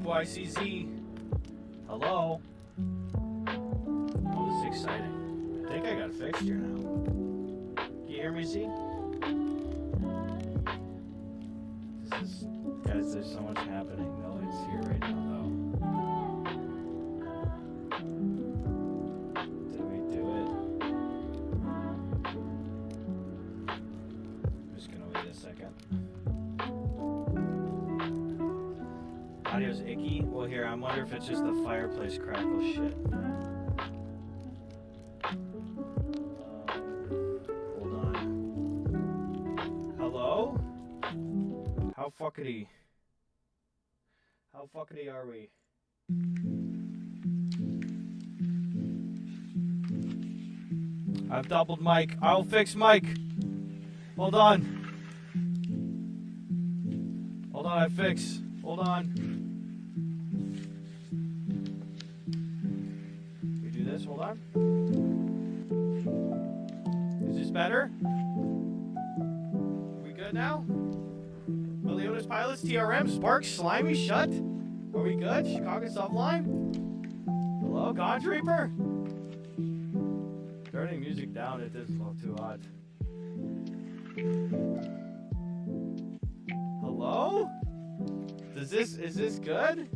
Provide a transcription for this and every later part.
YouTube, YCZ. Hello? Oh, this is exciting. I think I got a fixture now. Can you hear me, Z? Guys, there's so much happening. No one's here right now, though. Did we do it? I'm just gonna wait a second. Audio's icky. Well, here, I wonder if it's just the fireplace crackle shit. Hold on. Hello? How fuckity are we? I've doubled Mike. I'll fix Mike. Hold on. Hold on, I fix. Hold on. We do this, hold on. Is this better? We good now? Leonis Pilots, TRM, Sparks, Slimy, Shut. Are we good? Chicago Sublime? Hello, God's Reaper? Turning music down, it is a little too hot. Hello? Is this good?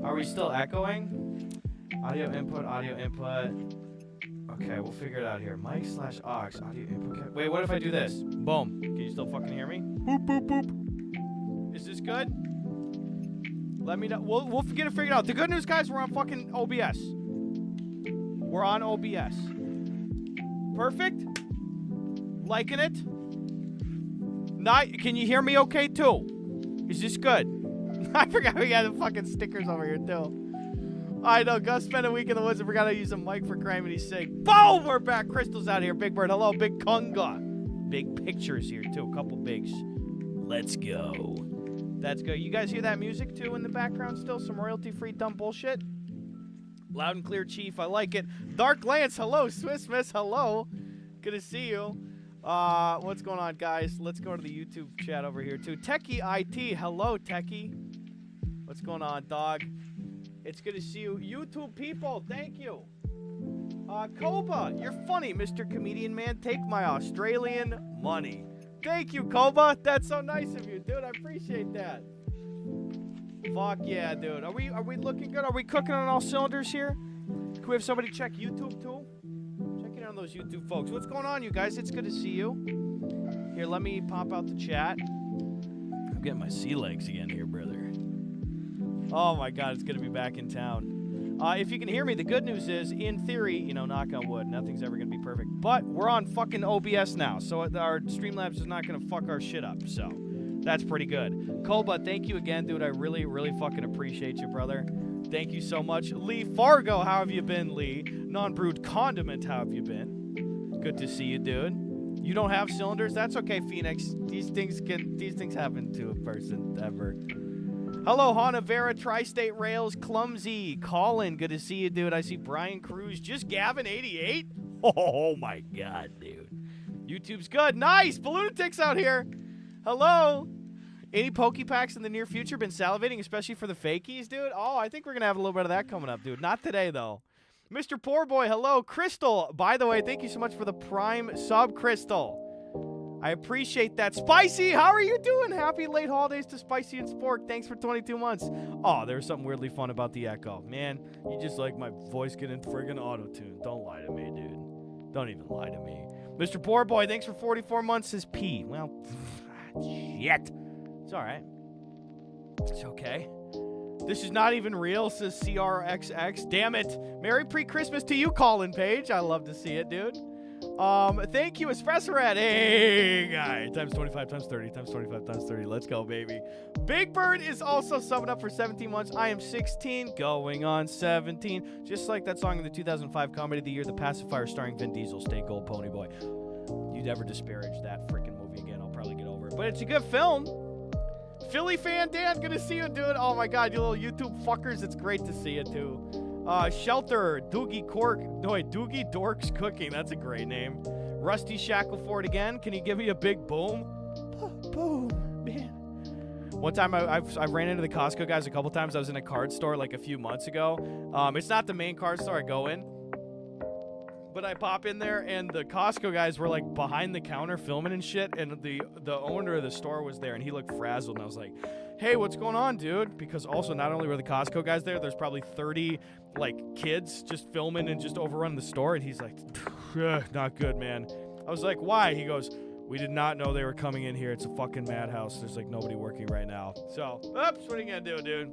Are we still echoing? Audio input. Okay, we'll figure it out here. Mic / aux, audio input. Wait, what if I do this? Boom. Can you still fucking hear me? Boop, boop, boop. Is this good? Let me know. We'll get it figured out. The good news, guys, we're on fucking OBS. We're on OBS. Perfect? Liking it? Can you hear me okay, too? Is this good? I forgot we got the fucking stickers over here, too. I know, Gus spent a week in the woods and forgot to use a mic for Crimey's sake. Boom! We're back. Crystal's out here. Big Bird. Hello, Big Kunga. Big pictures here, too. A couple bigs. Let's go. That's good. You guys hear that music, too, in the background still? Some royalty-free dumb bullshit? Loud and clear, Chief. I like it. Dark Lance. Hello. Swiss Miss. Hello. Good to see you. What's going on, guys? Let's go to the YouTube chat over here, too. Techie IT. Hello, Techie. What's going on, dog? It's good to see you. YouTube people, thank you. Koba, you're funny, Mr. Comedian Man. Take my Australian money. Thank you, Koba. That's so nice of you, dude. I appreciate that. Fuck yeah, dude. Are we looking good? Are we cooking on all cylinders here? Can we have somebody check YouTube, too? Checking on those YouTube folks. What's going on, you guys? It's good to see you. Here, let me pop out the chat. I'm getting my sea legs again here, brother. Oh my God, it's gonna be back in town. If you can hear me, the good news is, in theory, you know, knock on wood, nothing's ever gonna be perfect. But we're on fucking OBS now, so our Streamlabs is not gonna fuck our shit up. So that's pretty good. Koba, thank you again, dude. I really, really fucking appreciate you, brother. Thank you so much. Lee Fargo, how have you been, Lee? Non-brewed condiment, how have you been? Good to see you, dude. You don't have cylinders? That's okay, Phoenix. These things happen to a person ever. Hello, Hanavera, Tri-State Rails, Clumsy, Colin, good to see you, dude. I see Brian Cruz, just Gavin88. Oh, my God, dude. YouTube's good. Nice, Balloonatics out here. Hello. Any Pokepacks in the near future? Been salivating, especially for the fakies, dude? Oh, I think we're going to have a little bit of that coming up, dude. Not today, though. Mr. Poor Boy, hello. Crystal, by the way, thank you so much for the Prime sub, Crystal. I appreciate that. Spicy, how are you doing? Happy late holidays to Spicy and Spork. Thanks for 22 months. Oh, there was something weirdly fun about the echo. Man, you just like my voice getting friggin' auto-tuned. Don't lie to me, dude. Don't even lie to me. Mr. Poor Boy, thanks for 44 months, says P. Well, shit. It's all right. It's okay. This is not even real, says CRXX. Damn it. Merry pre-Christmas to you, Colin Page. I love to see it, dude. Thank you, Espresso Rat. Hey, guy. Times 25, times 30, times 25, times 30. Let's go, baby. Big Bird is also subbing up for 17 months. I am 16, going on 17. Just like that song in the 2005 Comedy of the Year, The Pacifier, starring Vin Diesel, Stay Gold Pony Boy. You'd ever disparage that freaking movie again, I'll probably get over it. But it's a good film. Philly fan Dan, good to see you, dude. Oh, my God, you little YouTube fuckers. It's great to see you, too. Shelter, Doogie Dorks Cooking. That's a great name. Rusty Shackleford again. Can you give me a big boom? Boom, man. One time I ran into the Costco guys a couple times. I was in a card store like a few months ago. It's not the main card store I go in, but I pop in there and the Costco guys were like behind the counter filming and shit, and the owner of the store was there and he looked frazzled, and I was like, hey, what's going on, dude? Because also not only were the Costco guys there, there's probably 30 like kids just filming and just overrunning the store, and he's like, not good, man. I was like, why? He goes, we did not know they were coming in here. It's a fucking madhouse. There's like nobody working right now. So, oops, what are you gonna do, dude?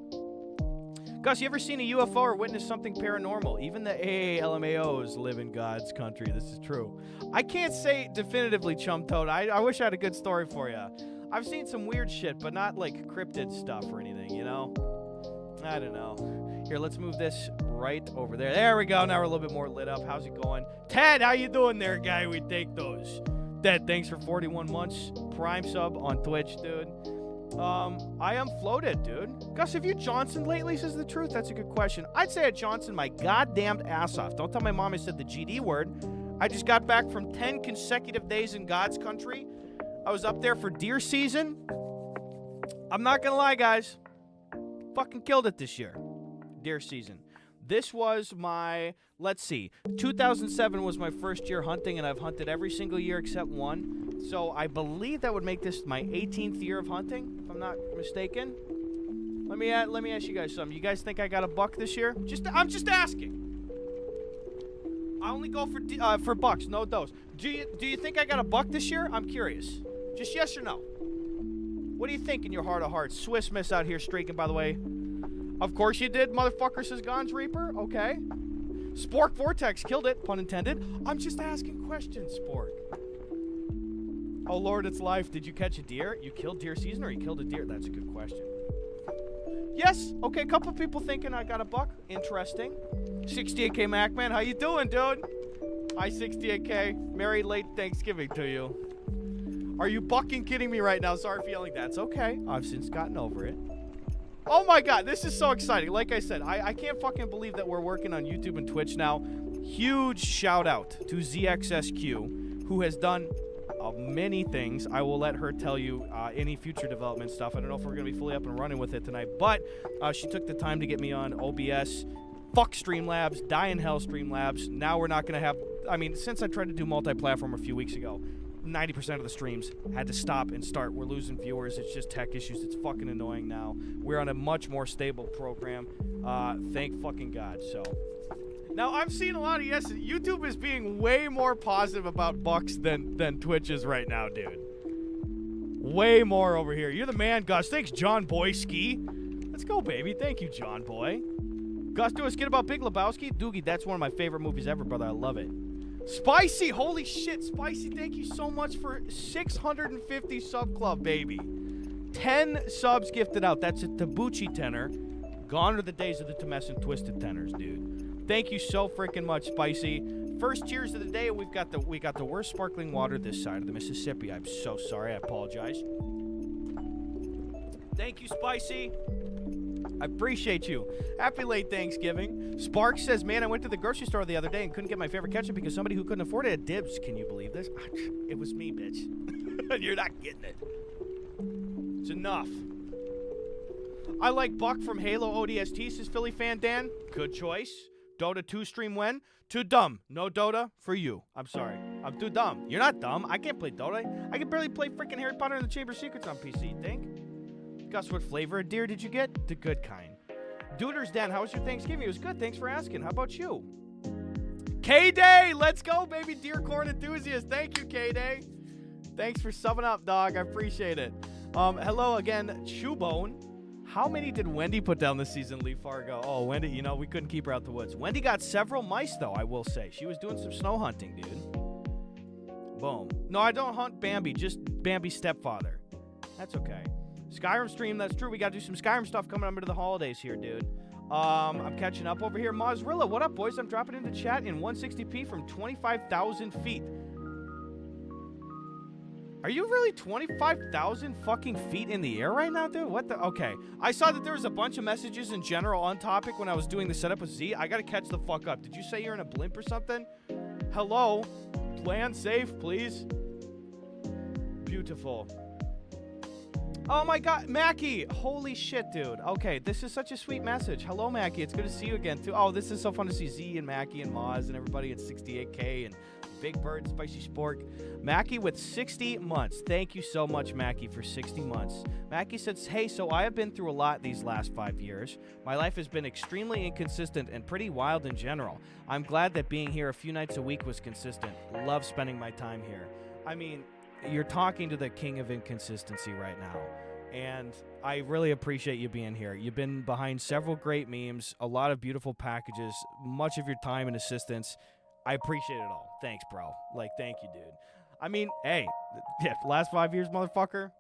Gus, you ever seen a UFO or witnessed something paranormal? Even the AALMAOs live in God's country. This is true. I can't say definitively, Chum Toad. I wish I had a good story for you. I've seen some weird shit, but not like cryptid stuff or anything, you know? I don't know. Here, let's move this right over there. There we go. Now we're a little bit more lit up. How's it going? Ted, how you doing there, guy? We take those. Ted, thanks for 41 months. Prime sub on Twitch, dude. I am floated, dude. Gus, have you Johnsoned lately, says the truth? That's a good question. I'd say I Johnson my goddamned ass off. Don't tell my mom I said the GD word. I just got back from 10 consecutive days in God's country. I was up there for deer season. I'm not gonna lie, guys. Fucking killed it this year. Deer season. This was my, let's see, 2007 was my first year hunting, and I've hunted every single year except one. So I believe that would make this my 18th year of hunting, if I'm not mistaken. Let me ask you guys something. You guys think I got a buck this year? I'm just asking. I only go for bucks, no does. Do you think I got a buck this year? I'm curious. Just yes or no. What do you think in your heart of hearts? Swiss Miss out here streaking, by the way. Of course you did, motherfucker, says Gons Reaper. Okay. Spork Vortex killed it, pun intended. I'm just asking questions, Spork. Oh, Lord, it's life. Did you catch a deer? You killed deer season or you killed a deer? That's a good question. Yes. Okay, a couple people thinking I got a buck. Interesting. 68K Macman, how you doing, dude? Hi, 68K. Merry late Thanksgiving to you. Are you bucking kidding me right now? Sorry for yelling. That's okay. I've since gotten over it. Oh my God, this is so exciting. Like I said, I can't fucking believe that we're working on YouTube and Twitch now. Huge shout out to ZXSQ, who has done many things. I will let her tell you any future development stuff. I don't know if we're going to be fully up and running with it tonight, but she took the time to get me on OBS. Fuck Streamlabs, die in hell Streamlabs. Now we're not going to have, I mean, since I tried to do multi-platform a few weeks ago, 90% of the streams had to stop and start. We're losing viewers. It's just tech issues. It's fucking annoying now. We're on a much more stable program. Thank fucking God. So now I'm seeing a lot of yes. YouTube is being way more positive about bucks than Twitch is right now, dude. Way more over here. You're the man, Gus. Thanks, John Boyski. Let's go, baby. Thank you, John Boy. Gus, do a skit about Big Lebowski. Doogie, that's one of my favorite movies ever, brother. I love it. Spicy, holy shit, Spicy, thank you so much for 650 sub club, baby. 10 subs gifted out. That's a Tabuchi tenor. Gone are the days of the Tumescent Twisted tenors, dude. Thank you so freaking much, Spicy. First cheers of the day. We got the worst sparkling water this side of the Mississippi. I'm so sorry. I apologize. Thank you, Spicy. I appreciate you. Happy late Thanksgiving. Spark says, man, I went to the grocery store the other day and couldn't get my favorite ketchup because somebody who couldn't afford it had dibs. Can you believe this? It was me, bitch. You're not getting it. It's enough. I like Buck from Halo ODST, says Philly fan Dan. Good choice. Dota 2 stream when? Too dumb. No Dota for you. I'm sorry. I'm too dumb. You're not dumb. I can't play Dota. I can barely play freaking Harry Potter and the Chamber of Secrets on PC, you think? Gus, what flavor of deer did you get? The good kind. Duders Dan, how was your Thanksgiving? It was good. Thanks for asking. How about you? K-Day! Let's go, baby. Deer corn enthusiast. Thank you, K-Day. Thanks for subbing up, dog. I appreciate it. Hello again, Chewbone. How many did Wendy put down this season, Lee Fargo? Oh, Wendy, you know, we couldn't keep her out the woods. Wendy got several mice, though, I will say. She was doing some snow hunting, dude. Boom. No, I don't hunt Bambi, just Bambi's stepfather. That's okay. Skyrim stream, that's true. We got to do some Skyrim stuff coming up into the holidays here, dude. I'm catching up over here. Mozrilla, what up, boys? I'm dropping into chat in 160p from 25,000 feet. Are you really 25,000 fucking feet in the air right now, dude? What the? Okay. I saw that there was a bunch of messages in general on topic when I was doing the setup with Z. I got to catch the fuck up. Did you say you're in a blimp or something? Hello? Land safe, please. Beautiful. Oh my God, Mackie! Holy shit, dude. Okay, this is such a sweet message. Hello, Mackie. It's good to see you again, too. Oh, this is so fun to see Z and Mackie and Moz and everybody at 68K and Big Bird and Spicy Spork. Mackie with 60 months. Thank you so much, Mackie, for 60 months. Mackie says, hey, so I have been through a lot these last 5 years. My life has been extremely inconsistent and pretty wild in general. I'm glad that being here a few nights a week was consistent. Love spending my time here. I mean, you're talking to the king of inconsistency right now, and I really appreciate you being here. You've been behind several great memes, a lot of beautiful packages, much of your time and assistance. I appreciate it all. Thanks, bro. Like, thank you, dude. I mean, hey, yeah, last 5 years, motherfucker.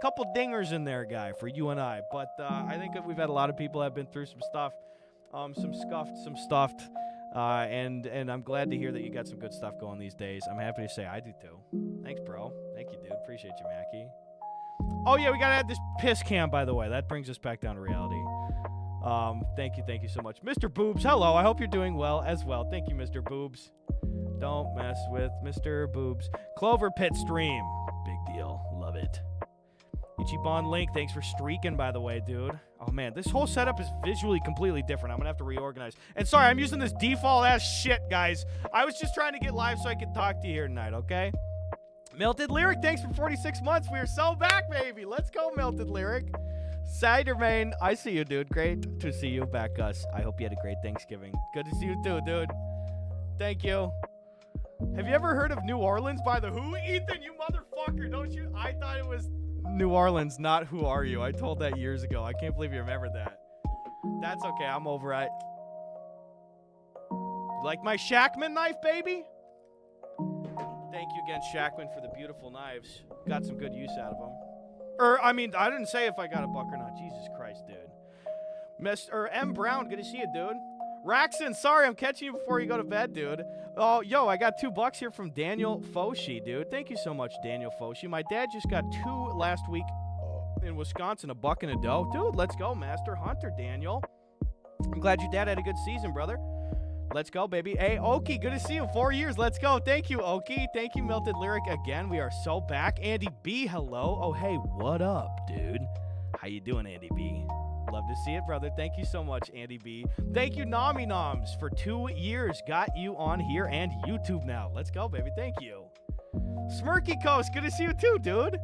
Couple dingers in there, guy, for you and I. But I think that we've had a lot of people that have been through some stuff, some scuffed, some stuffed. And I'm glad to hear that you got some good stuff going these days. I'm happy to say I do too. Thanks, bro. Thank you, dude. Appreciate you, Mackie. Oh, yeah, we got to add this piss cam, by the way. That brings us back down to reality. Thank you so much. Mr. Boobs, hello. I hope you're doing well as well. Thank you, Mr. Boobs. Don't mess with Mr. Boobs. Clover Pit stream. Big deal. Love it. Ichiban Link, thanks for streaking, by the way, dude. Oh, man, this whole setup is visually completely different. I'm going to have to reorganize. And sorry, I'm using this default-ass shit, guys. I was just trying to get live so I could talk to you here tonight, okay? Melted Lyric, thanks for 46 months. We are so back, baby. Let's go, Melted Lyric. Cidermain, I see you, dude. Great to see you back, Gus. I hope you had a great Thanksgiving. Good to see you, too, dude. Thank you. Have you ever heard of New Orleans by The Who? Ethan, you motherfucker, don't you? I thought it was New Orleans, not Who Are You. I told that years ago. I can't believe you remembered that. That's okay. I'm over it. Like my Shackman knife, baby? Thank you again, Shackman, for the beautiful knives. Got some good use out of them. I didn't say if I got a buck or not. Jesus Christ, dude. Mr. M. Brown, good to see you, dude. Raxon, sorry, I'm catching you before you go to bed, dude. Oh, yo, I got $2 here from Daniel Foshi, dude. Thank you so much, Daniel Foshi. My dad just got 2 last week in Wisconsin, a buck and a doe. Dude, let's go, Master Hunter, Daniel. I'm glad your dad had a good season, brother. Let's go, baby. Hey, Oki, good to see you. 4 years. Let's go. Thank you, Oki. Thank you, Melted Lyric, again. We are so back. Andy B, hello. Oh, hey, what up, dude? How you doing, Andy B? Love to see it, brother. Thank you so much, Andy B. Thank you, Nami Noms, for 2 years. Got you on here and YouTube now. Let's go, baby. Thank you. Smirky Coast, good to see you too, dude.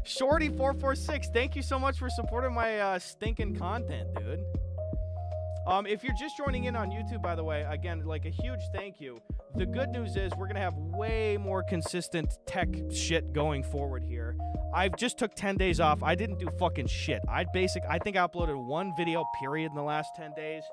Shorty446, thank you so much for supporting my stinking content, dude. If you're just joining in on YouTube, by the way, again, like a huge thank you. The good news is we're going to have way more consistent tech shit going forward here. I've just took 10 days off. I didn't do fucking shit. I think I uploaded 1 video, period, in the last 10 days.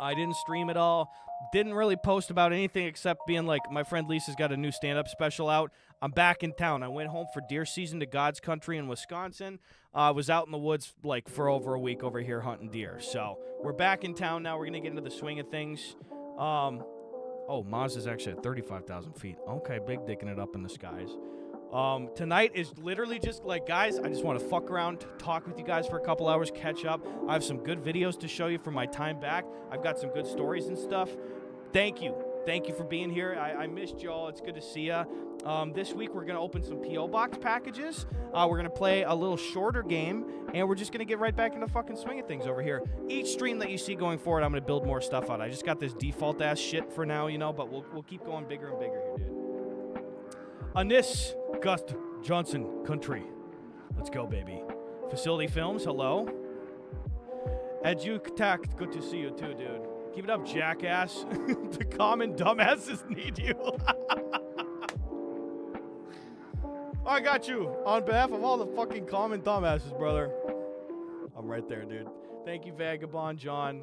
I didn't stream at all. Didn't really post about anything except being like, my friend Lisa's got a new stand-up special out. I'm back in town. I went home for deer season to God's country in Wisconsin. Was out in the woods like for over a week over here hunting deer. So we're back in town now. We're going to get into the swing of things. Oh, Maz is actually at 35,000 feet. Okay, big dicking it up in the skies. Tonight is literally just like, guys, I just want to fuck around, talk with you guys for a couple hours, catch up. I have some good videos to show you from my time back. I've got some good stories and stuff. Thank you. Thank you for being here. I missed y'all. It's good to see ya. This week we're going to open some P.O. Box packages. We're going to play a little shorter game, and we're just going to get right back into fucking swing of things over here. Each stream that you see going forward, I'm going to build more stuff out. I just got this default-ass shit for now, you know, but we'll keep going bigger and bigger here, dude. Anis Gust Johnson Country. Let's go, baby. Facility Films, hello. Edutact, good to see you too, dude. Keep it up, jackass. The common dumbasses need you. I got you. On behalf of all the fucking common dumbasses, brother. I'm right there, dude. Thank you, Vagabond John.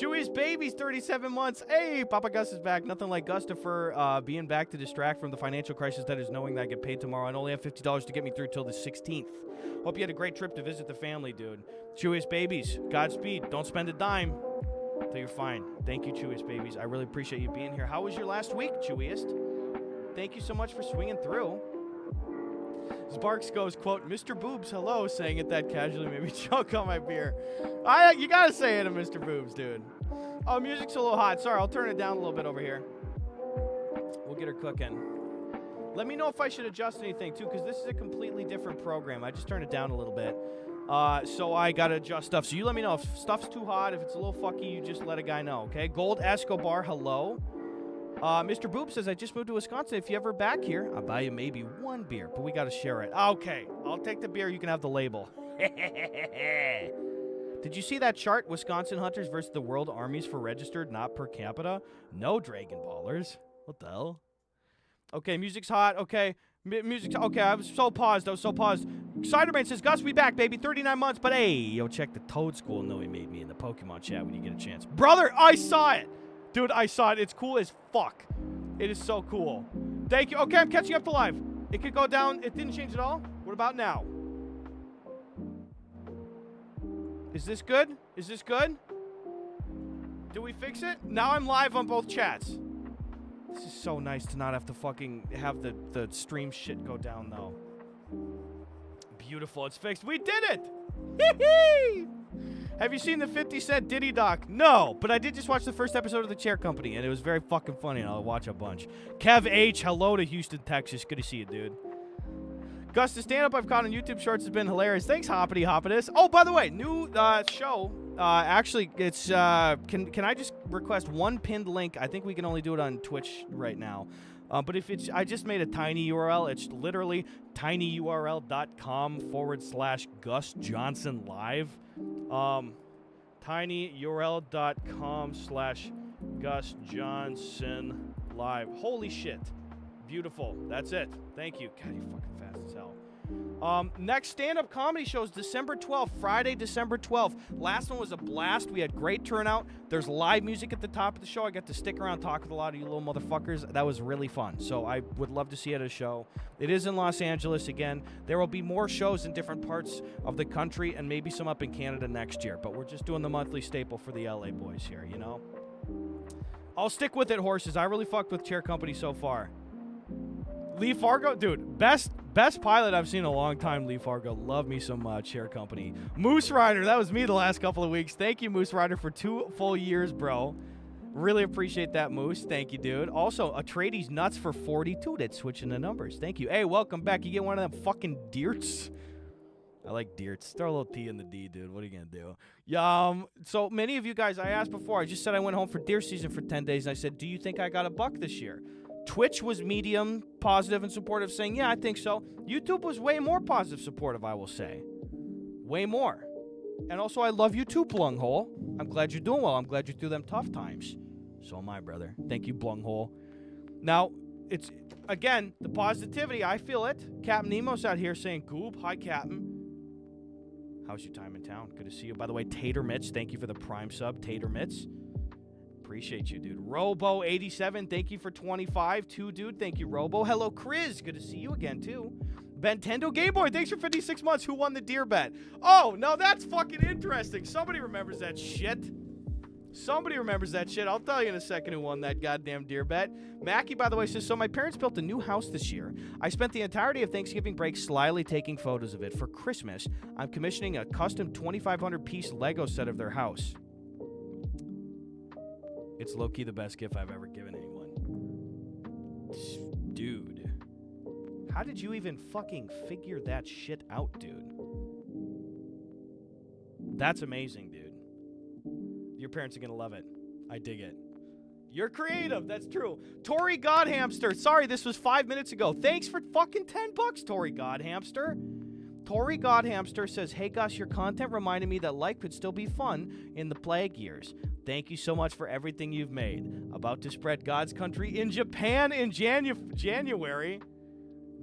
Chewy's baby's 37 months. Hey, Papa Gus is back. Nothing like Gusta for being back to distract from the financial crisis that is knowing that I get paid tomorrow and only have $50 to get me through till the 16th. Hope you had a great trip to visit the family, dude. Chewy's babies, Godspeed. Don't spend a dime till you're fine. Thank you, Chewy's babies. I really appreciate you being here. How was your last week, Chewyest? Thank you so much for swinging through. Sparks goes, quote, Mr. Boobs, hello, saying it that casually made me choke on my beer. You gotta say it to Mr. Boobs, dude. Oh, music's a little hot. Sorry, I'll turn it down a little bit over here. We'll get her cooking. Let me know if I should adjust anything, too, because this is a completely different program. I just turned it down a little bit. So I got to adjust stuff. So you let me know if stuff's too hot. If it's a little fucky, you just let a guy know, okay? Gold Escobar, hello. Mr. Boob says, I just moved to Wisconsin. If you're ever back here, I'll buy you maybe one beer, but we got to share it. Okay, I'll take the beer. You can have the label. Did you see that chart? Wisconsin hunters versus the world armies for registered, not per capita? No Dragon Ballers. What the hell? Okay, music's hot. Okay, music's... Okay, I was so paused. Ciderman says, Gus, we back, baby. 39 months, but hey, yo, check the Toad School. No, he made me in the Pokemon chat when you get a chance. Brother, I saw it. Dude, I saw it. It's cool as fuck. It is so cool. Thank you. Okay, I'm catching up to live. It could go down. It didn't change at all. What about now? Is this good? Is this good? Did we fix it? Now I'm live on both chats. This is so nice to not have to fucking have the stream shit go down, though. Beautiful. It's fixed. We did it! Hee-hee! Have you seen the 50 Cent Diddy doc? No, but I did just watch the first episode of The Chair Company, and it was very fucking funny, and I'll watch a bunch. Kev H, hello to Houston, Texas. Good to see you, dude. Gus, the stand-up I've caught on YouTube Shorts has been hilarious. Thanks, Hoppity Hoppidus. Oh, by the way, new show. Actually, it's can I just request one pinned link? I think we can only do it on Twitch right now. But if it's, I just made a tiny URL. It's literally tinyurl.com/Gus Johnson Live. tinyurl.com/Gus Johnson Live. Holy shit. Beautiful. That's it. Thank you. God, you're fucking fast as hell. Next stand-up comedy show is December 12th, Friday, December 12th. Last one was a blast. We had great turnout. There's live music at the top of the show. I got to stick around, talk with a lot of you little motherfuckers. That was really fun. So I would love to see it at a show. It is in Los Angeles again. There will be more shows in different parts of the country and maybe some up in Canada next year. But we're just doing the monthly staple for the LA boys here, you know? I'll stick with it, horses. I really fucked with Chair Company so far. Lee Fargo, dude, best pilot I've seen in a long time, Lee Fargo. Love me some Chair Company. Moose Rider, that was me the last couple of weeks. Thank you, Moose Rider, for 2 full years, bro. Really appreciate that, Moose. Thank you, dude. Also, Atreides Nuts for 42. That's switching the numbers. Thank you. Hey, welcome back. You get one of them fucking deerts? I like deerts. Throw a little T in the D, dude. What are you going to do? So many of you guys, I asked before. I just said I went home for deer season for 10 days, and I said, do you think I got a buck this year? Twitch was medium positive and supportive, saying, yeah, I think so. YouTube was way more positive supportive, I will say. Way more. And also, I love you too, Blunghole. I'm glad you're doing well. I'm glad you're through them tough times. So am I, brother. Thank you, Blunghole. Now, it's, again, the positivity. I feel it. Captain Nemo's out here saying, Goob, hi, Captain. How's your time in town? Good to see you. By the way, Tater Mitts, thank you for the prime sub, Tater Mitts. Appreciate you, dude. Robo87, thank you for 25. Too, dude. Thank you, Robo. Hello, Chris. Good to see you again, too. Bentendo Game Boy, thanks for 56 months. Who won the deer bet? Oh, no, that's fucking interesting. Somebody remembers that shit. Somebody remembers that shit. I'll tell you in a second who won that goddamn deer bet. Mackie, by the way, says, so my parents built a new house this year. I spent the entirety of Thanksgiving break slyly taking photos of it. For Christmas, I'm commissioning a custom 2,500-piece Lego set of their house. It's low-key the best gift I've ever given anyone. Dude. How did you even fucking figure that shit out, dude? That's amazing, dude. Your parents are gonna love it. I dig it. You're creative. That's true. Tori Godhamster. Sorry, this was 5 minutes ago. Thanks for fucking $10, Tori Godhamster. Tori Godhamster says, hey, Gus, your content reminded me that life could still be fun in the plague years. Thank you so much for everything you've made. About to spread God's country in Japan in January.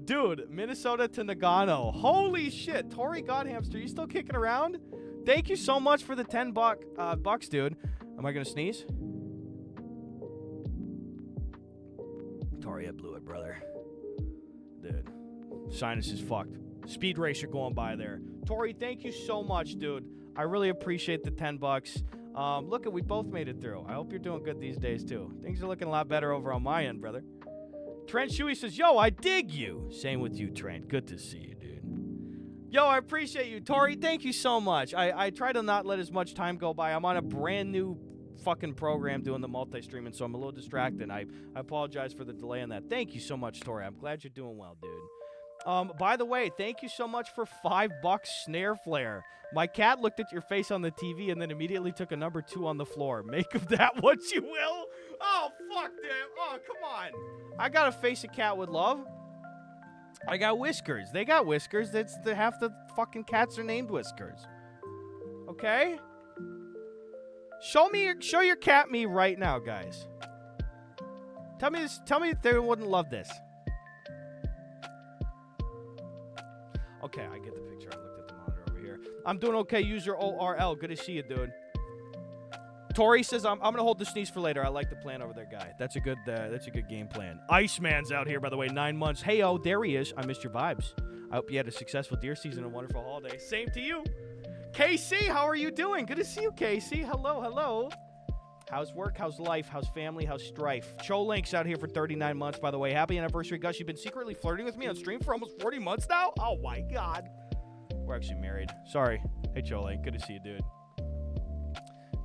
Dude, Minnesota to Nagano. Holy shit. Tori Godhamster, you still kicking around? Thank you so much for the $10 bucks, dude. Am I going to sneeze? Tori, I blew it, brother. Dude. Sinus is fucked. Speed racer going by there. Tori, thank you so much, dude. I really appreciate the $10. Look, we both made it through. I hope you're doing good these days, too. Things are looking a lot better over on my end, brother. Trent Shuey says, yo, I dig you. Same with you, Trent. Good to see you, dude. Yo, I appreciate you. Tori, thank you so much. I try to not let as much time go by. I'm on a brand new fucking program doing the multi-streaming, so I'm a little distracted. I apologize for the delay on that. Thank you so much, Tori. I'm glad you're doing well, dude. By the way, thank you so much for $5 Snare Flare. My cat looked at your face on the TV and then immediately took a number 2 on the floor. Make of that what you will. Oh, fuck, dude. Oh, come on. I got to face a cat with love. I got Whiskers. They got Whiskers. Half the fucking cats are named Whiskers. Okay? Show your cat me right now, guys. Tell me if they wouldn't love this. Okay, I get the picture. I looked at the monitor over here. I'm doing okay, user ORL. Good to see you, dude. Tori says I'm gonna hold the sneeze for later. I like the plan over there, guy. That's a good game plan. Iceman's out here, by the way, 9 months. Hey, oh, there he is. I missed your vibes. I hope you had a successful deer season and a wonderful holiday. Same to you. KC, how are you doing? Good to see you, KC. Hello, hello. How's work? How's life? How's family? How's strife? Cho Link's out here for 39 months, by the way. Happy anniversary, Gus. You've been secretly flirting with me on stream for almost 40 months now? Oh, my God. We're actually married. Sorry. Hey, Cho Link. Good to see you, dude.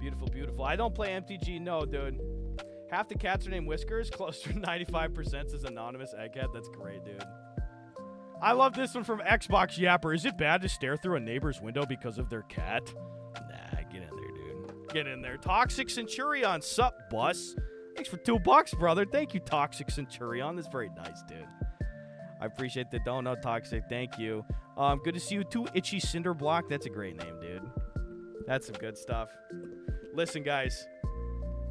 Beautiful, beautiful. I don't play MTG. No, dude. Half the cats are named Whiskers. Closer to 95% is anonymous egghead. That's great, dude. I love this one from Xbox Yapper. Is it bad to stare through a neighbor's window because of their cat? Nah, get in there, dude. Get in there. Toxic Centurion. Sup, bus? Thanks for $2, brother. Thank you, Toxic Centurion. That's very nice, dude. I appreciate the donut, Toxic. Thank you. Good to see you too, Itchy Cinderblock. That's a great name, dude. That's some good stuff. Listen, guys.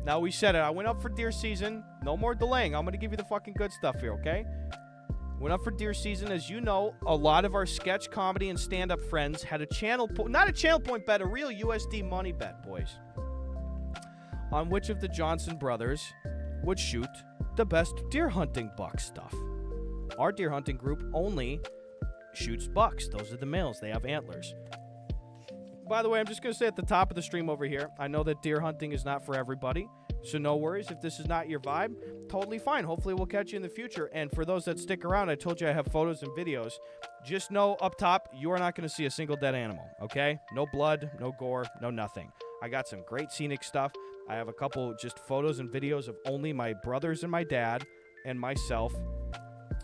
Now we said it. I went up for deer season. No more delaying. I'm going to give you the fucking good stuff here, okay? Went up for deer season. As you know, a lot of our sketch comedy and stand-up friends had a channel not a channel point bet, a real USD money bet, boys, on which of the Johnson brothers would shoot the best deer hunting buck stuff. Our deer hunting group only shoots bucks. Those are the males. They have antlers. By the way, I'm just going to say at the top of the stream over here, I know that deer hunting is not for everybody, so no worries. If this is not your vibe, totally fine. Hopefully we'll catch you in the future. And for those that stick around, I told you I have photos and videos. Just know up top, you are not going to see a single dead animal, okay? No blood, no gore, no nothing. I got some great scenic stuff. I have a couple just photos and videos of only my brothers and my dad and myself.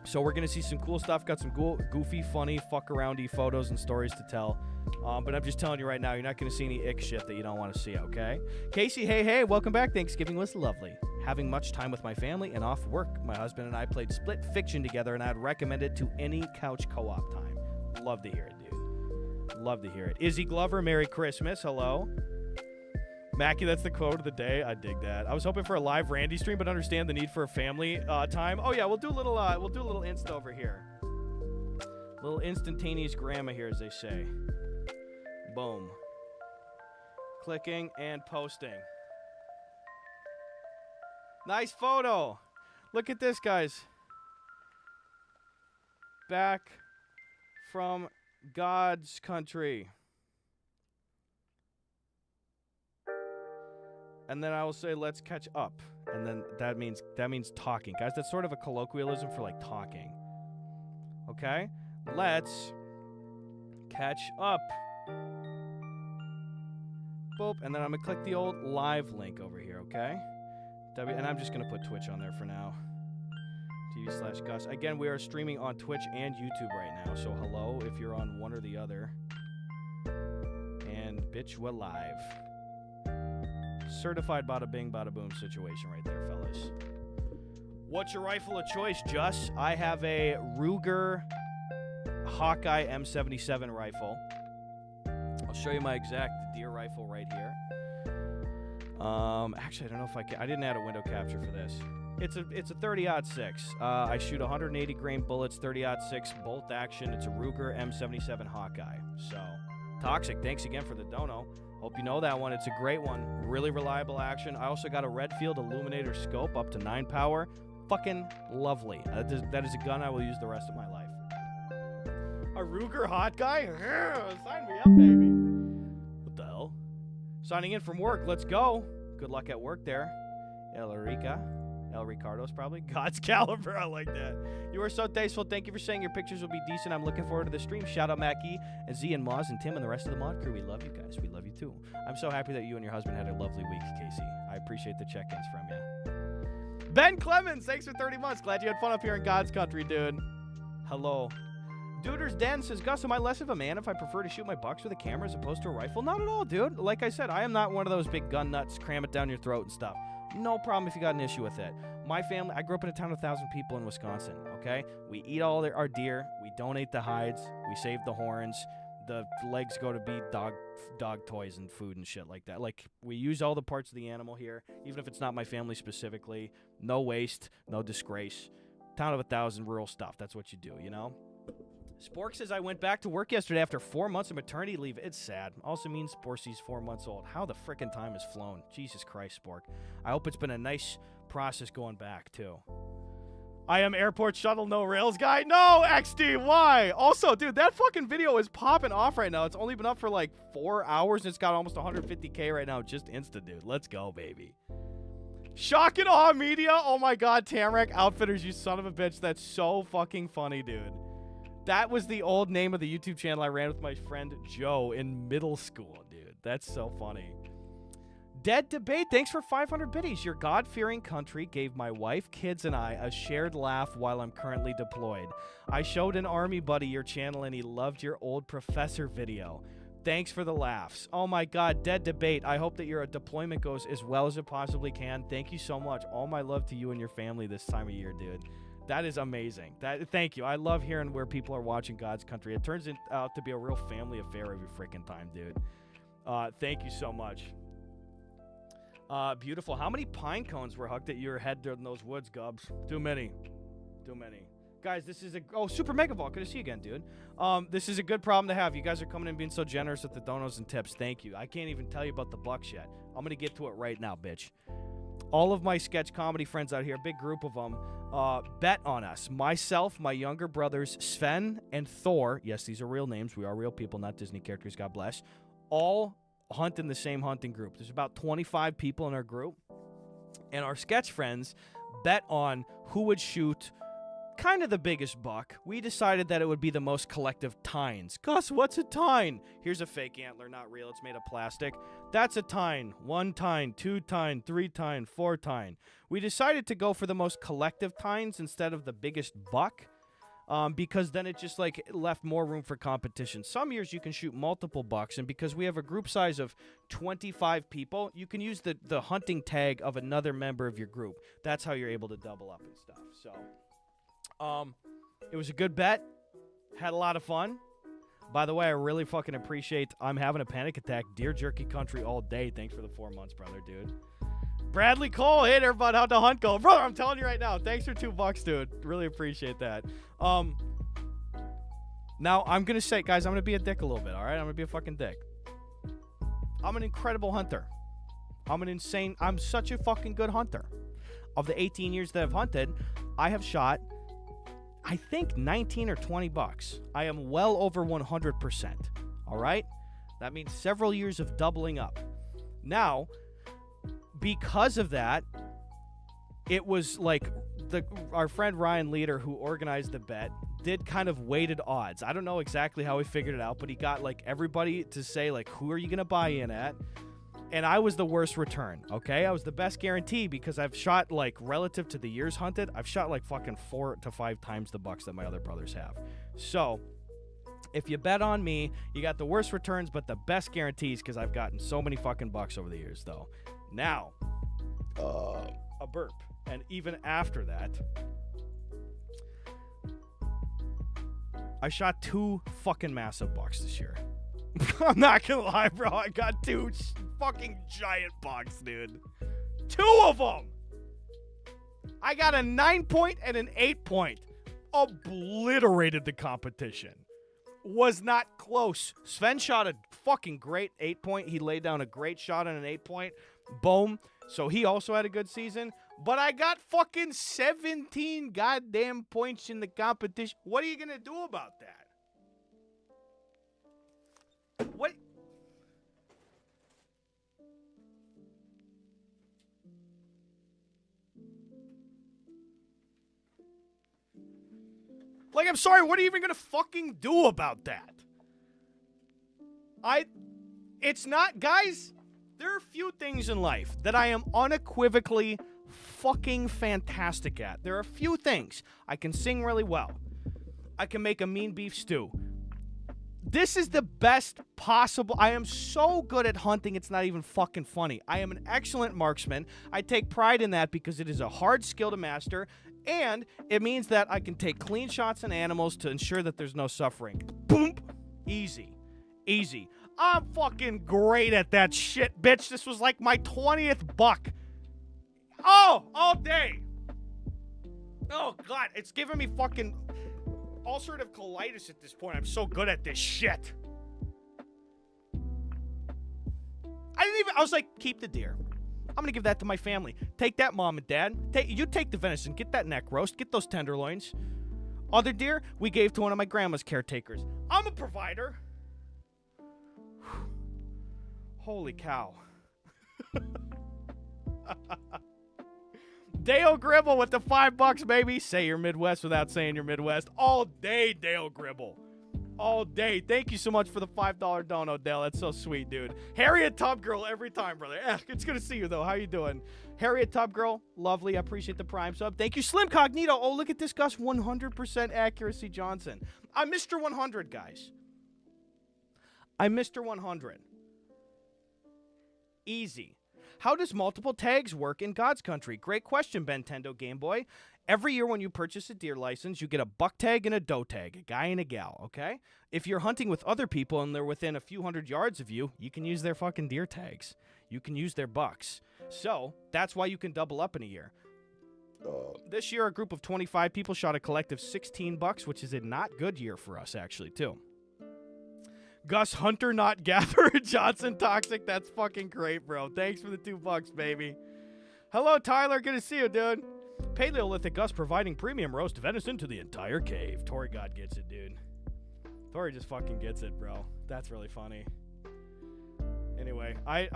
So we're going to see some cool stuff. Got some goofy, funny, fuck-aroundy photos and stories to tell. But I'm just telling you right now, you're not going to see any ick shit that you don't want to see, okay? Casey, hey, welcome back. Thanksgiving was lovely. Having much time with my family and off work. My husband and I played Split Fiction together, and I'd recommend it to any couch co-op time. Love to hear it, dude. Love to hear it. Izzy Glover, Merry Christmas. Hello. Mackie, that's the quote of the day. I dig that. I was hoping for a live Randy stream, but understand the need for a family time. Oh yeah, we'll do a little Insta over here. Little instantaneous grandma here, as they say. Boom. Clicking and posting. Nice photo. Look at this, guys. Back from God's country. And then I will say, let's catch up. And then that means talking. Guys, that's sort of a colloquialism for like talking. Okay? Let's catch up. Boop. And then I'm going to click the old live link over here, okay? And I'm just going to put Twitch on there for now. TV/Gus. Again, we are streaming on Twitch and YouTube right now. So hello if you're on one or the other. And bitch, we're live. Certified bada bing, bada boom situation right there, fellas. What's your rifle of choice, Just? I have a Ruger Hawkeye M77 rifle. I'll show you my exact deer rifle right here. Actually, I don't know if I can. I didn't add a window capture for this. It's a 30-06. I shoot 180 grain bullets, 30-06 bolt action. It's a Ruger M77 Hawkeye. So, Toxic, thanks again for the dono. Hope you know that one. It's a great one. Really reliable action. I also got a Redfield Illuminator scope up to 9 power. Fucking lovely. That is a gun I will use the rest of my life. A Ruger hot guy? Sign me up, baby. What the hell? Signing in from work. Let's go. Good luck at work there. Elrica. El Ricardo's probably. God's caliber. I like that. You are so tasteful. Thank you for saying your pictures will be decent. I'm looking forward to the stream. Shout out Mackie and Z and Moz and Tim and the rest of the mod crew. We love you guys. We love you too. I'm so happy that you and your husband had a lovely week, Casey. I appreciate the check-ins from you. Ben Clemens, thanks for 30 months. Glad you had fun up here in God's country, dude. Hello. Duder's Den says, Gus, am I less of a man if I prefer to shoot my bucks with a camera as opposed to a rifle? Not at all, dude. Like I said, I am not one of those big gun nuts, cram it down your throat and stuff. No problem if you got an issue with it. My family, I grew up in a town of 1,000 people in Wisconsin, okay? We eat all our deer. We donate the hides. We save the horns. The legs go to be dog toys and food and shit like that. Like, we use all the parts of the animal here, even if it's not my family specifically. No waste, no disgrace. Town of 1,000, rural stuff. That's what you do, you know? Spork says, I went back to work yesterday after 4 months of maternity leave. It's sad. Also means Sporcy's 4 months old. How the frickin' time has flown. Jesus Christ, Spork. I hope it's been a nice process going back, too. I am airport shuttle, no rails guy. No, XD, why? Also, dude, that fucking video is popping off right now. It's only been up for like 4 hours, and it's got almost 150K right now. Just Insta, dude. Let's go, baby. Shock and awe media. Oh, my God. Tamarack Outfitters, you son of a bitch. That's so fucking funny, dude. That was the old name of the YouTube channel I ran with my friend Joe in middle school, dude. That's so funny. Dead Debate, thanks for 500 biddies. Your God-fearing country gave my wife, kids, and I a shared laugh while I'm currently deployed. I showed an army buddy your channel, and he loved your old professor video. Thanks for the laughs. Oh, my God, Dead Debate. I hope that your deployment goes as well as it possibly can. Thank you so much. All my love to you and your family this time of year, dude. That is amazing. Thank you. I love hearing where people are watching God's country. It turns out to be a real family affair every freaking time, dude. Thank you so much. Beautiful. How many pine cones were hucked at your head in those woods, Gubs? Too many. Too many. Guys, this is Super Mega Vault. Good to see you again, dude. This is a good problem to have. You guys are coming in being so generous with the donos and tips. Thank you. I can't even tell you about the bucks yet. I'm going to get to it right now, bitch. All of my sketch comedy friends out here, big group of them, bet on us. Myself, my younger brothers, Sven and Thor. Yes, these are real names. We are real people, not Disney characters. God bless. All hunt in the same hunting group. There's about 25 people in our group. And our sketch friends bet on who would shoot kind of the biggest buck. We decided that it would be the most collective tines. Gus, what's a tine? Here's a fake antler, not real. It's made of plastic. That's a tine. 1 tine, 2 tine, 3 tine, 4 tine. We decided to go for the most collective tines instead of the biggest buck. Because then it just like left more room for competition. Some years you can shoot multiple bucks, and because we have a group size of 25 people, you can use the hunting tag of another member of your group. That's how you're able to double up and stuff. So, it was a good bet. Had a lot of fun. By the way, I really fucking appreciate I'm having a panic attack. Deer jerky country all day. Thanks for the 4 months, brother, dude. Bradley Cole, hey there, bud. How'd the hunt go? Brother, I'm telling you right now. Thanks for $2, dude. Really appreciate that. Now, I'm going to say, guys, I'm going to be a dick a little bit, all right? I'm going to be a fucking dick. I'm an incredible hunter. I'm such a fucking good hunter. Of the 18 years that I've hunted, I have shot, I think, 19 or 20 bucks. I am well over 100%, all right? That means several years of doubling up. Now, because of that, it was like our friend Ryan Leader, who organized the bet, did kind of weighted odds. I don't know exactly how he figured it out, but he got like everybody to say like, who are you going to buy in at? And I was the worst return, okay? I was the best guarantee because I've shot like relative to the years hunted, I've shot like fucking 4 to 5 times the bucks that my other brothers have. So if you bet on me, you got the worst returns, but the best guarantees because I've gotten so many fucking bucks over the years though. Now, a burp. And even after that, I shot 2 fucking massive bucks this year. I'm not gonna lie, bro. I got 2 fucking giant bucks, dude. 2 of them! I got a 9 point and an 8 point. Obliterated the competition. Was not close. Sven shot a fucking great 8 point. He laid down a great shot on an 8 point. Boom. So he also had a good season. But I got fucking 17 goddamn points in the competition. What are you going to do about that? What? I'm sorry. What are you even going to fucking do about that? It's not, guys, there are a few things in life that I am unequivocally fucking fantastic at. There are a few things. I can sing really well. I can make a mean beef stew. This is the best possible. I am so good at hunting, it's not even fucking funny. I am an excellent marksman. I take pride in that because it is a hard skill to master, and it means that I can take clean shots on animals to ensure that there's no suffering. Boom! Easy. Easy. I'm fucking great at that shit, bitch. This was like my 20th buck. Oh, all day. Oh, God. It's giving me fucking ulcerative colitis at this point. I'm so good at this shit. I was like, keep the deer. I'm going to give that to my family. Take that, Mom and Dad. You take the venison. Get that neck roast. Get those tenderloins. Other deer, we gave to one of my grandma's caretakers. I'm a provider. Holy cow. Dale Gribble with the $5, baby. Say you're Midwest without saying you're Midwest. All day, Dale Gribble. All day. Thank you so much for the $5 dono, Dale. That's so sweet, dude. Harriet Top Girl every time, brother. It's good to see you, though. How you doing? Harriet Top Girl, lovely. I appreciate the Prime sub. Thank you, Slim Cognito. Oh, look at this, Gus. 100% accuracy Johnson. I'm Mr. 100, guys. I'm Mr. 100. Easy. How does multiple tags work in God's country? Great question, Bentendo Game Boy. Every year when you purchase a deer license, you get a buck tag and a doe tag, a guy and a gal, okay? If you're hunting with other people and they're within a few hundred yards of you, you can use their fucking deer tags. You can use their bucks. So, that's why you can double up in a year. This year, a group of 25 people shot a collective 16 bucks, which is a not good year for us, actually, too. Gus Hunter, not Gatherer. Johnson Toxic. That's fucking great, bro. Thanks for the $2, baby. Hello, Tyler. Good to see you, dude. Paleolithic Gus providing premium roast venison to the entire cave. Tori God gets it, dude. Tori just fucking gets it, bro. That's really funny. Anyway, I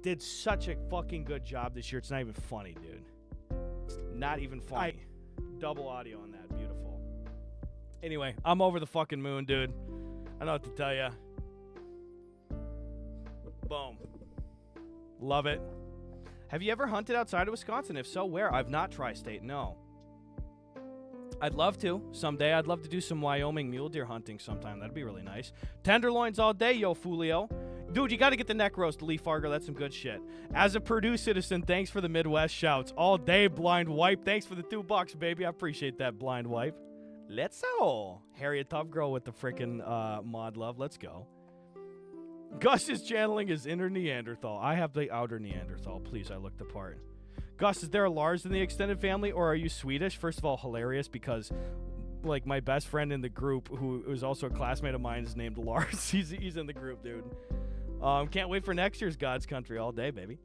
did such a fucking good job this year. It's not even funny, dude. It's not even funny. Double audio on that. Beautiful. Anyway, I'm over the fucking moon, dude. I know what to tell you. Boom. Love it. Have you ever hunted outside of Wisconsin? If so, where? I've not tri-state, no. I'd love to. Someday, I'd love to do some Wyoming mule deer hunting sometime. That'd be really nice. Tenderloins all day, yo, Fulio. Dude, you got to get the neck roast, Lee Fargo. That's some good shit. As a Purdue citizen, thanks for the Midwest shouts. All day, Blind Wipe. Thanks for the $2, baby. I appreciate that, Blind Wipe. Let's go. Harriet Top Girl with the freaking mod love. Let's go. Gus is channeling his inner Neanderthal. I have the outer Neanderthal. Please, I looked the part. Gus, is there a Lars in the extended family, or are you Swedish? First of all, hilarious, because like my best friend in the group, who is also a classmate of mine, is named Lars. He's in the group, dude. Can't wait for next year's God's Country all day, baby.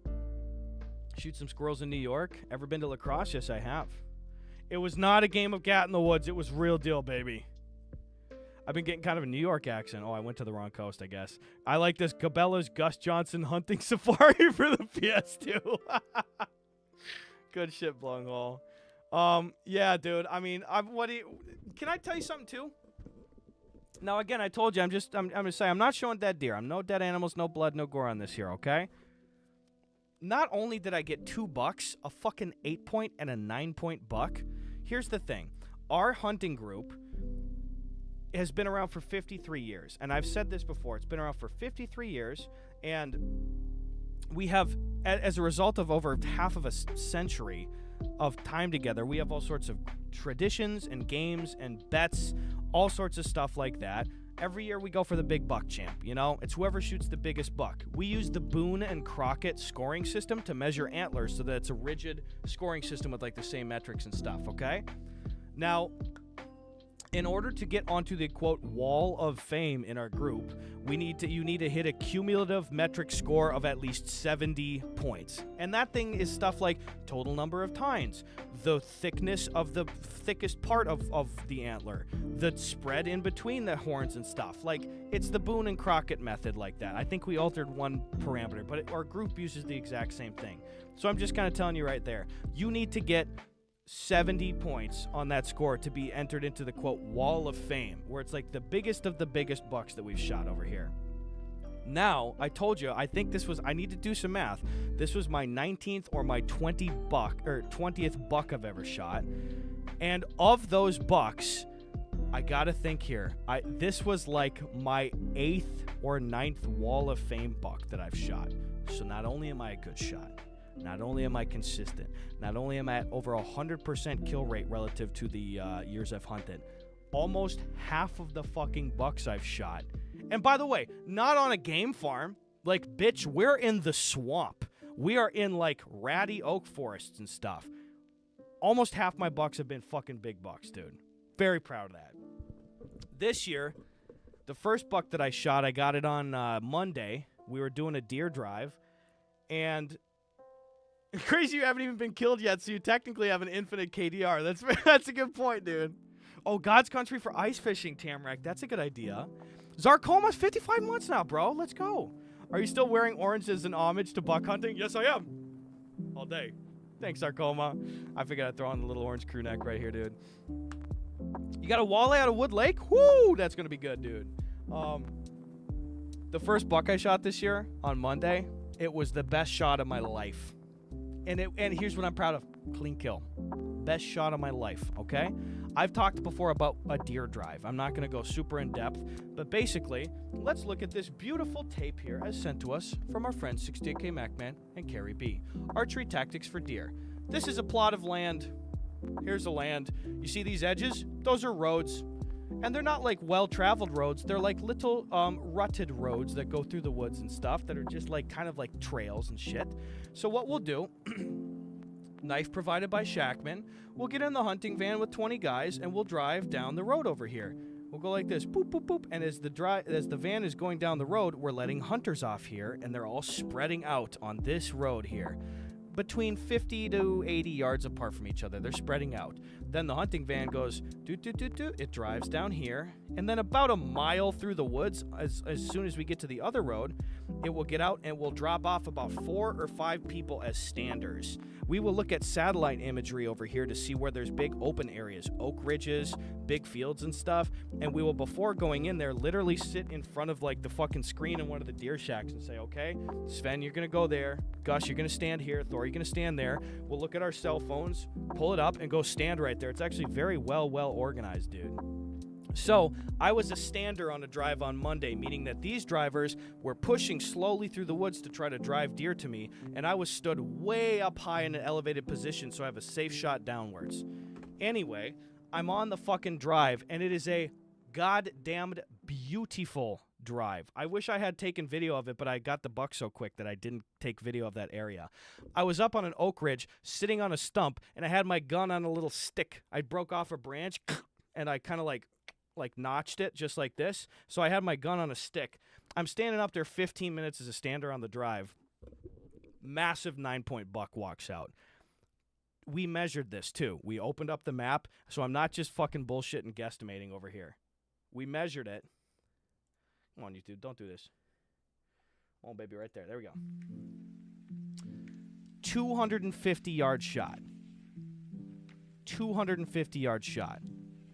Shoot some squirrels in New York. Ever been to La Crosse? Yes, I have. It was not a game of cat in the woods. It was real deal, baby. I've been getting kind of a New York accent. Oh, I went to the wrong coast, I guess. I like this Cabela's Gus Johnson hunting safari for the PS2. Good shit, Blunghole. Yeah, dude. I mean, can I tell you something too? Now, again, I told you, I'm gonna say I'm not showing dead deer. I'm no dead animals, no blood, no gore on this here, okay? Not only did I get $2, a fucking 8-point and a 9-point buck. Here's the thing. Our hunting group has been around for 53 years. And I've said this before. It's been around for 53 years. And we have, as a result of over half of a century of time together, we have all sorts of traditions and games and bets, all sorts of stuff like that. Every year we go for the big buck champ, you know? It's whoever shoots the biggest buck. We use the Boone and Crockett scoring system to measure antlers so that it's a rigid scoring system with like the same metrics and stuff, okay? Now, in order to get onto the, quote, wall of fame in our group, you need to hit a cumulative metric score of at least 70 points. And that thing is stuff like total number of tines, the thickness of the thickest part of the antler, the spread in between the horns and stuff. Like, it's the Boone and Crockett method like that. I think we altered one parameter, but our group uses the exact same thing. So I'm just kind of telling you right there. You need to get 70 points on that score to be entered into the, quote, Wall of Fame, where it's like the biggest of the biggest bucks that we've shot over here. Now, I told you, I think this was, I need to do some math. This was my 19th or my 20th buck I've ever shot. And of those bucks, I gotta think here, this was like my 8th or 9th Wall of Fame buck that I've shot. So not only am I a good shot, not only am I consistent, not only am I at over 100% kill rate relative to the years I've hunted, almost half of the fucking bucks I've shot. And by the way, not on a game farm. Like, bitch, we're in the swamp. We are in, like, ratty oak forests and stuff. Almost half my bucks have been fucking big bucks, dude. Very proud of that. This year, the first buck that I shot, I got it on Monday. We were doing a deer drive. And crazy you haven't even been killed yet, so you technically have an infinite KDR. That's a good point, dude. Oh, God's Country for ice fishing, Tamarack. That's a good idea. Zarcoma's 55 months now, bro. Let's go. Are you still wearing orange as an homage to buck hunting? Yes, I am. All day. Thanks, Zarcoma. I figured I'd throw on the little orange crew neck right here, dude. You got a walleye out of Wood Lake? Woo! That's going to be good, dude. The first buck I shot this year on Monday, it was the best shot of my life. And here's what I'm proud of. Clean kill. Best shot of my life, okay? I've talked before about a deer drive. I'm not going to go super in depth, but basically, let's look at this beautiful tape here as sent to us from our friends 68K Macman and Carrie B. Archery Tactics for Deer. This is a plot of land. Here's the land. You see these edges? Those are roads. And they're not like well-traveled roads. They're like little rutted roads that go through the woods and stuff that are just like kind of like trails and shit. So what we'll do, knife provided by Shackman, we'll get in the hunting van with 20 guys and we'll drive down the road over here. We'll go like this, boop, boop, boop, and as the van is going down the road, we're letting hunters off here, and they're all spreading out on this road here. Between 50 to 80 yards apart from each other. They're spreading out. Then the hunting van goes doot. It drives down here, and then about a mile through the woods, as soon as we get to the other road, it will get out and will drop off about 4 or 5 people as standers. We will look at satellite imagery over here to see where there's big open areas, oak ridges, big fields and stuff, and we will, before going in there, literally sit in front of like the fucking screen in one of the deer shacks and say, okay, Sven, you're gonna go there. Gus, you're gonna stand here. Thor, you're gonna stand there. We'll look at our cell phones, pull it up, and go stand right there. It's actually very well organized, dude. So I was a stander on a drive on Monday, meaning that these drivers were pushing slowly through the woods to try to drive deer to me, and I was stood way up high in an elevated position so I have a safe shot downwards. Anyway, I'm on the fucking drive, and it is a goddamned beautiful drive. I wish I had taken video of it, but I got the buck so quick that I didn't take video of that area. I was up on an oak ridge, sitting on a stump, and I had my gun on a little stick. I broke off a branch, and I kind of like notched it just like this. So I had my gun on a stick. I'm standing up there 15 minutes as a stander on the drive. Massive 9-point buck walks out. We measured this too. We opened up the map, so I'm not just fucking bullshit and guesstimating over here. We measured it. Come on, YouTube, don't do this. Oh, baby, right there. There we go. 250-yard shot. 250-yard shot.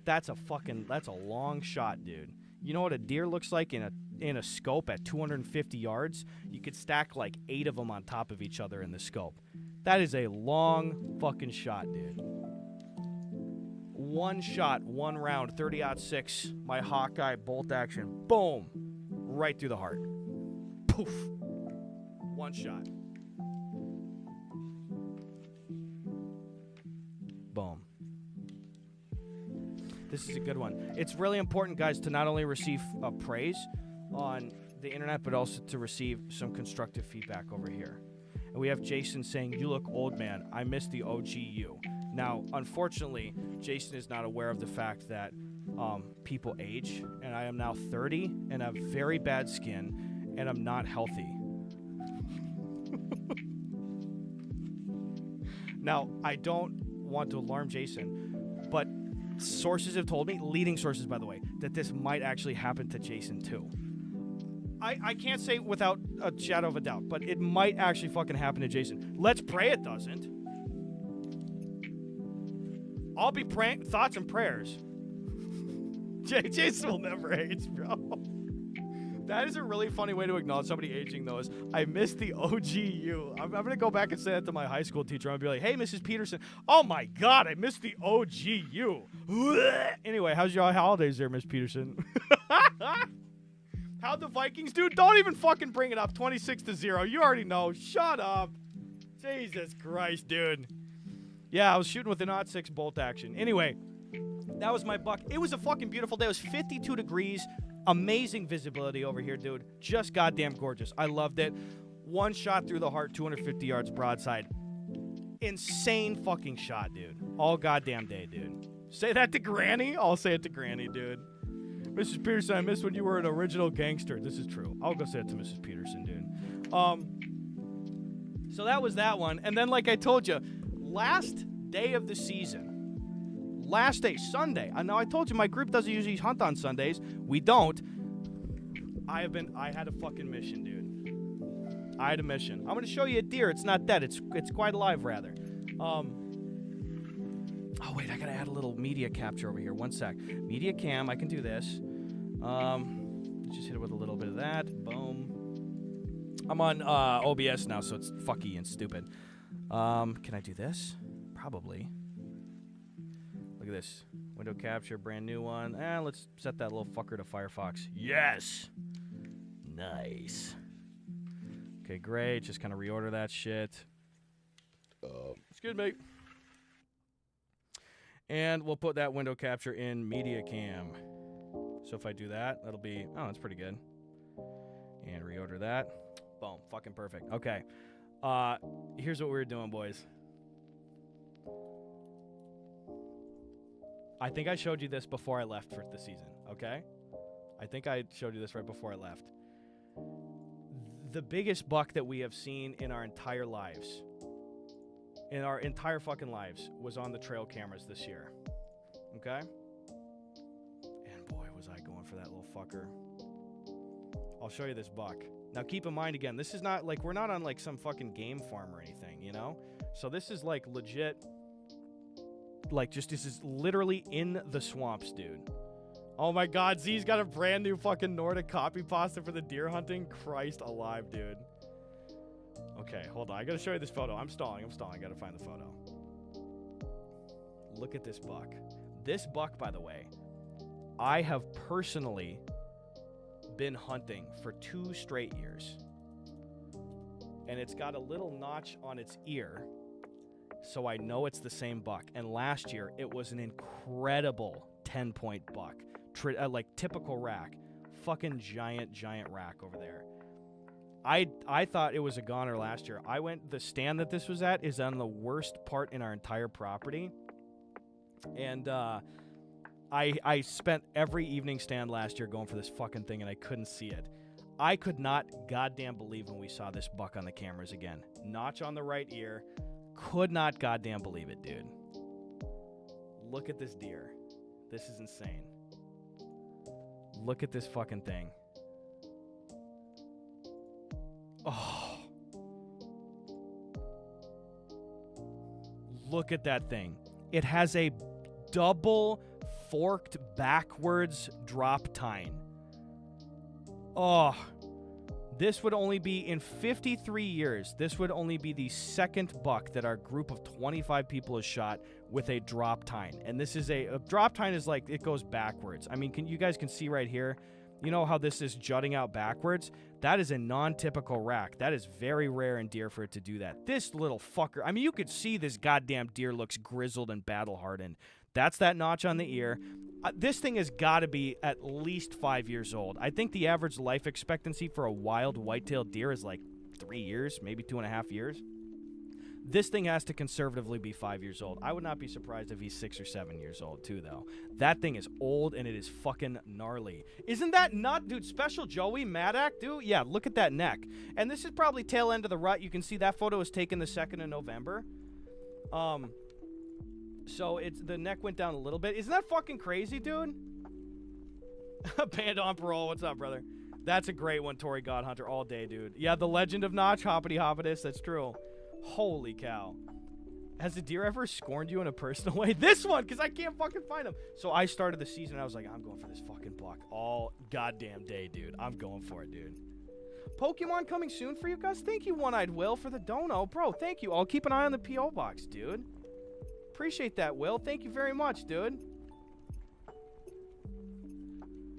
That's a long shot, dude. You know what a deer looks like in a scope at 250 yards? You could stack like 8 of them on top of each other in the scope. That is a long fucking shot, dude. One shot, one round, 30-06, my Hawkeye bolt action. Boom. Right through the heart. Poof. One shot. Boom. This is a good one. It's really important, guys, to not only receive praise on the internet, but also to receive some constructive feedback over here. And we have Jason saying, "You look old, man. I miss the OG you." Now, unfortunately, Jason is not aware of the fact that people age, and I am now 30, and I have very bad skin, and I'm not healthy. Now, I don't want to alarm Jason, but sources have told me, leading sources, by the way, that this might actually happen to Jason, too. I can't say without a shadow of a doubt, but it might actually fucking happen to Jason. Let's pray it doesn't. I'll be praying thoughts and prayers. Jason will never age, bro. That is a really funny way to acknowledge somebody aging, though, is I miss the OG you. I'm going to go back and say that to my high school teacher. I'm going to be like, hey, Mrs. Peterson. Oh, my God, I miss the OG you. Anyway, how's your holidays there, Miss Peterson? How'd the Vikings do? Don't even fucking bring it up. 26-0. You already know. Shut up. Jesus Christ, dude. Yeah, I was shooting with an 0.6 bolt action. Anyway, that was my buck. It was a fucking beautiful day. It was 52 degrees. Amazing visibility over here, dude. Just goddamn gorgeous. I loved it. One shot through the heart, 250 yards broadside. Insane fucking shot, dude. All goddamn day, dude. Say that to Granny? I'll say it to Granny, dude. Mrs. Peterson, I miss when you were an original gangster. This is true. I'll go say it to Mrs. Peterson, dude. So that was that one. And then, like I told you, last day of the season, last day, Sunday. Now, I told you my group doesn't usually hunt on Sundays. We don't. I had a fucking mission, dude. I had a mission. I'm going to show you a deer. It's not dead. It's quite alive, rather. Oh, wait. I got to add a little media capture over here. One sec. Media cam. I can do this. Just hit it with a little bit of that. Boom. I'm on OBS now, so it's fucky and stupid. Can I do this? Probably. Look at this. Window capture, brand new one. And let's set that little fucker to Firefox. Yes! Nice. Okay, great. Just kind of reorder that shit. Excuse me. And we'll put that window capture in Media Cam. So if I do that, that'll be... Oh, that's pretty good. And reorder that. Boom. Fucking perfect. Okay. Here's what we were doing, boys. I think I showed you this before I left for the season, okay? I think I showed you this right before I left. The biggest buck that we have seen in our entire lives, in our entire fucking lives, was on the trail cameras this year, okay? And boy, was I going for that little fucker. I'll show you this buck. Now, keep in mind, again, this is not, like, we're not on, like, some fucking game farm or anything, you know? So this is, like, legit... Like, just, this is literally in the swamps, dude. Oh my God, Z's got a brand new fucking Nordic copy pasta for the deer hunting. Christ alive, dude. Okay, hold on. I gotta show you this photo. I'm stalling. I gotta find the photo. Look at this buck. This buck, by the way, I have personally been hunting for 2 straight years. And it's got a little notch on its ear, so I know it's the same buck. And last year, it was an incredible 10-point buck. Like, typical rack. Fucking giant rack over there. I thought it was a goner last year. The stand that this was at is on the worst part in our entire property. And I spent every evening stand last year going for this fucking thing, and I couldn't see it. I could not goddamn believe when we saw this buck on the cameras again. Notch on the right ear. Could not goddamn believe it, dude. Look at this deer. This is insane. Look at this fucking thing. Oh. Look at that thing. It has a double forked backwards drop tine. Oh. This would only be, in 53 years, this would only be the second buck that our group of 25 people has shot with a drop tine. And this is a drop tine is like, it goes backwards. I mean, you guys can see right here, you know how this is jutting out backwards? That is a non-typical rack. That is very rare in deer for it to do that. This little fucker, I mean, you could see this goddamn deer looks grizzled and battle-hardened. That's that notch on the ear. This thing has got to be at least 5 years old. I think the average life expectancy for a wild white-tailed deer is like 3 years, maybe 2.5 years. This thing has to conservatively be 5 years old. I would not be surprised if he's 6 or 7 years old, too, though. That thing is old, and it is fucking gnarly. Isn't that not, dude, Special Joey, Maddock, dude? Yeah, look at that neck. And this is probably tail end of the rut. You can see that photo was taken the 2nd of November. So the neck went down a little bit. Isn't that fucking crazy, dude? Panda on parole. What's up, brother? That's a great one, Tory Godhunter, all day, dude. Yeah, the legend of Notch, Hoppity Hoppitus. That's true. Holy cow. Has the deer ever scorned you in a personal way? This one, because I can't fucking find him. So I started the season, and I was like, I'm going for this fucking buck all goddamn day, dude. I'm going for it, dude. Pokemon coming soon for you guys? Thank you, One-Eyed Will, for the dono. Bro, thank you. I'll keep an eye on the P.O. box, dude. Appreciate that, Will. Thank you very much, dude.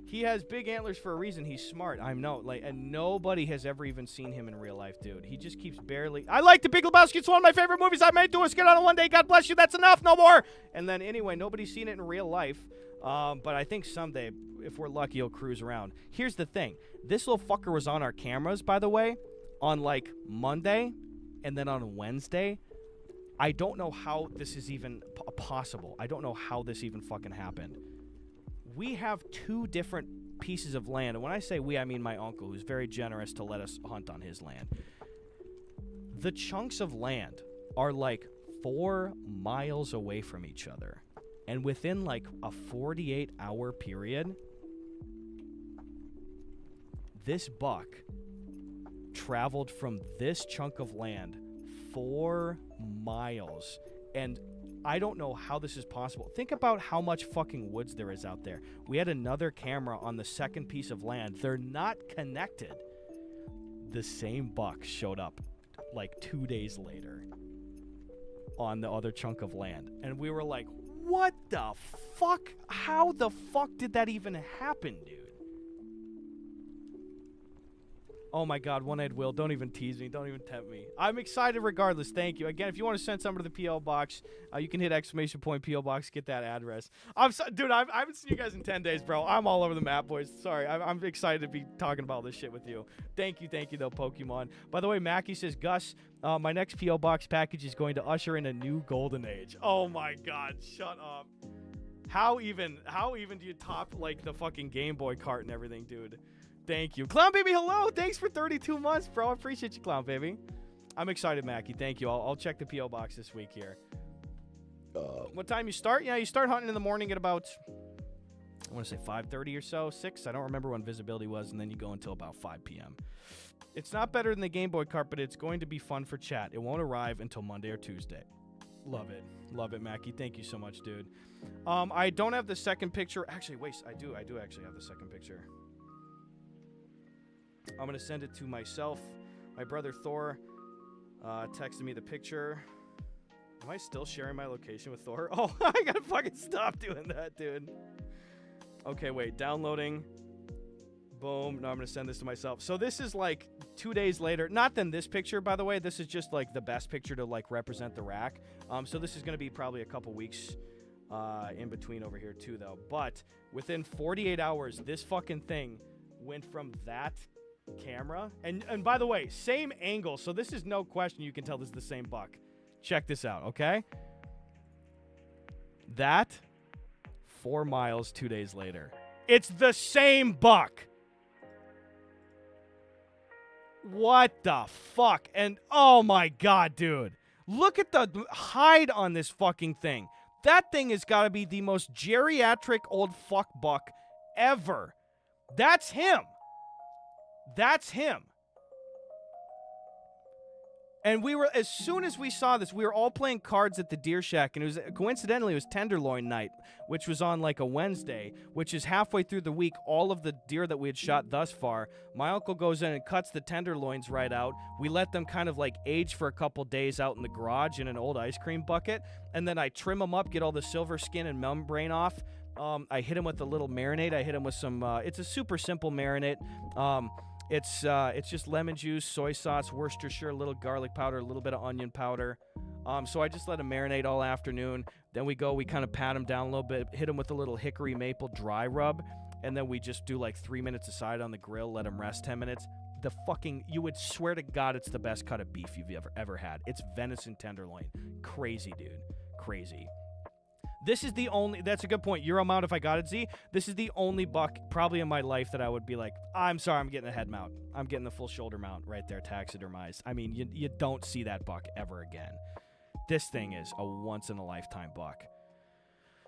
He has big antlers for a reason. He's smart. I know. Like, and nobody has ever even seen him in real life, dude. He just keeps barely. I like The Big Lebowski. It's one of my favorite movies I made. Do a skit on it one day. God bless you. That's enough. No more. And then anyway, nobody's seen it in real life. But I think someday, if we're lucky, he'll cruise around. Here's the thing. This little fucker was on our cameras, by the way, on like Monday and then on Wednesday. I don't know how this is even possible. I don't know how this even fucking happened. We have 2 different pieces of land. And when I say we, I mean my uncle, who's very generous to let us hunt on his land. The chunks of land are like 4 miles away from each other. And within like a 48-hour period, this buck traveled from this chunk of land 4 miles. And I don't know how this is possible. Think about how much fucking woods there is out there. We had another camera on the second piece of land. They're not connected. The same buck showed up like 2 days later on the other chunk of land. And we were like, what the fuck? How the fuck did that even happen, dude? Oh my God, One-Eyed Will, don't even tease me. Don't even tempt me. I'm excited regardless. Thank you. Again, if you want to send something to the P.O. box, you can hit ! P.O. box, get that address. Dude, I haven't seen you guys in 10 days, bro. I'm all over the map, boys. Sorry, I'm excited to be talking about this shit with you. Thank you, though, Pokemon. By the way, Mackie says, Gus, my next P.O. box package is going to usher in a new golden age. Oh my God, shut up. How even do you top, like, the fucking Game Boy cart and everything, dude? Thank you. Clown Baby, hello. Thanks for 32 months, bro. I appreciate you, Clown Baby. I'm excited, Mackie. Thank you. I'll check the P.O. box this week here. What time you start? Yeah, you start hunting in the morning at about, I want to say 5:30 or so, 6. I don't remember when visibility was, and then you go until about 5 p.m. It's not better than the Game Boy cart, but it's going to be fun for chat. It won't arrive until Monday or Tuesday. Love it. Love it, Mackie. Thank you so much, dude. I don't have the second picture. Actually, wait. I do actually have the second picture. I'm going to send it to myself. My brother Thor texted me the picture. Am I still sharing my location with Thor? Oh, I got to fucking stop doing that, dude. Okay, wait. Downloading. Boom. Now I'm going to send this to myself. So this is like 2 days later. Not than this picture, by the way. This is just like the best picture to like represent the rack. So this is going to be probably a couple weeks in between over here too, though. But within 48 hours, this fucking thing went from that camera and by the way, same angle, so this is no question, you can tell this is the same buck. Check this out, okay? That 4 miles 2 days later, it's the same buck. What the fuck? And oh my God, dude, look at the hide on this fucking thing. That thing has got to be the most geriatric old fuck buck ever. That's him. That's him. And we were, as soon as we saw this, we were all playing cards at the Deer Shack, and it was, coincidentally, it was Tenderloin night, which was on like a Wednesday, which is halfway through the week. All of the deer that we had shot thus far, my uncle goes in and cuts the tenderloins right out. We let them kind of like age for a couple days out in the garage in an old ice cream bucket, and then I trim them up, get all the silver skin and membrane off. I hit them with a little marinade. I hit them with some, it's a super simple marinade. It's just lemon juice, soy sauce, Worcestershire, a little garlic powder, a little bit of onion powder. So I just let them marinate all afternoon. Then we kind of pat them down a little bit, hit them with a little hickory maple dry rub, and then we just do like 3 minutes aside on the grill, let them rest 10 minutes. You would swear to God it's the best cut of beef you've ever had. It's venison tenderloin. Crazy, dude. Crazy. This is the only, that's a good point. Euro mount if I got it, Z. This is the only buck probably in my life that I would be like, I'm sorry, I'm getting a head mount. I'm getting the full shoulder mount right there, taxidermized. I mean, you don't see that buck ever again. This thing is a once-in-a-lifetime buck.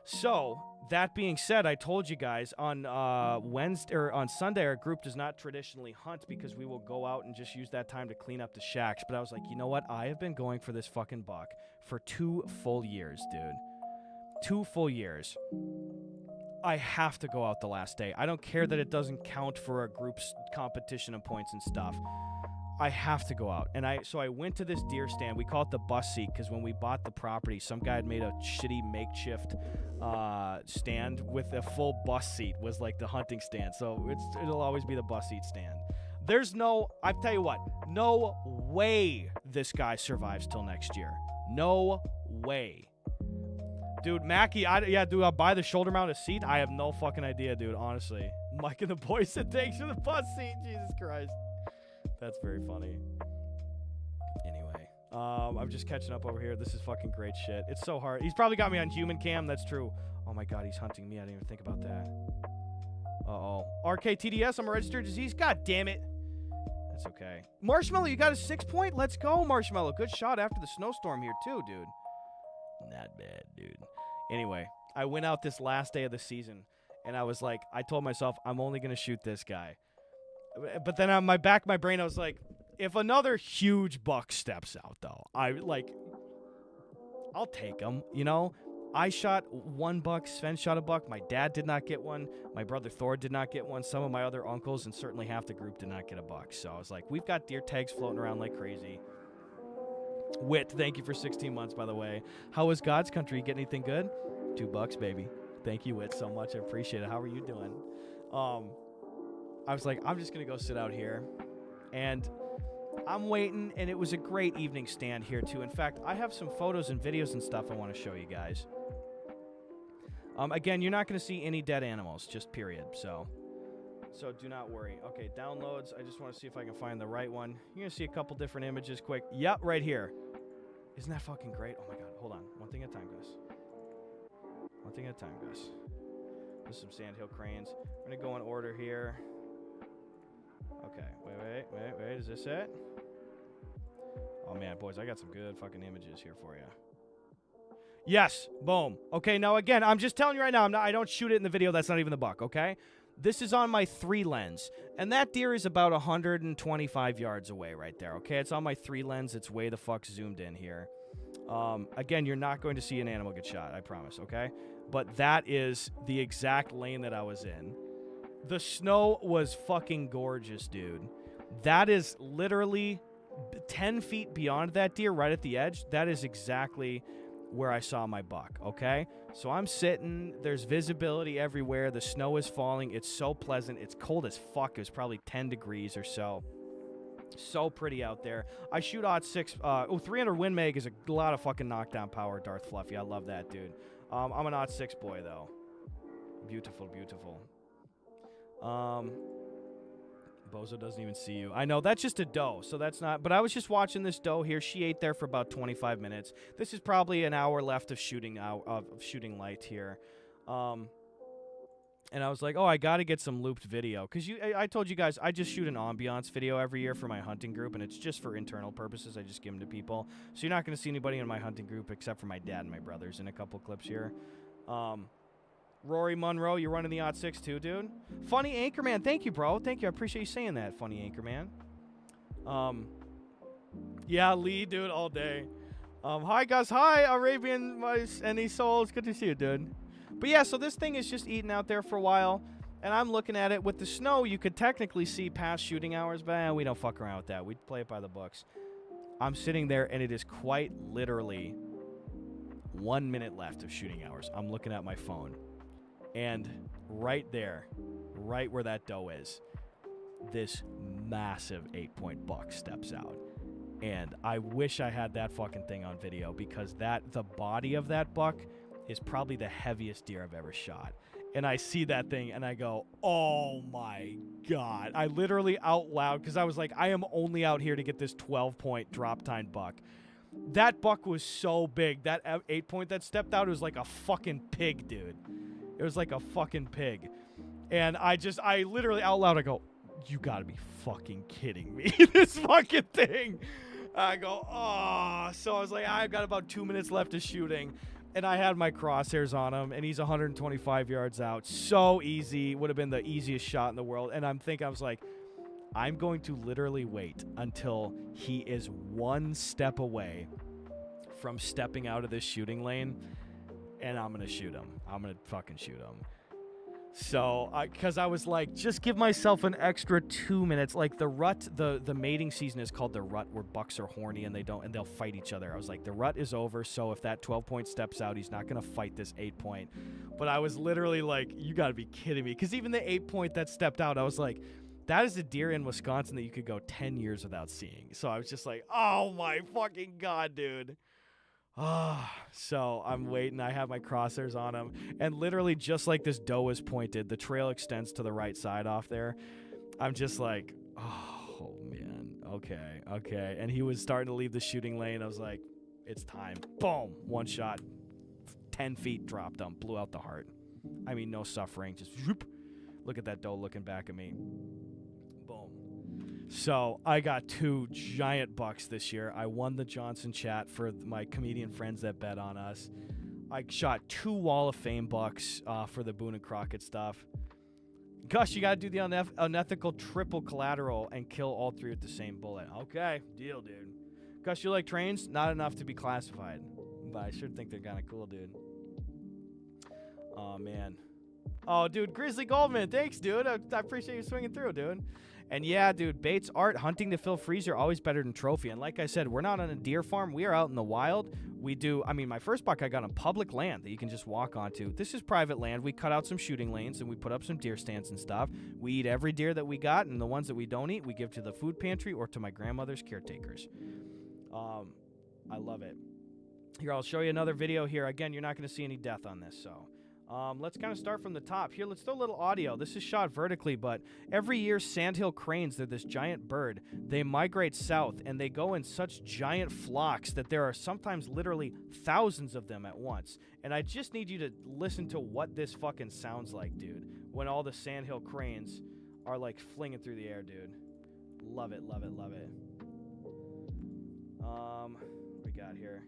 So that being said, I told you guys on Wednesday or on Sunday, our group does not traditionally hunt because we will go out and just use that time to clean up the shacks. But I was like, you know what? I have been going for this fucking buck for 2 full years, dude. 2 full years. I have to go out the last day. I don't care that it doesn't count for a group's competition and points and stuff. I have to go out. And so I went to this deer stand. We call it the bus seat because when we bought the property, some guy had made a shitty makeshift stand with a full bus seat was like the hunting stand. So it'll always be the bus seat stand. There's I tell you what, no way this guy survives till next year. No way. Dude, Mackie, dude, I'll buy the shoulder mounted seat. I have no fucking idea, dude, honestly. Mike and the boys said thanks for the bus seat. Jesus Christ. That's very funny. Anyway, I'm just catching up over here. This is fucking great shit. It's so hard. He's probably got me on human cam. That's true. Oh my God, he's hunting me. I didn't even think about that. Uh-oh. RKTDS, I'm a registered disease. God damn it. That's okay. Marshmallow, you got a 6 point? Let's go, Marshmallow. Good shot after the snowstorm here too, dude. Not bad, dude. Anyway, I went out this last day of the season, and I was like, I told myself, I'm only going to shoot this guy. But then on my brain, I was like, if another huge buck steps out, though, I'll take him, you know? I shot 1 buck. Sven shot a buck. My dad did not get one. My brother Thor did not get one. Some of my other uncles and certainly half the group did not get a buck. So I was like, we've got deer tags floating around like crazy. Wit, thank you for 16 months, by the way. How was God's country? Get anything good? $2, baby. Thank you, Wit, so much. I appreciate it. How are you doing? I was like, I'm just going to go sit out here. And I'm waiting, and it was a great evening stand here, too. In fact, I have some photos and videos and stuff I want to show you guys. Again, you're not going to see any dead animals, just period. So do not worry. Okay, downloads. I just want to see if I can find the right one. You're going to see a couple different images quick. Yep, right here. Isn't that fucking great? Oh, my God. Hold on. One thing at a time, guys. One thing at a time, guys. This is some sandhill cranes. We're going to go in order here. Okay, wait. Is this it? Oh, man, boys, I got some good fucking images here for you. Yes, boom. Okay, now, again, I'm just telling you right now, I don't shoot it in the video. That's not even the buck, okay? This is on my 3 lens, and that deer is about 125 yards away right there, okay? It's on my 3 lens. It's way the fuck zoomed in here. Again, you're not going to see an animal get shot, I promise, okay? But that is the exact lane that I was in. The snow was fucking gorgeous, dude. That is literally 10 feet beyond that deer, right at the edge. That is exactly where I saw my buck, okay? So I'm sitting, there's visibility everywhere, the snow is falling, it's so pleasant, it's cold as fuck, it was probably 10 degrees or so. So pretty out there. I shoot .6, 300 Win Mag is a lot of fucking knockdown power, Darth Fluffy, I love that, dude. I'm an .6 boy, though. Beautiful, beautiful. Bozo doesn't even see you. I know, that's just a doe, so that's not... But I was just watching this doe here. She ate there for about 25 minutes. This is probably an hour left of shooting light here. And I was like, oh, I got to get some looped video. Because I told you guys, I just shoot an ambiance video every year for my hunting group, and it's just for internal purposes. I just give them to people. So you're not going to see anybody in my hunting group except for my dad and my brothers in a couple clips here. Rory Monroe, you're running the .6 too, dude. Funny Anchorman, thank you, bro. Thank you. I appreciate you saying that, Funny Anchorman. Yeah, Lee, dude, all day. Hi, guys. Hi, Arabian Any Souls. Good to see you, dude. But yeah, so this thing is just eating out there for a while, and I'm looking at it. With the snow, you could technically see past shooting hours, but we don't fuck around with that. We play it by the books. I'm sitting there, and it is quite literally 1 minute left of shooting hours. I'm looking at my phone. And right there, right where that doe is, this massive 8-point buck steps out. And I wish I had that fucking thing on video because the body of that buck is probably the heaviest deer I've ever shot. And I see that thing and I go, oh my God. I literally out loud, because I was like, I am only out here to get this 12-point drop tine buck. That buck was so big. That 8-point that stepped out, it was like a fucking pig, dude. It was like a fucking pig. And I literally out loud, I go, you gotta be fucking kidding me. This fucking thing. I go, oh. So I was like, I've got about 2 minutes left of shooting. And I had my crosshairs on him, and he's 125 yards out. So easy. Would have been the easiest shot in the world. And I was like, I'm going to literally wait until he is one step away from stepping out of this shooting lane, and I'm going to shoot him. I'm going to fucking shoot him. So, because I was like, just give myself an extra 2 minutes. Like the rut, the mating season is called the rut, where bucks are horny and they'll fight each other. I was like, the rut is over, so if that 12-point steps out, he's not going to fight this 8-point. But I was literally like, you got to be kidding me. Because even the 8-point that stepped out, I was like, that is a deer in Wisconsin that you could go 10 years without seeing. So I was just like, oh my fucking God, dude. So I'm waiting. I have my crosshairs on him. And literally just like this doe is pointed, the trail extends to the right side off there. I'm just like, oh, man. Okay. And he was starting to leave the shooting lane. I was like, it's time. Boom. One shot. 10 feet dropped him. Blew out the heart. I mean, no suffering. Just whoop. Look at that doe looking back at me. Boom. So I got 2 giant bucks this year. I won the Johnson chat for my comedian friends that bet on us. I shot 2 Wall of Fame bucks for the Boone and Crockett stuff. Gus, you got to do the unethical triple collateral and kill all 3 with the same bullet. Okay, deal, dude. Gus, you like trains? Not enough to be classified. But I sure think they're kind of cool, dude. Oh, man. Oh, dude, Grizzly Goldman, thanks, dude. I appreciate you swinging through, dude. And yeah, dude, baits, art, hunting to fill freezer, always better than trophy. And like I said, we're not on a deer farm. We are out in the wild. My first buck I got on public land that you can just walk onto. This is private land. We cut out some shooting lanes and we put up some deer stands and stuff. We eat every deer that we got, and the ones that we don't eat, we give to the food pantry or to my grandmother's caretakers. I love it. Here, I'll show you another video here. Again, you're not going to see any death on this, so... let's kind of start from the top. Here, let's throw a little audio. This is shot vertically, but every year sandhill cranes, they're this giant bird. They migrate south, and they go in such giant flocks that there are sometimes literally thousands of them at once. And I just need you to listen to what this fucking sounds like, dude, when all the sandhill cranes are, like, flinging through the air, dude. Love it, love it, love it. What we got here?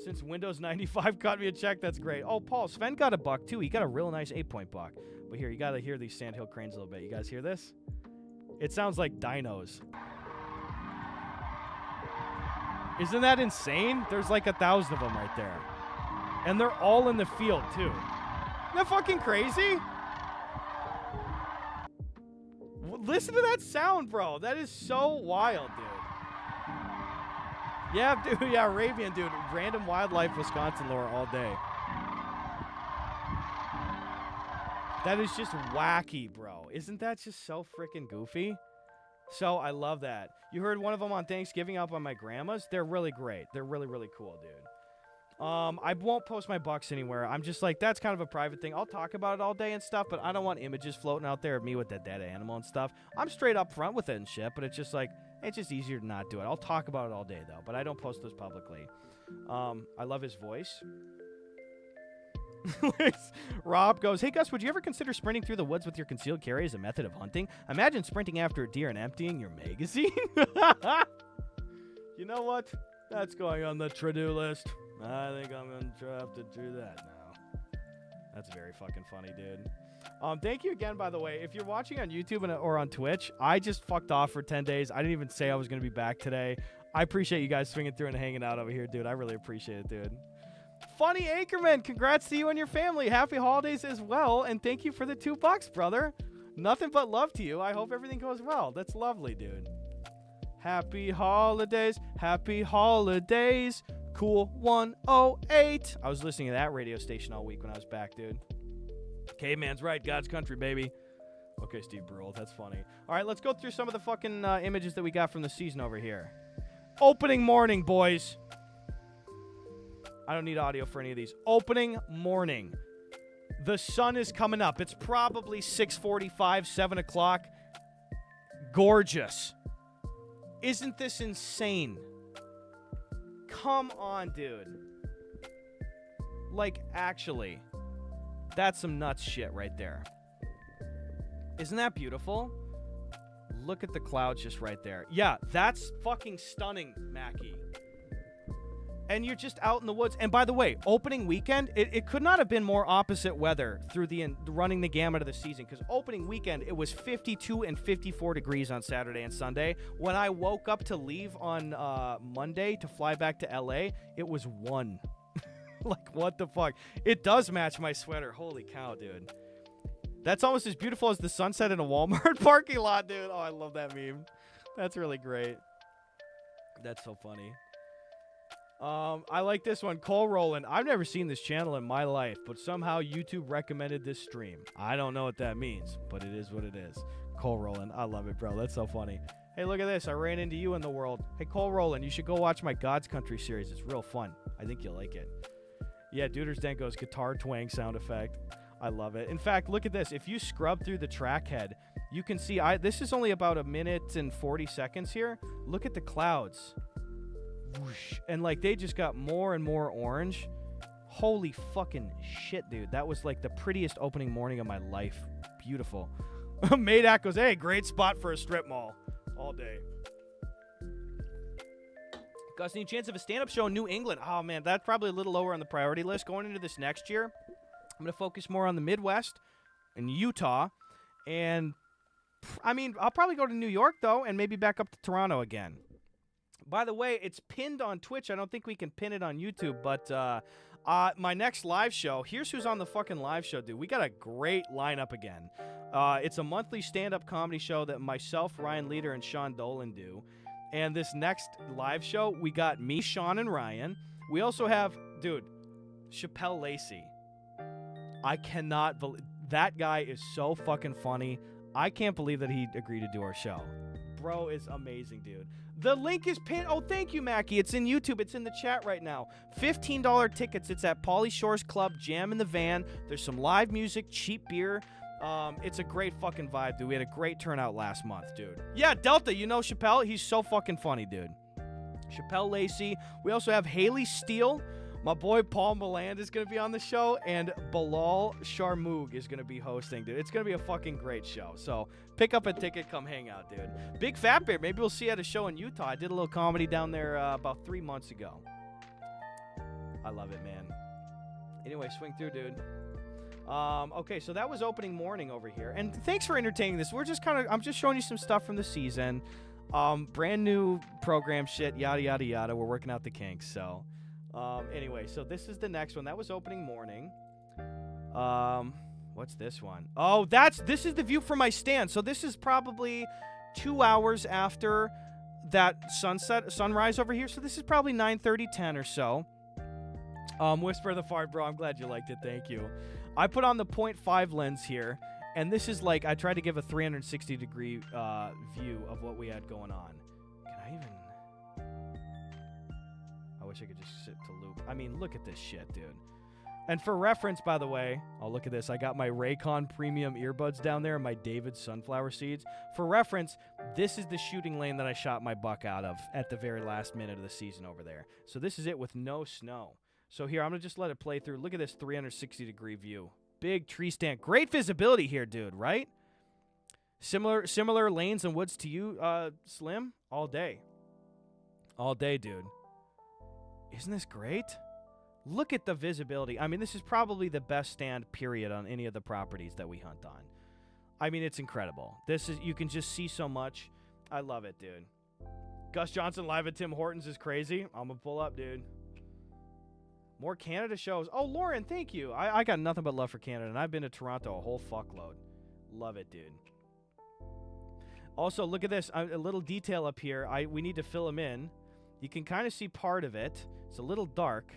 Since Windows 95 got me a check, that's great. Oh, Paul, Sven got a buck, too. He got a real nice 8-point buck. But here, you got to hear these sandhill cranes a little bit. You guys hear this? It sounds like dinos. Isn't that insane? There's like 1,000 of them right there. And they're all in the field, too. Isn't that fucking crazy? Listen to that sound, bro. That is so wild, dude. Yeah, dude. Yeah, Arabian, dude. Random wildlife Wisconsin lore all day. That is just wacky, bro. Isn't that just so freaking goofy? So I love that. You heard one of them on Thanksgiving up on my grandma's? They're really great. They're really, really cool, dude. I won't post my bucks anywhere. I'm just like, that's kind of a private thing. I'll talk about it all day and stuff, but I don't want images floating out there of me with that dead animal and stuff. I'm straight up front with it and shit, but it's just like, it's just easier to not do it. I'll talk about it all day, though, but I don't post those publicly. I love his voice. Rob goes, hey, Gus, would you ever consider sprinting through the woods with your concealed carry as a method of hunting? Imagine sprinting after a deer and emptying your magazine. You know what? That's going on the to-do list. I think I'm going to have to do that now. That's very fucking funny, dude. Thank you again, by the way. If you're watching on YouTube or on Twitch, I just fucked off for 10 days. I didn't even say I was going to be back today. I appreciate you guys swinging through and hanging out over here, dude. I really appreciate it, dude. Funny Ackerman, congrats to you and your family. Happy holidays as well, and thank you for the $2, brother. Nothing but love to you. I hope everything goes well. That's lovely, dude. Happy holidays. Happy holidays. Cool 108. I was listening to that radio station all week when I was back, dude. Caveman's right. God's country, baby. Okay, Steve Brule. That's funny. All right, let's go through some of the fucking images that we got from the season over here. Opening morning, boys. I don't need audio for any of these. Opening morning. The sun is coming up. It's probably 6:45, 7 o'clock. Gorgeous. Isn't this insane? Come on, dude. Like, actually. That's some nuts shit right there. Isn't that beautiful? Look at the clouds just right there. Yeah, that's fucking stunning, Mackie. and you're just out in the woods. And by the way, opening weekend, it could not have been more opposite weather through running the gamut of the season, because opening weekend, it was 52 and 54 degrees on Saturday and Sunday. When I woke up to leave on Monday to fly back to LA, it was 1. Like, what the fuck? It does match my sweater. Holy cow, dude. That's almost as beautiful as the sunset in a Walmart parking lot, dude. Oh, I love that meme. That's really great. That's so funny. I like this one. Cole Roland. I've never seen this channel in my life, but somehow YouTube recommended this stream. I don't know what that means, but it is what it is. Cole Roland. I love it, bro. That's so funny. Hey, look at this. I ran into you in the world. Hey, Cole Roland, you should go watch my God's Country series. It's real fun. I think you'll like it. Yeah, Duders Denko's guitar twang sound effect. I love it. In fact, look at this. If you scrub through the track head, you can see this is only about 1 minute and 40 seconds here. Look at the clouds. Whoosh. And like they just got more and more orange. Holy fucking shit, dude. That was like the prettiest opening morning of my life. Beautiful. Madak goes, hey, great spot for a strip mall. All day. Gus, any chance of a stand-up show in New England? Oh, man, that's probably a little lower on the priority list. Going into this next year, I'm going to focus more on the Midwest and Utah. And, I mean, I'll probably go to New York, though, and maybe back up to Toronto again. By the way, it's pinned on Twitch. I don't think we can pin it on YouTube, but my next live show, here's who's on the fucking live show, dude. We got a great lineup again. It's a monthly stand-up comedy show that myself, Ryan Leader, and Sean Dolan do. And this next live show, we got me, Sean, and Ryan. We also have, dude, Chappelle Lacey. I cannot believe that guy is so fucking funny. I can't believe that he agreed to do our show. Bro is amazing, dude. The link is pinned. Oh, thank you, Mackie. It's in YouTube. It's in the chat right now. $15 tickets. It's at Pauly Shore's Club, Jam in the Van. There's some live music, cheap beer. It's a great fucking vibe, dude. We had a great turnout last month, dude. Yeah, Delta, you know Chappelle? He's so fucking funny, dude. Chappelle Lacey. We also have Haley Steele. My boy Paul Milland is going to be on the show, and Bilal Sharmoog is going to be hosting, dude. It's going to be a fucking great show. So pick up a ticket, come hang out, dude. Big Fat Bear, maybe we'll see you at a show in Utah. I did a little comedy down there about 3 months ago. I love it, man. Anyway, swing through, dude. Okay, so that was opening morning over here. And thanks for entertaining this. We're just I'm just showing you some stuff from the season. Brand new program shit, yada, yada, yada. We're working out the kinks, so... anyway, so this is the next one. That was opening morning. What's this one? Oh, this is the view from my stand. So this is probably 2 hours after that sunrise over here. So this is probably 9:30, 10 or so. Whisper the Fart, bro. I'm glad you liked it. Thank you. I put on the 0.5 lens here, and this is like, I tried to give a 360-degree view of what we had going on. Can I even... I wish I could just sit to loop. I mean, look at this shit, dude. And for reference, by the way, oh, look at this. I got my Raycon premium earbuds down there and my David sunflower seeds. For reference, this is the shooting lane that I shot my buck out of at the very last minute of the season over there. So this is it with no snow. So here, I'm going to just let it play through. Look at this 360-degree view. Big tree stand. Great visibility here, dude, right? Similar lanes and woods to you, Slim? All day. All day, dude. Isn't this great? Look at the visibility. I mean, this is probably the best stand, period, on any of the properties that we hunt on. I mean, it's incredible. You can just see so much. I love it, dude. Gus Johnson live at Tim Hortons is crazy. I'm going to pull up, dude. More Canada shows. Oh, Lauren, thank you. I got nothing but love for Canada, and I've been to Toronto a whole fuckload. Love it, dude. Also, look at this. A little detail up here. We need to fill them in. You can kind of see part of it. It's a little dark,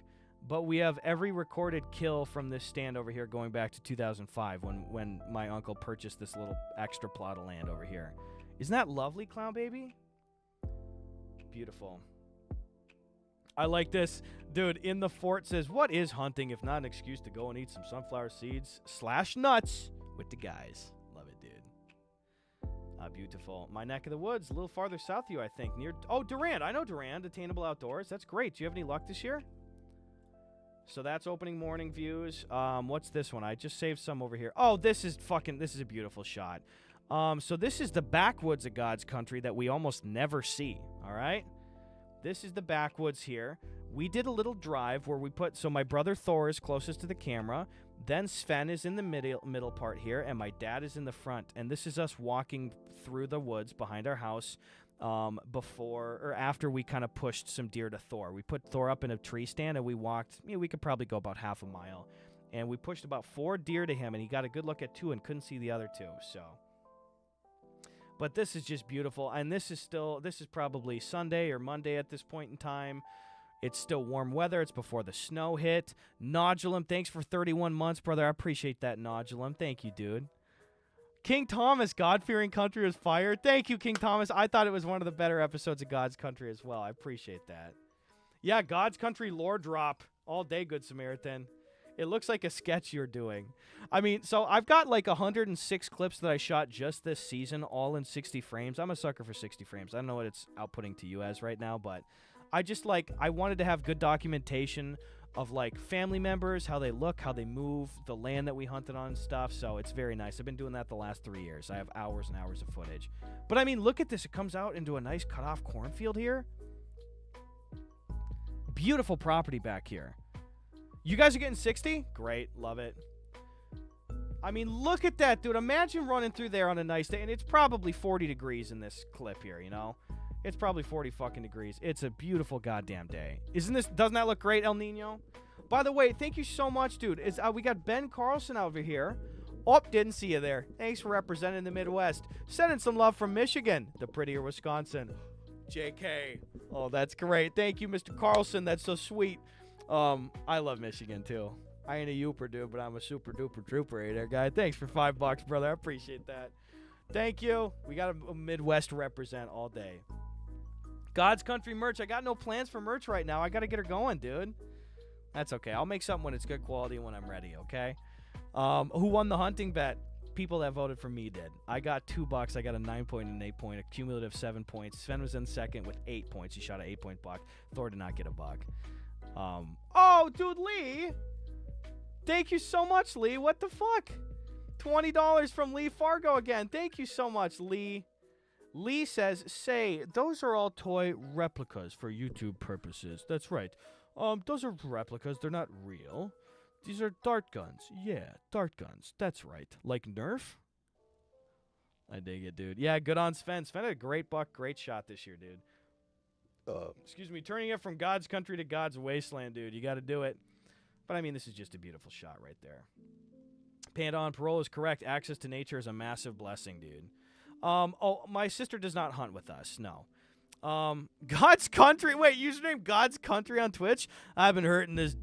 but we have every recorded kill from this stand over here going back to 2005 when my uncle purchased this little extra plot of land over here. Isn't that lovely, Clown Baby? Beautiful. I like this. Dude, in the fort says, what is hunting if not an excuse to go and eat some sunflower seeds / nuts with the guys? Love it, dude. Beautiful. My neck of the woods, a little farther south of you, I think. Oh, Durand. I know Durand. Attainable Outdoors. That's great. Do you have any luck this year? So that's opening morning views. What's this one? I just saved some over here. Oh, this is a beautiful shot. So this is the backwoods of God's country that we almost never see. All right? This is the backwoods here. we did a little drive where we put, so my brother Thor is closest to the camera, then Sven is in the middle part here, and my dad is in the front. And this is us walking through the woods behind our house before or after we kind of pushed some deer to Thor. We put Thor up in a tree stand, and we walked, we could probably go about half a mile. And we pushed about 4 deer to him, and he got a good look at 2 and couldn't see the other 2, so. But this is just beautiful, and this is probably Sunday or Monday at this point in time. It's still warm weather. It's before the snow hit. Nodulum, thanks for 31 months, brother. I appreciate that, Nodulum. Thank you, dude. King Thomas, God-fearing country is fire. Thank you, King Thomas. I thought it was one of the better episodes of God's Country as well. I appreciate that. Yeah, God's Country lore drop all day, Good Samaritan. It looks like a sketch you're doing. I mean, so I've got like 106 clips that I shot just this season, all in 60 frames. I'm a sucker for 60 frames. I don't know what it's outputting to you as right now, but I just I wanted to have good documentation of like family members, how they look, how they move, the land that we hunted on and stuff. So it's very nice. I've been doing that the last 3 years. I have hours and hours of footage. But I mean, look at this. It comes out into a nice cut off cornfield here. Beautiful property back here. You guys are getting 60? Great. Love it. I mean, look at that, dude. Imagine running through there on a nice day. And it's probably 40 degrees in this clip here, you know? It's probably 40 fucking degrees. It's a beautiful goddamn day. Doesn't that look great, El Nino? By the way, thank you so much, dude. We got Ben Carlson over here. Oh, didn't see you there. Thanks for representing the Midwest. Sending some love from Michigan, the prettier Wisconsin. JK. Oh, that's great. Thank you, Mr. Carlson. That's so sweet. I love Michigan, too. I ain't a Youper, dude, but I'm a super duper trooper right there, guy. Thanks for $5, brother. I appreciate that. Thank you. We got a Midwest represent all day. God's Country merch. I got no plans for merch right now. I got to get her going, dude. That's okay. I'll make something when it's good quality and when I'm ready, okay? Who won the hunting bet? People that voted for me did. I got $2. I got a 9-point and an 8-point, a cumulative 7 points. Sven was in second with 8 points. He shot an 8-point buck. Thor did not get a buck. Oh, dude, Lee. Thank you so much, Lee. What the fuck? $20 from Lee Fargo again. Thank you so much, Lee. Lee says, those are all toy replicas for YouTube purposes. That's right. Those are replicas. They're not real. These are dart guns. Yeah, dart guns. That's right. Like Nerf? I dig it, dude. Yeah, good on Sven. Sven had a great buck, great shot this year, dude. Excuse me, turning it from God's Country to God's Wasteland, dude. You got to do it. But, I mean, this is just a beautiful shot right there. Panda on Parole is correct. Access to nature is a massive blessing, dude. Oh, my sister does not hunt with us. No. God's Country. Wait, username God's Country on Twitch. I've been hurting this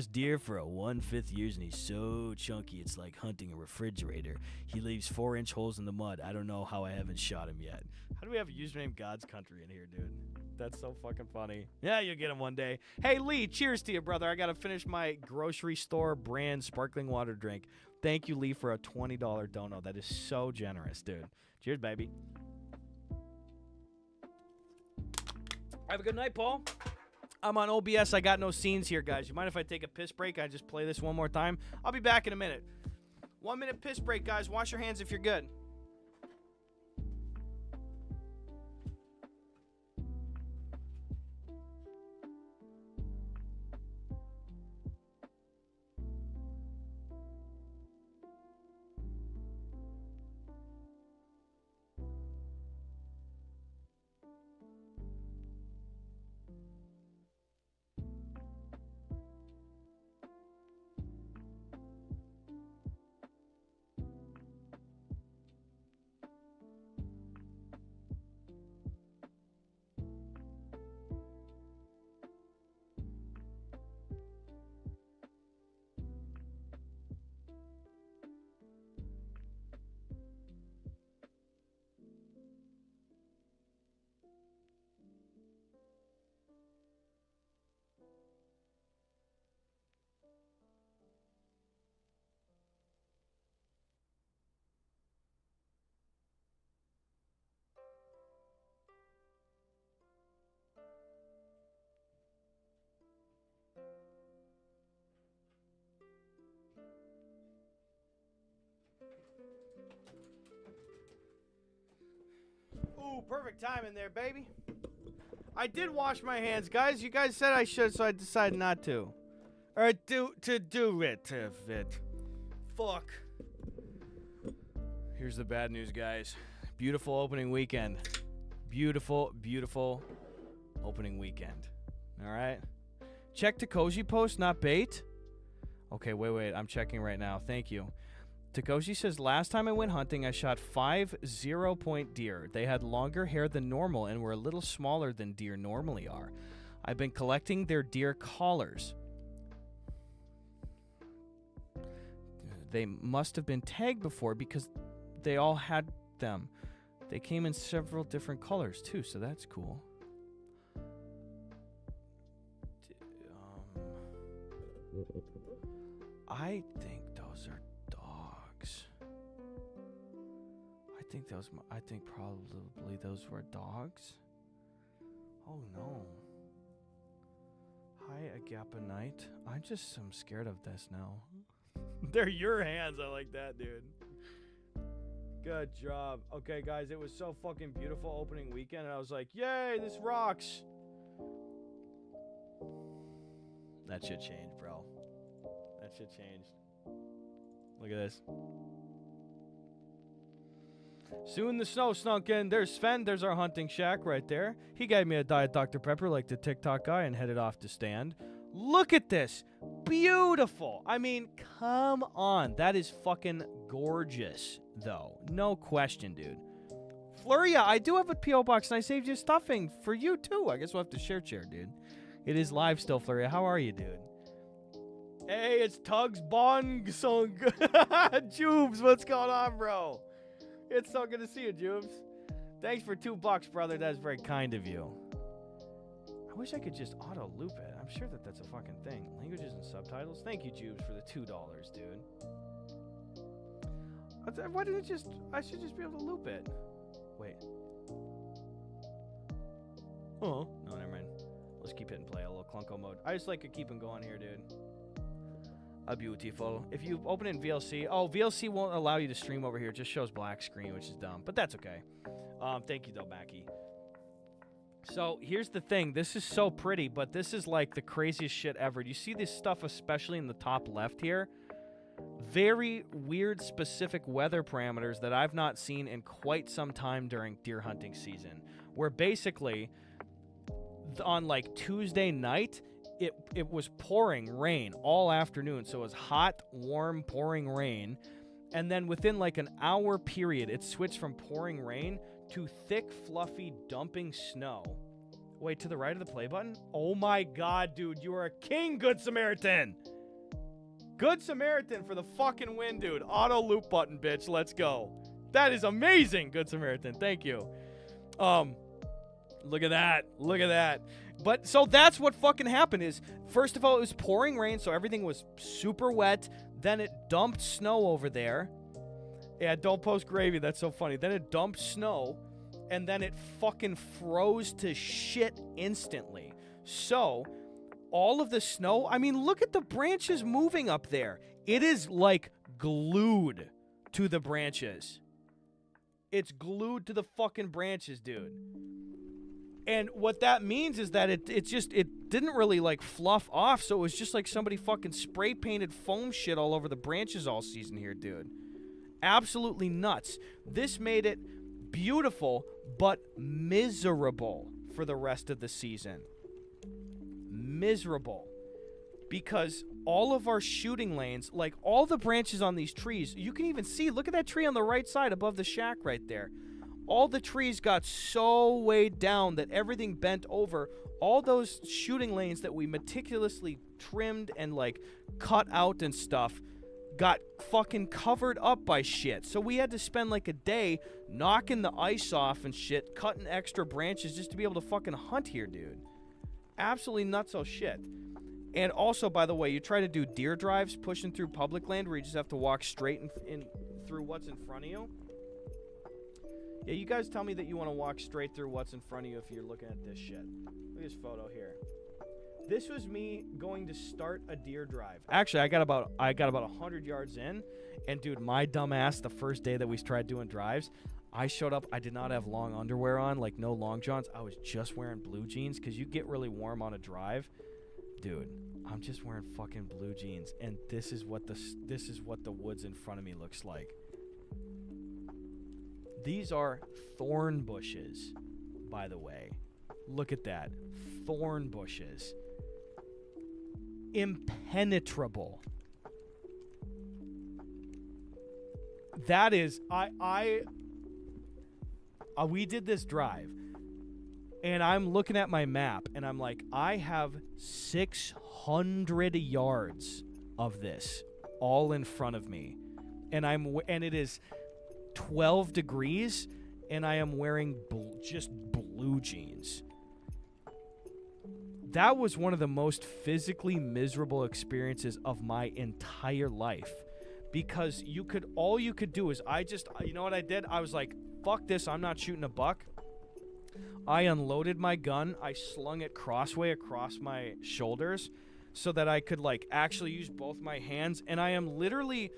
deer for 1/5 years, and he's so chunky it's like hunting a refrigerator. He leaves 4-inch holes in the mud. I don't know how I haven't shot him yet. How do we have a username God's Country in here, dude? That's so fucking funny. Yeah, you'll get him one day. Hey, Lee, cheers to you, brother. I gotta finish my grocery store brand sparkling water drink. Thank you, Lee, for a $20 dono. That is so generous, dude. Cheers, baby. Have a good night, Paul. I'm on OBS. I got no scenes here, guys. You mind if I take a piss break? I just play this one more time. I'll be back in a minute. 1 minute piss break, guys. Wash your hands if you're good. Ooh, perfect timing there, baby. I did wash my hands, guys. You guys said I should, so I decided not to. Or do it. Fuck. Here's the bad news, guys. Beautiful opening weekend. Beautiful, beautiful opening weekend. All right? Check Takoji post, not bait. Okay, wait. I'm checking right now. Thank you. Takoji says, last time I went hunting, I shot 5 0-point deer. They had longer hair than normal and were a little smaller than deer normally are. I've been collecting their deer collars. They must have been tagged before because they all had them. They came in several different colors too, so that's cool. I think those are dogs. I think probably those were dogs. Oh no. Hi, Agapa Knight. I'm scared of this now. They're your hands. I like that, dude. Good job. Okay, guys, it was so fucking beautiful opening weekend, and I was like, yay, this rocks. That shit changed, bro. That shit changed. Look at this. Soon the snow sunk in. There's Sven. There's our hunting shack right there. He gave me a Diet Dr. Pepper like the TikTok guy and headed off to stand. Look at this. Beautiful. I mean, come on. That is fucking gorgeous, though. No question, dude. Floria, I do have a P.O. box, and I saved you stuffing for you, too. I guess we'll have to share, dude. It is live still, Floria. How are you, dude? Hey, it's Tugs Bong Song. Jubes, what's going on, bro? It's so good to see you, Jubes. Thanks for $2, brother. That's very kind of you. I wish I could just auto-loop it. I'm sure that's a fucking thing. Languages and subtitles. Thank you, Jubes, for the $2, dude. Why didn't it just... I should just be able to loop it. Wait. Oh. No, never mind. Let's keep hitting play. A little clunko mode. I just like to keep them going here, dude. A beautiful. If you open it in VLC... Oh, VLC won't allow you to stream over here. It just shows black screen, which is dumb. But that's okay. Thank you, though, Mackie. So, here's the thing. This is so pretty, but this is like the craziest shit ever. You see this stuff, especially in the top left here? Very weird, specific weather parameters that I've not seen in quite some time during deer hunting season. Where basically, on like Tuesday night, it was pouring rain all afternoon. So it was hot, warm, pouring rain. And then within like an hour period, it switched from pouring rain to thick, fluffy, dumping snow. Wait, to the right of the play button? Oh my god, dude, you are a king, Good Samaritan! Good Samaritan for the fucking win, dude. Auto loop button, bitch. Let's go. That is amazing, Good Samaritan. Thank you. Look at that. Look at that. But, so that's what fucking happened is, first of all, it was pouring rain, so everything was super wet. Then it dumped snow over there. Yeah, don't post gravy. That's so funny. Then it dumped snow, and then it fucking froze to shit instantly. So, all of the snow, I mean, look at the branches moving up there. It is, like, glued to the branches. It's glued to the fucking branches, dude. And what that means is that it didn't really, like, fluff off, so it was just like somebody fucking spray-painted foam shit all over the branches all season here, dude. Absolutely nuts. This made it beautiful, but miserable for the rest of the season. Miserable. Because all of our shooting lanes, like all the branches on these trees, you can even see, look at that tree on the right side above the shack right there. All the trees got so weighed down that everything bent over. All those shooting lanes that we meticulously trimmed and like cut out and stuff got fucking covered up by shit. So we had to spend like a day knocking the ice off and shit, cutting extra branches just to be able to fucking hunt here, dude. Absolutely nutso shit. And also, by the way, you try to do deer drives pushing through public land where you just have to walk straight in through what's in front of you. Yeah, you guys tell me that you want to walk straight through what's in front of you if you're looking at this shit. Look at this photo here. This was me going to start a deer drive. Actually, I got about 100 yards in, and dude, my dumb ass, the first day that we tried doing drives, I showed up. I did not have long underwear on, like no long johns. I was just wearing blue jeans because you get really warm on a drive. Dude, I'm just wearing fucking blue jeans, and this is what the woods in front of me looks like. These are thorn bushes, by the way. Look at that. Thorn bushes. Impenetrable. That is, we did this drive, and I'm looking at my map, and I'm like, I have 600 yards of this all in front of me, and it is 12 degrees, and I am wearing just blue jeans. That was one of the most physically miserable experiences of my entire life, because all you could do is you know what I did? I was like, fuck this, I'm not shooting a buck. I unloaded my gun, I slung it crossway across my shoulders so that I could like actually use both my hands, and I am literally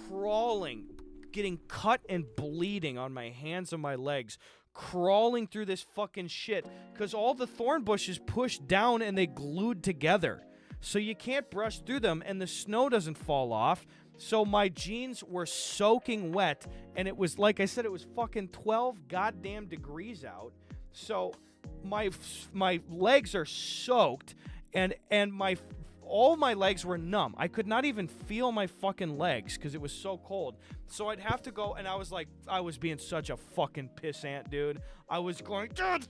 crawling, getting cut and bleeding on my hands and my legs, crawling through this fucking shit because all the thorn bushes pushed down and they glued together, so you can't brush through them and the snow doesn't fall off. So my jeans were soaking wet, and it was, like I said, it was fucking 12 goddamn degrees out. So my legs are soaked, and all my legs were numb. I could not even feel my fucking legs because it was so cold. So I'd have to go, and I was being such a fucking pissant, dude. I was going, dude,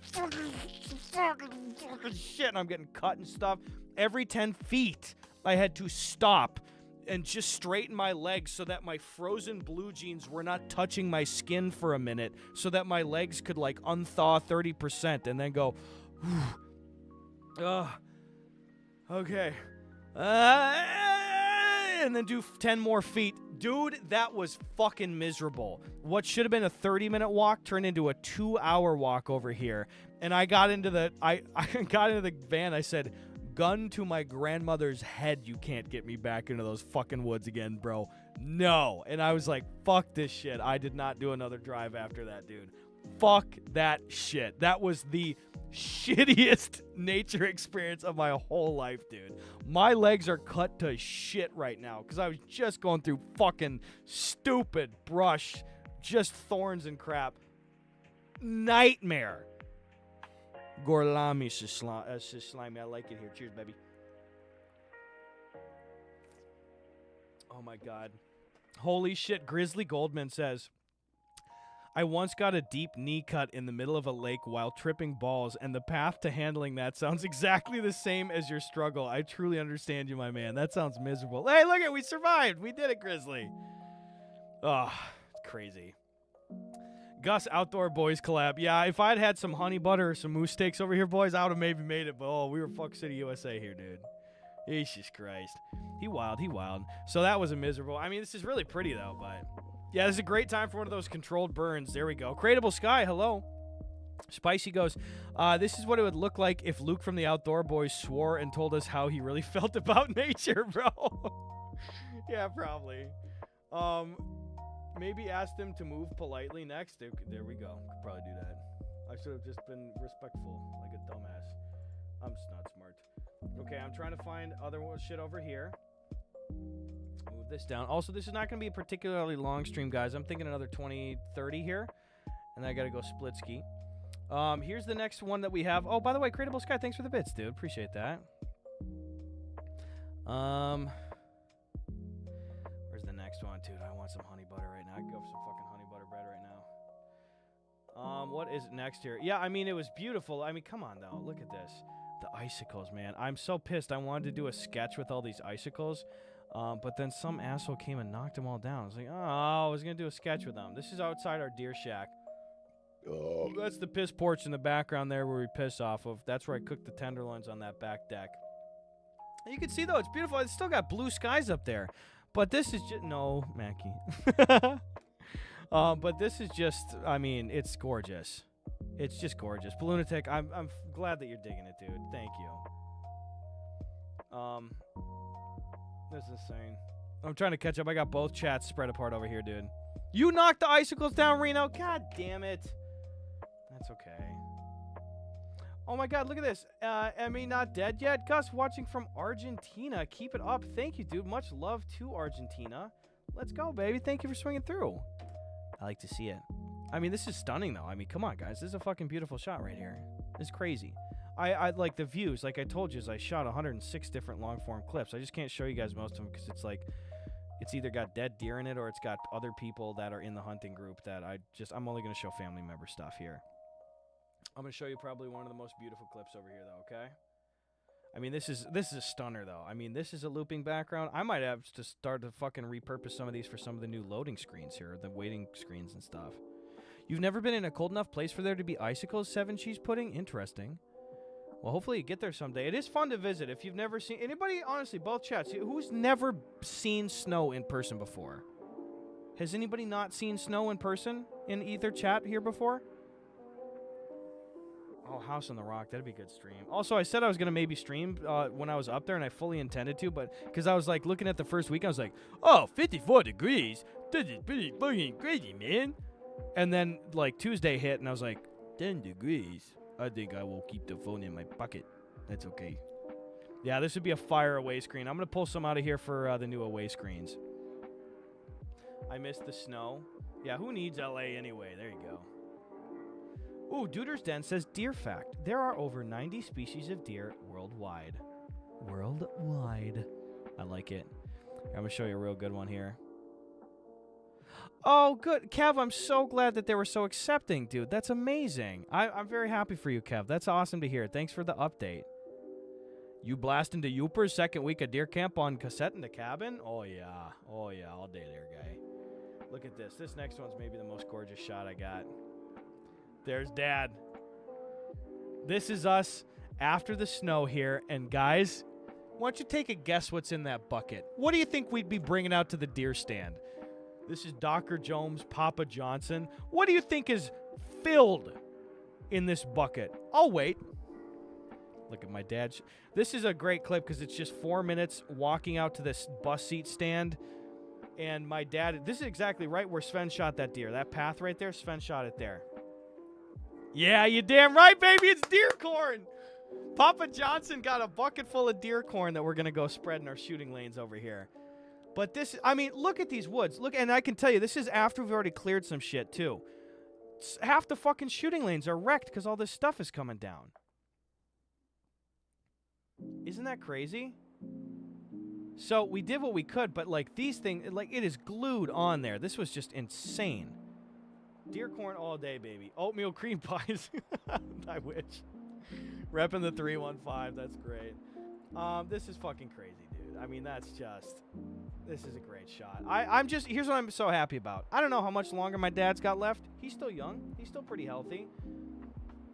fucking shit, and I'm getting cut and stuff. Every 10 feet, I had to stop and just straighten my legs so that my frozen blue jeans were not touching my skin for a minute, so that my legs could like unthaw 30% and then go, okay, and then do 10 more feet. Dude, that was fucking miserable. What should have been a 30-minute walk turned into a 2-hour walk over here. And I got into the van. I said, gun to my grandmother's head, you can't get me back into those fucking woods again, bro. No. And I was like, fuck this shit. I did not do another drive after that, dude. Fuck that shit. That was the shittiest nature experience of my whole life, dude. My legs are cut to shit right now because I was just going through fucking stupid brush, just thorns and crap. Nightmare. Gorlami slimy. I like it here. Cheers, baby. Oh my god. Holy shit. Grizzly Goldman says, I once got a deep knee cut in the middle of a lake while tripping balls, and the path to handling that sounds exactly the same as your struggle. I truly understand you, my man. That sounds miserable. Hey, look it, we survived. We did it, Grizzly. Oh, crazy. Gus Outdoor Boys collab. Yeah, if I'd had some honey butter or some moose steaks over here, boys, I would have maybe made it. But, we were Fuck City, USA here, dude. Jesus Christ. He wild. So that was a miserable. I mean, this is really pretty, though, but... yeah, this is a great time for one of those controlled burns. There we go. Cradable Sky, hello. Spicy goes, this is what it would look like if Luke from the Outdoor Boys swore and told us how he really felt about nature, bro. Yeah, probably. Maybe ask them to move politely next. There we go. Could probably do that. I should have just been respectful, like a dumbass. I'm just not smart. Okay, I'm trying to find other shit over here. Move this down. Also, this is not going to be a particularly long stream, guys. I'm thinking another 20, 30 here. And I got to go split ski. Here's the next one that we have. Oh, by the way, Cradable Sky, thanks for the bits, dude. Appreciate that. Where's the next one? Dude, I want some honey butter right now. I can go for some fucking honey butter bread right now. What is next here? Yeah, I mean, it was beautiful. I mean, come on, though. Look at this. The icicles, man. I'm so pissed. I wanted to do a sketch with all these icicles. But then some asshole came and knocked them all down. I was like, oh, I was going to do a sketch with them. This is outside our deer shack. Oh, that's the piss porch in the background there where we piss off of. That's where I cooked the tenderloins on that back deck. And you can see, though, it's beautiful. It's still got blue skies up there. But this is just... no, Mackie. But this is just... I mean, it's gorgeous. It's just gorgeous. Balloonatic, I'm glad that you're digging it, dude. Thank you. This is insane. I'm trying to catch up. I got both chats spread apart over here, dude. You knocked the icicles down, Reno. God damn it. That's okay. Oh my God, look at this. Emmy not dead yet. Gus watching from Argentina. Keep it up. Thank you, dude. Much love to Argentina. Let's go, baby. Thank you for swinging through. I like to see it. I mean, this is stunning, though. I mean, come on, guys. This is a fucking beautiful shot right here. This is crazy. I like the views. Like I told you, I shot 106 different long-form clips. I just can't show you guys most of them because it's like, it's either got dead deer in it or it's got other people that are in the hunting group that I'm only going to show family member stuff here. I'm going to show you probably one of the most beautiful clips over here, though, okay? I mean, this is a stunner, though. I mean, this is a looping background. I might have to start to fucking repurpose some of these for some of the new loading screens here, the waiting screens and stuff. You've never been in a cold enough place for there to be icicles, 7 cheese pudding? Interesting. Well, hopefully you get there someday. It is fun to visit. If you've never seen... Anybody, honestly, both chats, who's never seen snow in person before? Has anybody not seen snow in person in either chat here before? Oh, House on the Rock. That'd be a good stream. Also, I said I was going to maybe stream when I was up there, and I fully intended to, but because I was, like, looking at the first week, I was like, oh, 54 degrees? That is pretty fucking crazy, man. And then, like, Tuesday hit, and I was like, 10 degrees? I think I will keep the phone in my pocket. That's okay. Yeah, this would be a fire away screen. I'm going to pull some out of here for the new away screens. I missed the snow. Yeah, who needs LA anyway? There you go. Ooh, Duder's Den says, deer fact. There are over 90 species of deer worldwide. Worldwide. I like it. I'm going to show you a real good one here. Oh, good. Kev, I'm so glad that they were so accepting, dude. That's amazing. I'm very happy for you, Kev. That's awesome to hear. Thanks for the update. You blast into Yoopers, second week of deer camp on cassette in the cabin? Oh, yeah. Oh, yeah. All day there, guy. Look at this. This next one's maybe the most gorgeous shot I got. There's Dad. This is us after the snow here. And, guys, why don't you take a guess what's in that bucket? What do you think we'd be bringing out to the deer stand? This is Dr. Jones, Papa Johnson. What do you think is filled in this bucket? I'll wait. Look at my dad. This is a great clip because it's just 4 minutes walking out to this bus seat stand. And my dad, this is exactly right where Sven shot that deer. That path right there, Sven shot it there. Yeah, you damn right, baby. It's deer corn. Papa Johnson got a bucket full of deer corn that we're going to go spread in our shooting lanes over here. But this, I mean, look at these woods. Look, and I can tell you, this is after we've already cleared some shit, too. Half the fucking shooting lanes are wrecked because all this stuff is coming down. Isn't that crazy? So we did what we could, but, like, these things, like, it is glued on there. This was just insane. Deer corn all day, baby. Oatmeal cream pies. I wish. Repping the 315. That's great. This is fucking crazy, dude. I mean, that's just... This is a great shot. I'm just... Here's what I'm so happy about. I don't know how much longer my dad's got left. He's still young. He's still pretty healthy.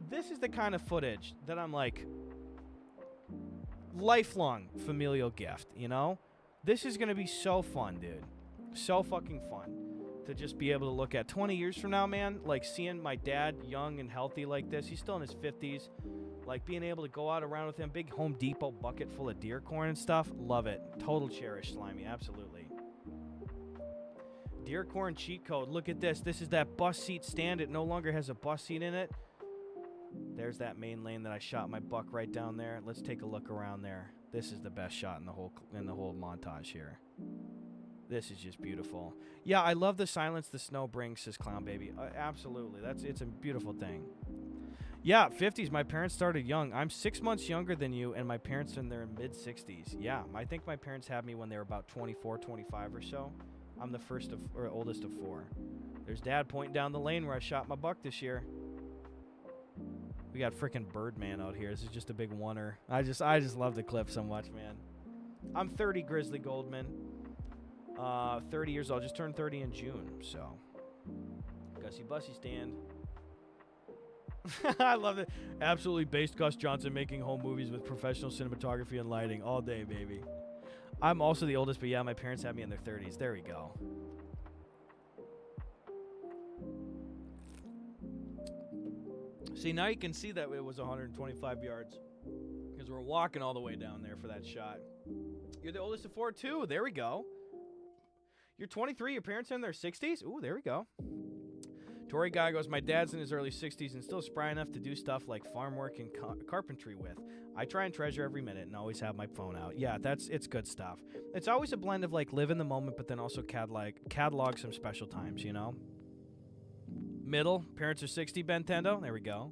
This is the kind of footage that I'm like... Lifelong familial gift, you know? This is going to be so fun, dude. So fucking fun. To just be able to look at 20 years from now, man. Like, seeing my dad young and healthy like this. He's still in his 50s. Like, being able to go out around with him. Big Home Depot bucket full of deer corn and stuff. Love it. Total cherish, Slimy. Absolutely. Deer corn cheat code. Look at this. This is that bus seat stand. It no longer has a bus seat in it. There's that main lane that I shot my buck right down there. Let's take a look around there. This is the best shot in the whole montage here. This is just beautiful. Yeah, I love the silence the snow brings, says Clown Baby. Absolutely. It's a beautiful thing. Yeah, 50s. My parents started young. I'm 6 months younger than you, and my parents are in their mid-60s. Yeah, I think my parents had me when they were about 24, 25 or so. I'm the oldest of 4. There's Dad pointing down the lane where I shot my buck this year. We got frickin' Birdman out here. This is just a big oneer. I just love the clip so much, man. I'm 30, Grizzly Goldman. 30 years old. Just turned 30 in June, so. Gussie Bussy stand. I love it. Absolutely based Gus Johnson making home movies with professional cinematography and lighting all day, baby. I'm also the oldest, but yeah, my parents had me in their 30s. There we go. See, now you can see that it was 125 yards because we're walking all the way down there for that shot. You're the oldest of 4, too. There we go. You're 23. Your parents are in their 60s? Ooh, there we go. Tori Guy goes, my dad's in his early 60s and still spry enough to do stuff like farm work and carpentry with. I try and treasure every minute and always have my phone out. Yeah, it's good stuff. It's always a blend of like live in the moment, but then also catalog some special times, you know? Middle, parents are 60, Bentendo. There we go.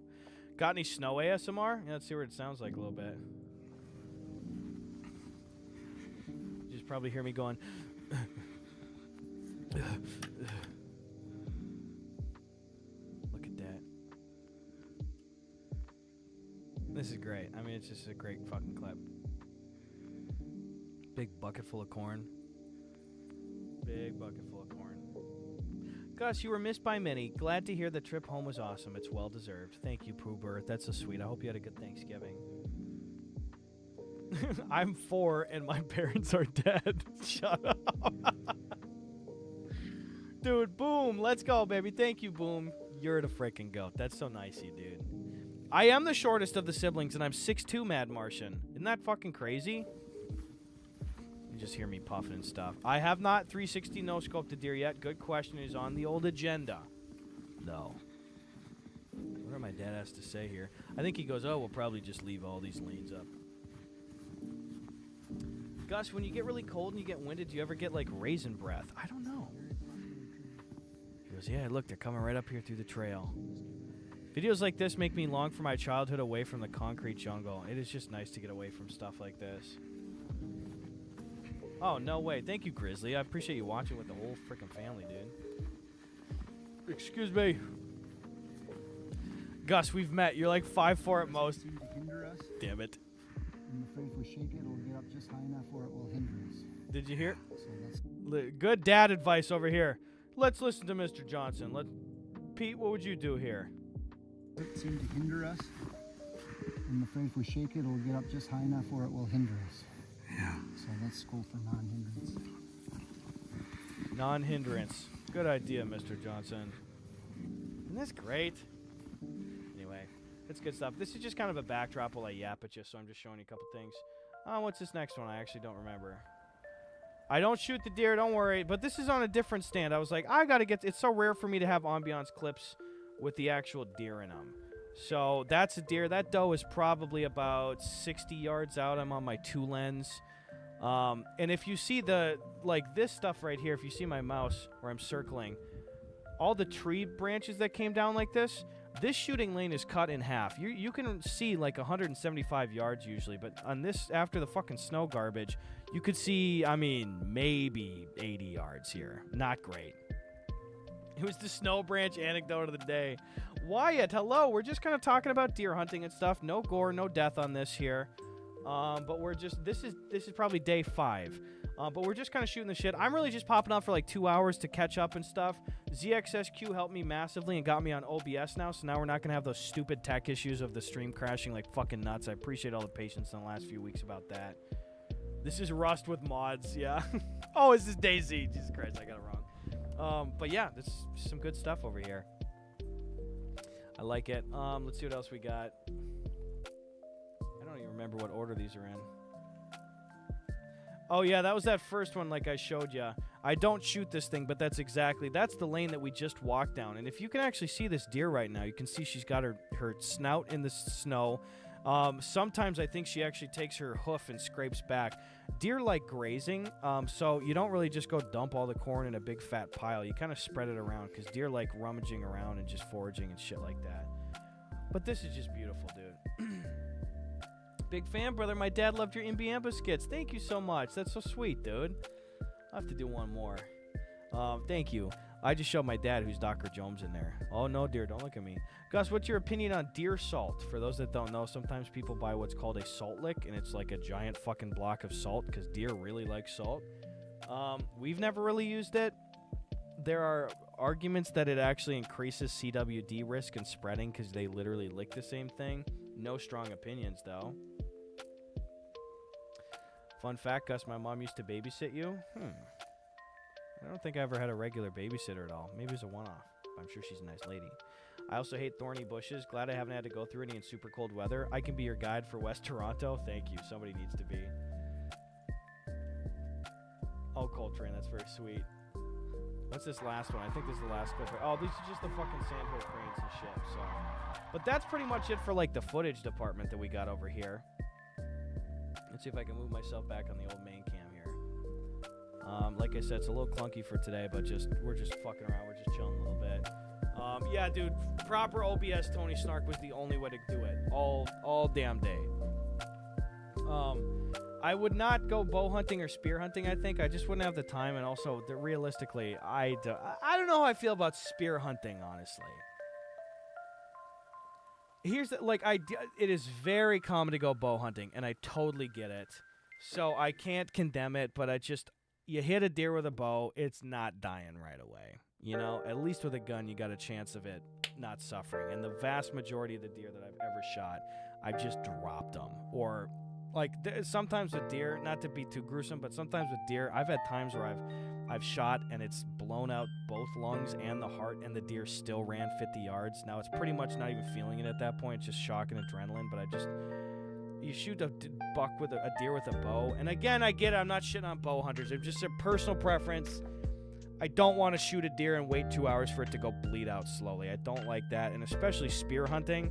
Got any snow ASMR? Yeah, let's see what it sounds like a little bit. You just probably hear me going. Look at that. This is great. I mean, it's just a great fucking clip. Big bucket full of corn. Big bucket full of corn. Gus, you were missed by many. Glad to hear the trip home was awesome. It's well deserved. Thank you, Pooh Bird. That's so sweet. I hope you had a good Thanksgiving. I'm 4 and my parents are dead. Shut up. Dude, Boom. Let's go, baby. Thank you, Boom. You're the freaking goat. That's so nice of you, dude. I am the shortest of the siblings, and I'm 6'2", Mad Martian. Isn't that fucking crazy? You just hear me puffing and stuff. I have not 360 no-scoped a deer yet. Good question. Is on the old agenda. No. What do my dad has to say here? I think he goes, oh, we'll probably just leave all these lanes up. Gus, when you get really cold and you get winded, do you ever get, like, raisin breath? I don't know. He goes, yeah, look, they're coming right up here through the trail. Videos like this make me long for my childhood away from the concrete jungle. It is just nice to get away from stuff like this. Oh, no way. Thank you, Grizzly. I appreciate you watching with the whole freaking family, dude. Excuse me. Gus, we've met. You're like 5'4" at most. Damn it. I'm afraid if we shake it, it'll get up just high enough where it will hinder us. Did you hear? So good dad advice over here. Let's listen to Mr. Johnson. Pete, what would you do here? It seemed to hinder us. I'm afraid if we shake it, it'll get up just high enough where it will hinder us. Yeah. So let's go for non-hindrance. Non-hindrance. Good idea, Mr. Johnson. Isn't this great? Anyway, it's good stuff. This is just kind of a backdrop while I yap at you, so I'm just showing you a couple things. What's this next one? I actually don't remember. I don't shoot the deer, don't worry. But this is on a different stand. I was like, I gotta get... It's so rare for me to have ambiance clips with the actual deer in them. So that's a deer. That doe is probably about 60 yards out. I'm on my 2 lens. And if you see this stuff right here, if you see my mouse where I'm circling, all the tree branches that came down like this shooting lane is cut in half. You can see like 175 yards usually, but on this, after the fucking snow garbage, you could see, I mean, maybe 80 yards here. Not great. It was the snow branch anecdote of the day. Wyatt, hello. We're just kind of talking about deer hunting and stuff. No gore, no death on this here. But we're just, this is probably day 5. But we're just kind of shooting the shit. I'm really just popping on for like 2 hours to catch up and stuff. ZXSQ helped me massively and got me on OBS now, so now we're not going to have those stupid tech issues of the stream crashing like fucking nuts. I appreciate all the patience in the last few weeks about that. This is Rust with mods, yeah. Oh, is this DayZ? Jesus Christ, I got it wrong. But yeah, this is some good stuff over here. I like it. Let's see what else we got. I don't even remember what order these are in. Oh, yeah, that was that first one like I showed you. I don't shoot this thing, but that's the lane that we just walked down. And if you can actually see this deer right now, you can see she's got her snout in the snow. Sometimes I think she actually takes her hoof and scrapes back. Deer like grazing, so you don't really just go dump all the corn in a big fat pile. You kind of spread it around because deer like rummaging around and just foraging and shit like that. But this is just beautiful, dude. Big fan, brother. My dad loved your Imbiamba skits. Thank you so much. That's so sweet, dude. I'll have to do one more. Thank you. I just showed my dad who's Dr. Jones in there. Oh, no, dear. Don't look at me. Gus, what's your opinion on deer salt? For those that don't know, sometimes people buy what's called a salt lick, and it's like a giant fucking block of salt because deer really like salt. We've never really used it. There are arguments that it actually increases CWD risk and spreading because they literally lick the same thing. No strong opinions, though. Fun fact, Gus, my mom used to babysit you. I don't think I ever had a regular babysitter at all. Maybe it was a one-off. I'm sure she's a nice lady. I also hate thorny bushes. Glad I haven't had to go through any in super cold weather. I can be your guide for West Toronto. Thank you. Somebody needs to be. Oh, Coltrane, that's very sweet. What's this last one? I think this is the last clip. Oh, these are just the fucking sandhill cranes and shit. So, but that's pretty much it for like the footage department that we got over here. Let's see if I can move myself back on the old main cam here. Like I said, it's a little clunky for today, but we're just fucking around. We're just chilling a little bit. Yeah, dude, proper OBS Tony Snark was the only way to do it all damn day. I would not go bow hunting or spear hunting, I think. I just wouldn't have the time, and also, realistically, I don't know how I feel about spear hunting, honestly. Here's the, like, it is very common to go bow hunting, and I totally get it. So I can't condemn it, but you hit a deer with a bow, it's not dying right away. You know, at least with a gun, you got a chance of it not suffering. And the vast majority of the deer that I've ever shot, I've just dropped them. Or, like, sometimes with deer, not to be too gruesome, but sometimes with deer, I've had times where I've shot and it's blown out both lungs and the heart, and the deer still ran 50 yards. Now, it's pretty much not even feeling it at that point. It's just shock and adrenaline, but you shoot a buck with a deer with a bow. And again, I get it. I'm not shitting on bow hunters. It's just a personal preference. I don't want to shoot a deer and wait 2 hours for it to go bleed out slowly. I don't like that. And especially spear hunting.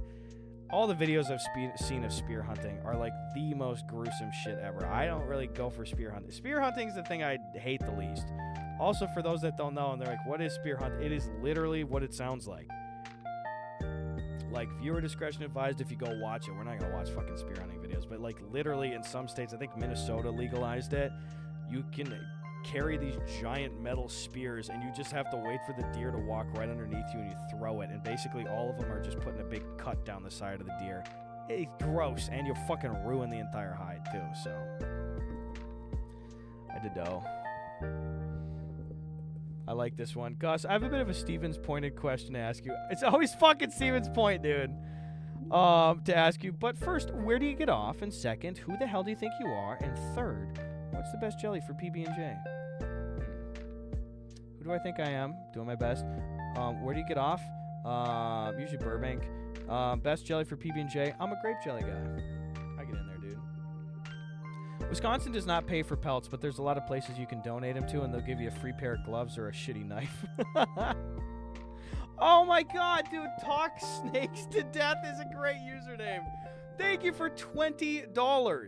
All the videos I've seen of spear hunting are like the most gruesome shit ever. I don't really go for spear hunting. Spear hunting is the thing I hate the least. Also, for those that don't know and they're like, what is spear hunting? It is literally what it sounds like. Like, viewer discretion advised if you go watch it. We're not going to watch fucking spear hunting videos. But, like, literally in some states, I think Minnesota legalized it. You can carry these giant metal spears, and you just have to wait for the deer to walk right underneath you, and you throw it. And basically all of them are just putting a big cut down the side of the deer. It's gross, and you'll fucking ruin the entire hide, too. So, I did know. I like this one. Gus, I have a bit of a Stevens pointed question to ask you. It's always fucking Stevens point, dude. To ask you. But first, where do you get off? And second, who the hell do you think you are? And third, what's the best jelly for PB&J? Who do I think I am? Doing my best. Where do you get off? Usually Burbank. Best jelly for PB&J. I'm a grape jelly guy. I get in there, dude. Wisconsin does not pay for pelts, but there's a lot of places you can donate them to, and they'll give you a free pair of gloves or a shitty knife. Oh my god, dude. Talk Snakes to Death is a great username. Thank you for $20.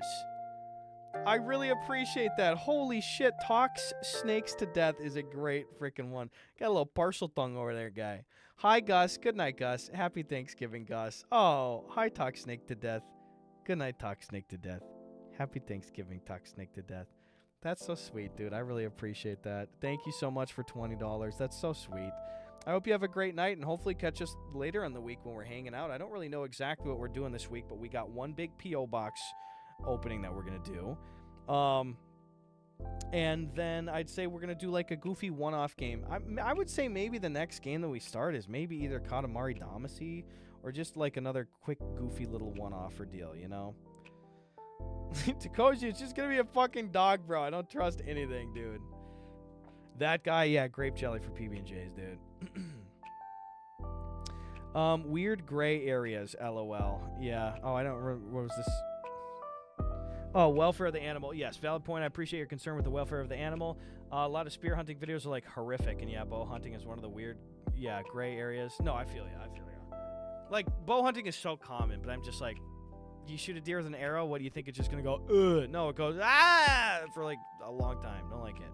I really appreciate that. Holy shit. Talks Snakes to Death is a great freaking one. Got a little partial tongue over there, guy. Hi, Gus. Good night, Gus. Happy Thanksgiving, Gus. Oh, hi, Talk Snake to Death. Good night, Talk Snake to Death. Happy Thanksgiving, Talk Snake to Death. That's so sweet, dude. I really appreciate that. Thank you so much for $20. That's so sweet. I hope you have a great night, and hopefully catch us later in the week when we're hanging out. I don't really know exactly what we're doing this week, but we got one big P.O. box opening that we're going to do. And then I'd say we're going to do like a goofy one-off game. I would say maybe the next game that we start is maybe either Katamari Damacy or just like another quick goofy little one-offer deal, you know? Takoji, it's just going to be a fucking dog, bro. I don't trust anything, dude. That guy, yeah, grape jelly for PB&Js, dude. Weird gray areas, LOL. Yeah. Oh, I don't remember. What was this? Oh, welfare of the animal. Yes, valid point. I appreciate your concern with the welfare of the animal. A lot of spear hunting videos are like horrific, and yeah, bow hunting is one of the weird, gray areas. No, I feel you. Like, bow hunting is so common, but I'm just like, you shoot a deer with an arrow, what do you think? It's just gonna go, ugh? No, it goes, ah, for like a long time. Don't like it.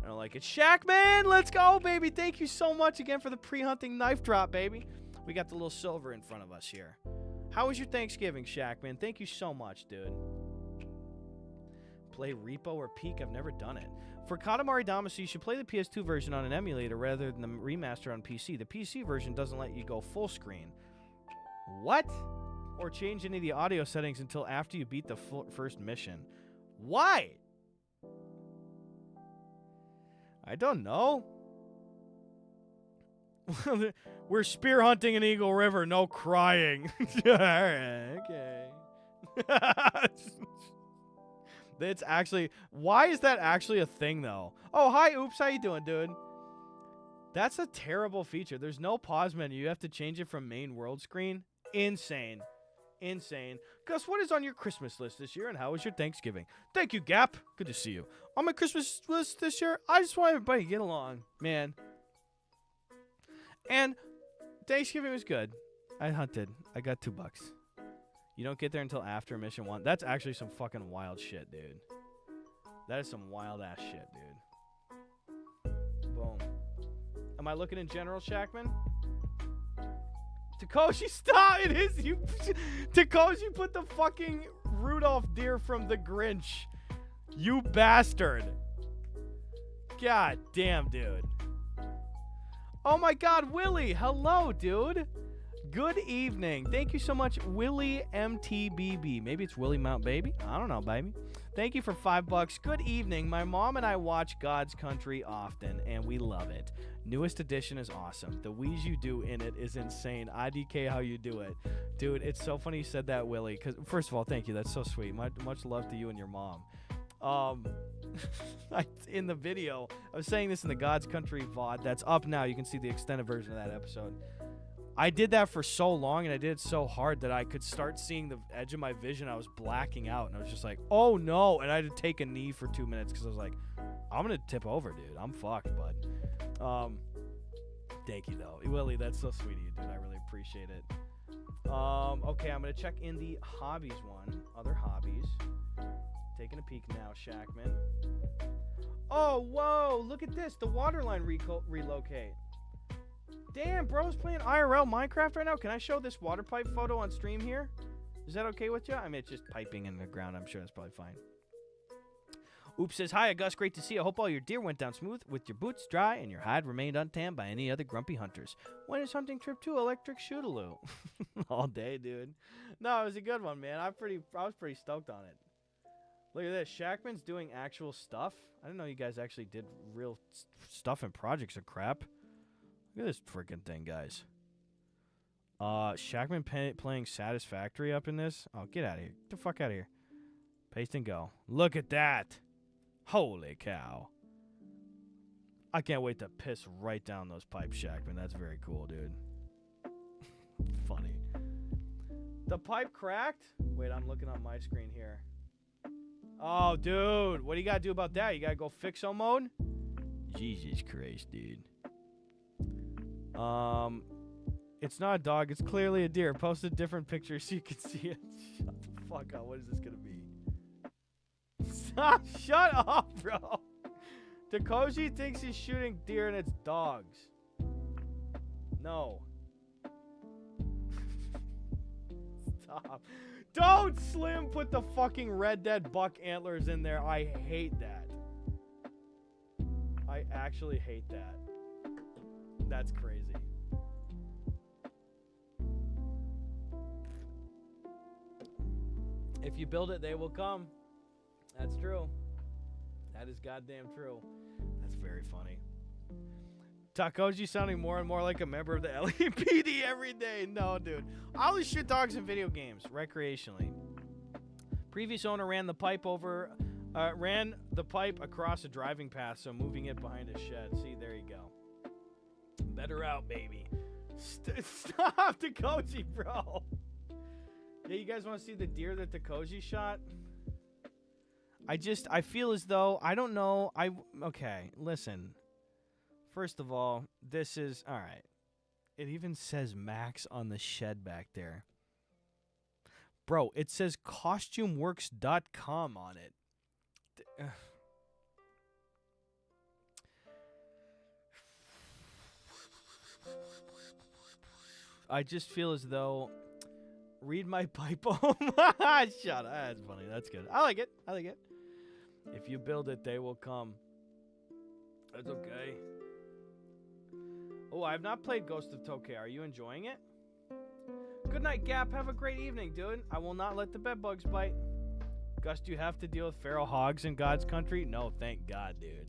I don't like it. Shackman, let's go, baby. Thank you so much again for the pre-hunting knife drop, baby. We got the little silver in front of us here. How was your Thanksgiving, Shackman? Thank you so much, dude. Play Repo or Peak? I've never done it. For Katamari Damacy, you should play the PS2 version on an emulator rather than the remaster on PC. The PC version doesn't let you go full screen. What? Or change any of the audio settings until after you beat the first mission. Why? I don't know. We're spear hunting in Eagle River, no crying. Alright, okay. That's actually, why is that actually a thing though? Oh, hi, Oops, how you doing, dude? That's a terrible feature. There's no pause menu. You have to change it from main world screen. Insane. Insane. Gus, what is on your Christmas list this year, and how was your Thanksgiving? Thank you, Gap. Good to see you. On my Christmas list this year, I just want everybody to get along, man. And Thanksgiving was good. I hunted. I got $2. You don't get there until after mission 1. That's actually some fucking wild shit, dude. That is some wild ass shit, dude. Boom. Am I looking in general, Shackman? Takoshi, stop! It is you. Takoshi put the fucking Rudolph deer from The Grinch. You bastard. God damn, dude. Oh my God, Willie. Hello, dude. Good evening. Thank you so much, Willie MTBB. Maybe it's Willie Mount Baby. I don't know, baby. Thank you for $5. Good evening. My mom and I watch God's Country often, and we love it. Newest edition is awesome. The wheeze you do in it is insane. IDK how you do it. Dude, it's so funny you said that, Willie. Because first of all, thank you. That's so sweet. Much love to you and your mom. In the video, I was saying this in the God's Country VOD that's up now. You can see the extended version of that episode. I did that for so long, and I did it so hard that I could start seeing the edge of my vision. I was blacking out, and I was just like, oh, no. And I had to take a knee for 2 minutes because I was like, I'm going to tip over, dude. I'm fucked, bud. Thank you, though. Willie, that's so sweet of you, dude. I really appreciate it. Okay, I'm going to check in the hobbies one. Other hobbies. Taking a peek now, Shackman. Oh, whoa. Look at this. The waterline relocate. Damn, bro's playing IRL Minecraft right now. Can I show this water pipe photo on stream here? Is that okay with you? I mean, it's just piping in the ground. I'm sure that's probably fine. Oops says, hi, Gus. Great to see you. I hope all your deer went down smooth with your boots dry and your hide remained untanned by any other grumpy hunters. When is hunting trip 2 Electric Shootaloo? All day, dude. No, it was a good one, man. I was pretty stoked on it. Look at this. Shackman's doing actual stuff. I didn't know you guys actually did real stuff and projects or crap. Look at this freaking thing, guys. Shackman playing Satisfactory up in this. Oh, get out of here. Get the fuck out of here. Paste and go. Look at that. Holy cow. I can't wait to piss right down those pipes, Shackman. That's very cool, dude. Funny. The pipe cracked? Wait, I'm looking on my screen here. Oh, dude. What do you got to do about that? You got to go fixo mode? Jesus Christ, dude. It's not a dog. It's clearly a deer. Post a different picture so you can see it. Shut the fuck up. What is this going to be? Stop. Shut up, bro. Takoshi thinks he's shooting deer and it's dogs. No. Stop. Don't, Slim, put the fucking Red Dead buck antlers in there. I hate that. I actually hate that. That's crazy. If you build it, they will come. That's true. That is goddamn true. That's very funny. Takoji sounding more and more like a member of the LAPD every day. No, dude. I only shoot dogs in video games, recreationally. Previous owner ran the pipe across a driving path, so moving it behind a shed. See, there you go. Better out, baby. Stop, Takoji, bro. Yeah, you guys want to see the deer that Takoji shot? I feel as though, I don't know. Okay, listen. First of all, this is, all right. It even says Max on the shed back there. Bro, it says costumeworks.com on it. I just feel as though, read my pipe poem. Shut up. That's funny. That's good. I like it. I like it. If you build it, they will come. That's okay. Oh, I have not played Ghost of Tokyo. Are you enjoying it? Good night, Gap. Have a great evening, dude. I will not let the bed bugs bite. Gus, do you have to deal with feral hogs in God's country? No, thank God, dude.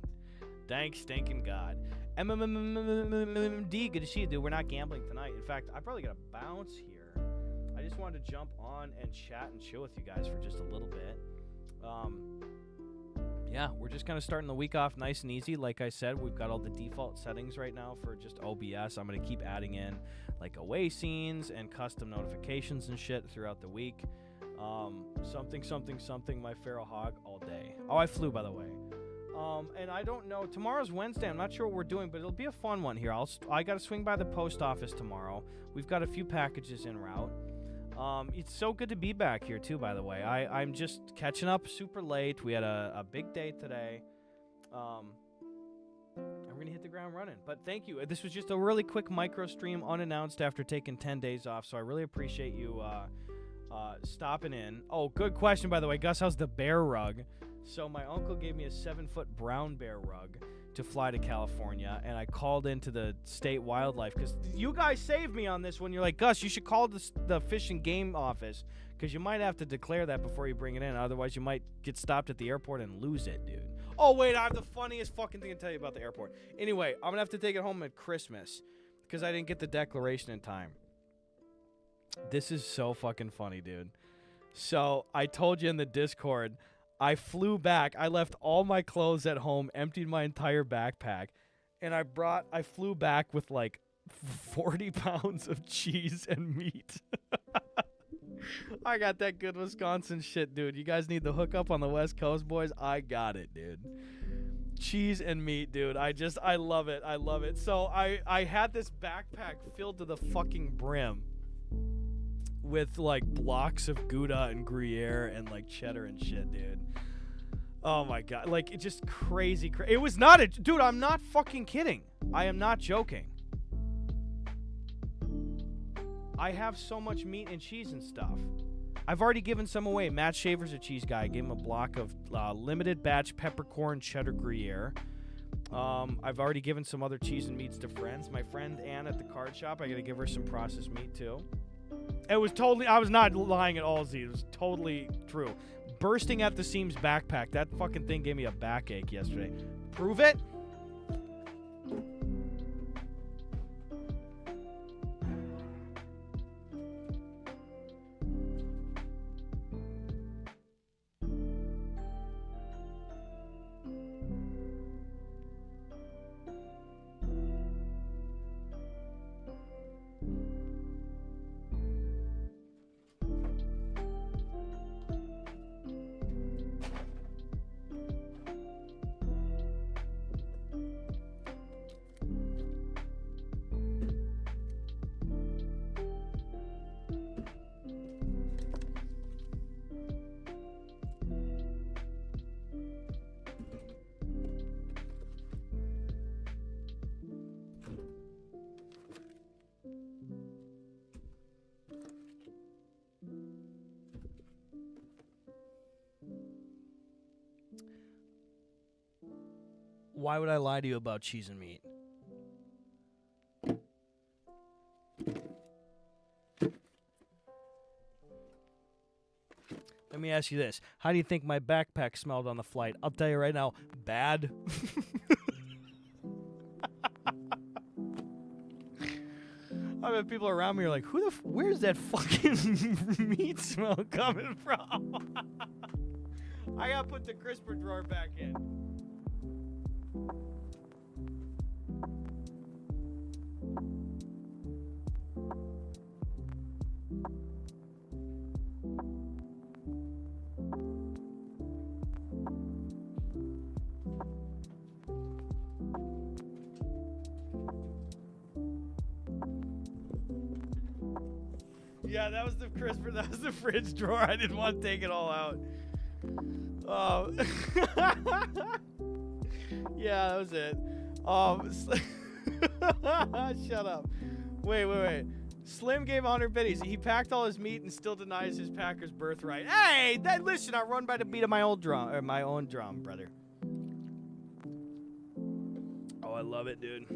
Thank stinking God. MMMD, good to see you, dude. We're not gambling tonight. In fact, I probably got to bounce here. I just wanted to jump on and chat and chill with you guys for just a little bit. yeah, we're just kind of starting the week off nice and easy. Like I said, we've got all the default settings right now for just OBS. I'm going to keep adding in like away scenes and custom notifications and shit throughout the week. Something, my feral hog all day. Oh, I flew, by the way. And I don't know, tomorrow's Wednesday. I'm not sure what we're doing, but it'll be a fun one here. I got to swing by the post office tomorrow. We've got a few packages en route. It's so good to be back here, too, by the way. I'm just catching up super late. We had a big day today. I'm going to hit the ground running. But thank you. This was just a really quick micro stream unannounced after taking 10 days off, so I really appreciate you stopping in. Oh, good question, by the way. Gus, how's the bear rug? So my uncle gave me a 7-foot brown bear rug to fly to California, and I called into the state wildlife because you guys saved me on this one. You're like, Gus, you should call the Fish and Game office because you might have to declare that before you bring it in. Otherwise, you might get stopped at the airport and lose it, dude. Oh, wait, I have the funniest fucking thing to tell you about the airport. Anyway, I'm going to have to take it home at Christmas because I didn't get the declaration in time. This is so fucking funny, dude. So I told you in the Discord, I flew back. I left all my clothes at home, emptied my entire backpack, and I flew back with like 40 pounds of cheese and meat. I got that good Wisconsin shit, dude. You guys need the hookup on the West Coast, boys? I got it, dude. Cheese and meat, dude. I love it. I love it. So I had this backpack filled to the fucking brim with like blocks of Gouda and Gruyere and like cheddar and shit, dude. Oh my god, like it's just crazy. It was not dude, I'm not fucking kidding. I am not joking. I have so much meat and cheese and stuff. I've already given some away. Matt Shaver's a cheese guy. I gave him a block of limited batch peppercorn cheddar Gruyere. I've already given some other cheese and meats to friends. My friend Ann at the card shop, I gotta give her some processed meat too. It was totally, I was not lying at all, Z. It was totally true. Bursting at the seams backpack. That fucking thing gave me a backache yesterday. Prove it? Why would I lie to you about cheese and meat? Let me ask you this. How do you think my backpack smelled on the flight? I'll tell you right now, bad. I bet people around me are like, where's that fucking meat smell coming from? I gotta put the crisper drawer back in. Yeah, that was the crisper. That was the fridge drawer. I didn't want to take it all out. Oh. Yeah, that was it. Shut up. Wait. Slim gave 100 biddies. He packed all his meat and still denies his Packers birthright. Hey, listen, I run by the beat of my old drum, or my own drum, brother. Oh, I love it, dude.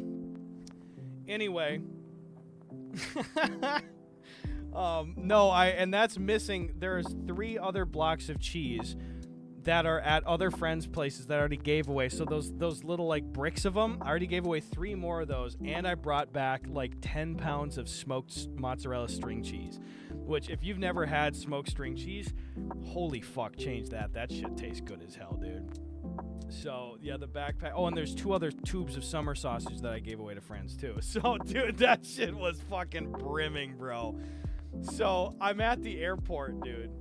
Anyway. No, and that's missing. There's 3 other blocks of cheese that are at other friends' places that I already gave away. So those little like bricks of them, I already gave away 3 more of those, and I brought back like 10 pounds of smoked mozzarella string cheese, which if you've never had smoked string cheese, holy fuck, change that. That shit tastes good as hell, dude. So, yeah, the backpack. Oh, and there's 2 other tubes of summer sausage that I gave away to friends, too. So, dude, that shit was fucking brimming, bro. So, I'm at the airport, dude.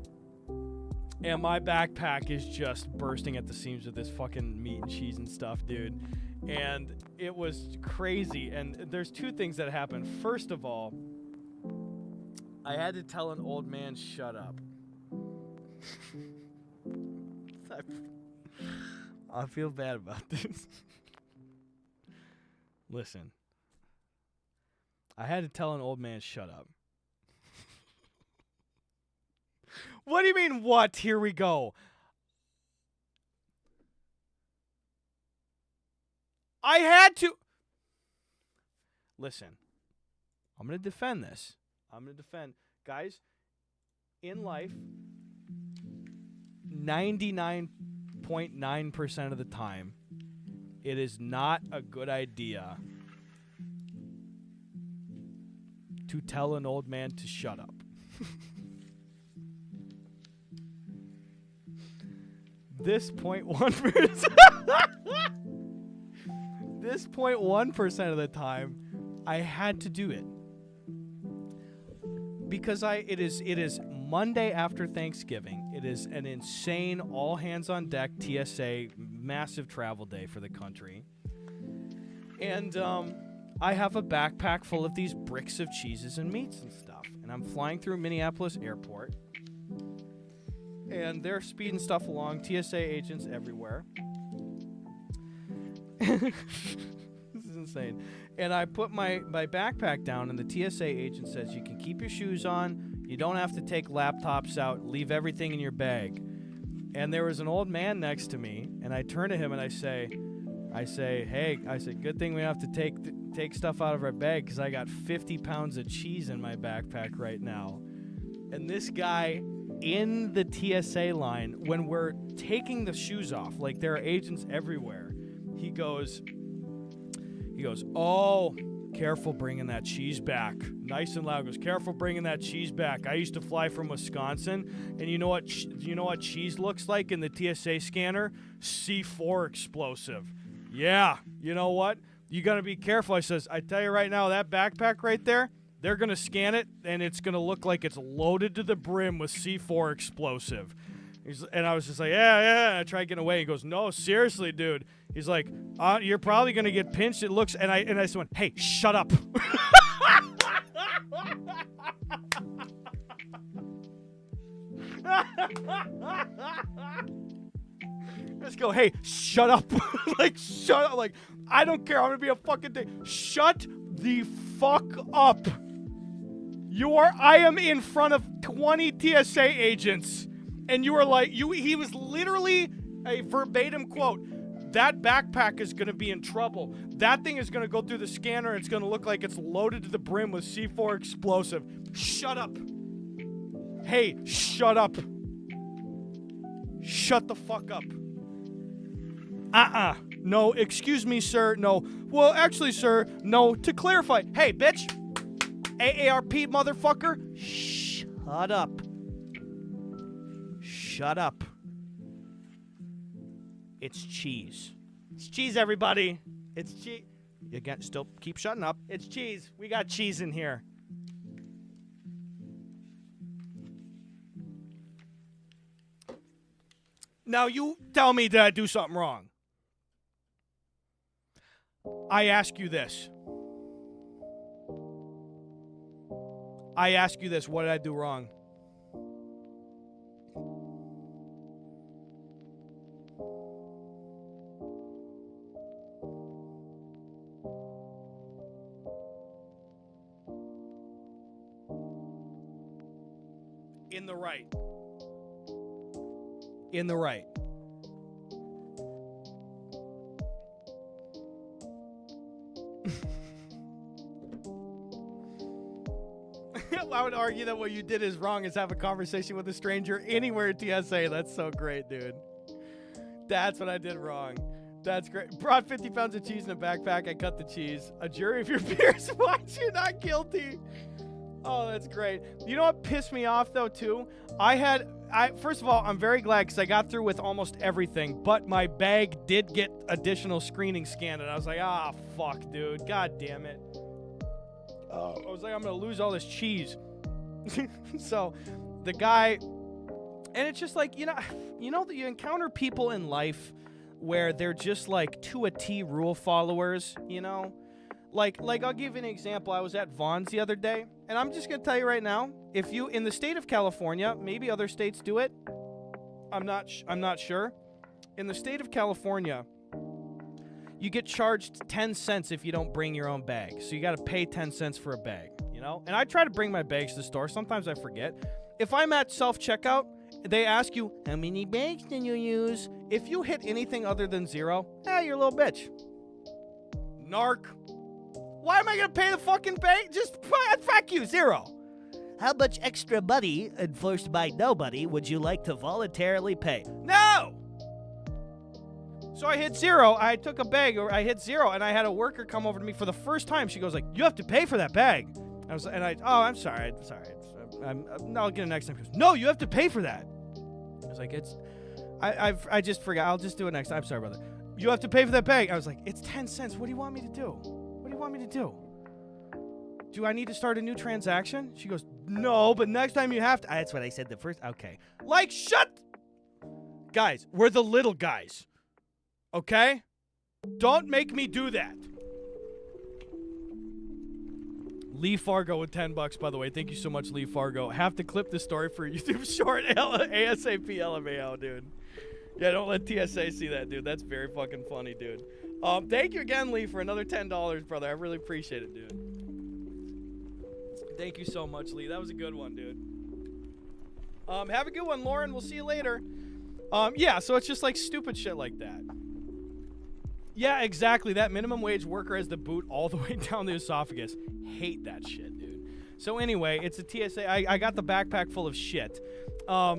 And my backpack is just bursting at the seams with this fucking meat and cheese and stuff, dude. And it was crazy. And there's 2 things that happened. First of all, I had to tell an old man, shut up. I feel bad about this. Listen. I had to tell an old man, shut up. What do you mean, what? Here we go. I had to. Listen. I'm going to defend this. Guys, in life, 99.9% of the time, it is not a good idea to tell an old man to shut up. This 0.1% of the time, I had to do it. Because it is Monday after Thanksgiving. It is an insane all hands on deck TSA massive travel day for the country. And I have a backpack full of these bricks of cheeses and meats and stuff. And I'm flying through Minneapolis airport. And they're speeding stuff along, TSA agents everywhere. This is insane. And I put my backpack down, and the TSA agent says, you can keep your shoes on, you don't have to take laptops out, leave everything in your bag. And there was an old man next to me, and I turn to him and I say, hey, good thing we have to take stuff out of our bag, because I got 50 pounds of cheese in my backpack right now. And this guy in the TSA line, when we're taking the shoes off, like there are agents everywhere, he goes, oh, careful bringing that cheese back. Nice and loud. Goes, careful bringing that cheese back. I used to fly from Wisconsin, and you know what cheese looks like in the TSA scanner? C4 explosive. Yeah, you know what? You got to be careful. I tell you right now, that backpack right there, they're going to scan it, and it's going to look like it's loaded to the brim with C4 explosive. And I was just like, yeah. I tried getting away. He goes, no, seriously, dude. He's like, you're probably going to get pinched. It looks, and I just went, hey, shut up. Let's go, hey, shut up. Shut up. I don't care. I'm going to be a fucking dick. Shut the fuck up. I am in front of 20 TSA agents. And you were like, he was literally a verbatim quote. That backpack is going to be in trouble. That thing is going to go through the scanner. It's going to look like it's loaded to the brim with C4 explosive. Shut up. Hey, shut up. Shut the fuck up. No, excuse me, sir. No. Well, actually, sir, no. To clarify, hey, bitch. AARP, motherfucker. Shut up. Shut up. It's cheese. It's cheese, everybody. It's cheese. You got still keep shutting up. It's cheese. We got cheese in here. Now you tell me, did I do something wrong? I ask you this. What did I do wrong? In the right. In the right. I would argue that what you did is wrong is have a conversation with a stranger anywhere at TSA. That's so great, dude. That's what I did wrong. That's great. Brought 50 pounds of cheese in a backpack. I cut the cheese. A jury of your peers finds you not guilty. Oh, that's great. You know what pissed me off, though, too? I first of all, I'm very glad because I got through with almost everything, but my bag did get additional screening scanned, and I was like, fuck, dude. God damn it. I was like, I'm going to lose all this cheese. So the guy, and it's just like, you know that you encounter people in life where they're just like to a T rule followers, you know? Like I'll give you an example. I was at Vaughn's the other day, and I'm just going to tell you right now, if you, in the state of California, maybe other states do it, I'm not sure. In the state of California, you get charged 10 cents if you don't bring your own bag. So you got to pay 10 cents for a bag, you know? And I try to bring my bags to the store. Sometimes I forget. If I'm at self-checkout, they ask you, how many bags can you use? If you hit anything other than 0, you're a little bitch. Narc. Why am I going to pay the fucking bag? Just fuck you, 0. How much extra money, enforced by nobody, would you like to voluntarily pay? No! So I hit 0. I took a bag, or I hit 0, and I had a worker come over to me for the first time. She goes like, you have to pay for that bag. I'm sorry. I'll get it next time. She goes, no, you have to pay for that. I was like, I just forgot. I'll just do it next time. I'm sorry, brother. You have to pay for that bag. I was like, it's 10 cents. What do you want me to do? What do you want me to do? Do I need to start a new transaction? She goes, no, but next time you have to. That's what I said the first. Okay. Like, shut. Guys, we're the little guys. Okay? Don't make me do that. Lee Fargo with $10, by the way. Thank you so much, Lee Fargo. Have to clip this story for YouTube short. ASAP LMAO, dude. Yeah, don't let TSA see that, dude. That's very fucking funny, dude. Thank you again, Lee, for another $10, brother. I really appreciate it, dude. Thank you so much, Lee. That was a good one, dude. Have a good one, Lauren. We'll see you later. Yeah, so it's just like stupid shit like that. Yeah, exactly. That minimum wage worker has the boot all the way down the esophagus. Hate that shit, dude. So anyway, it's a TSA. I got the backpack full of shit. By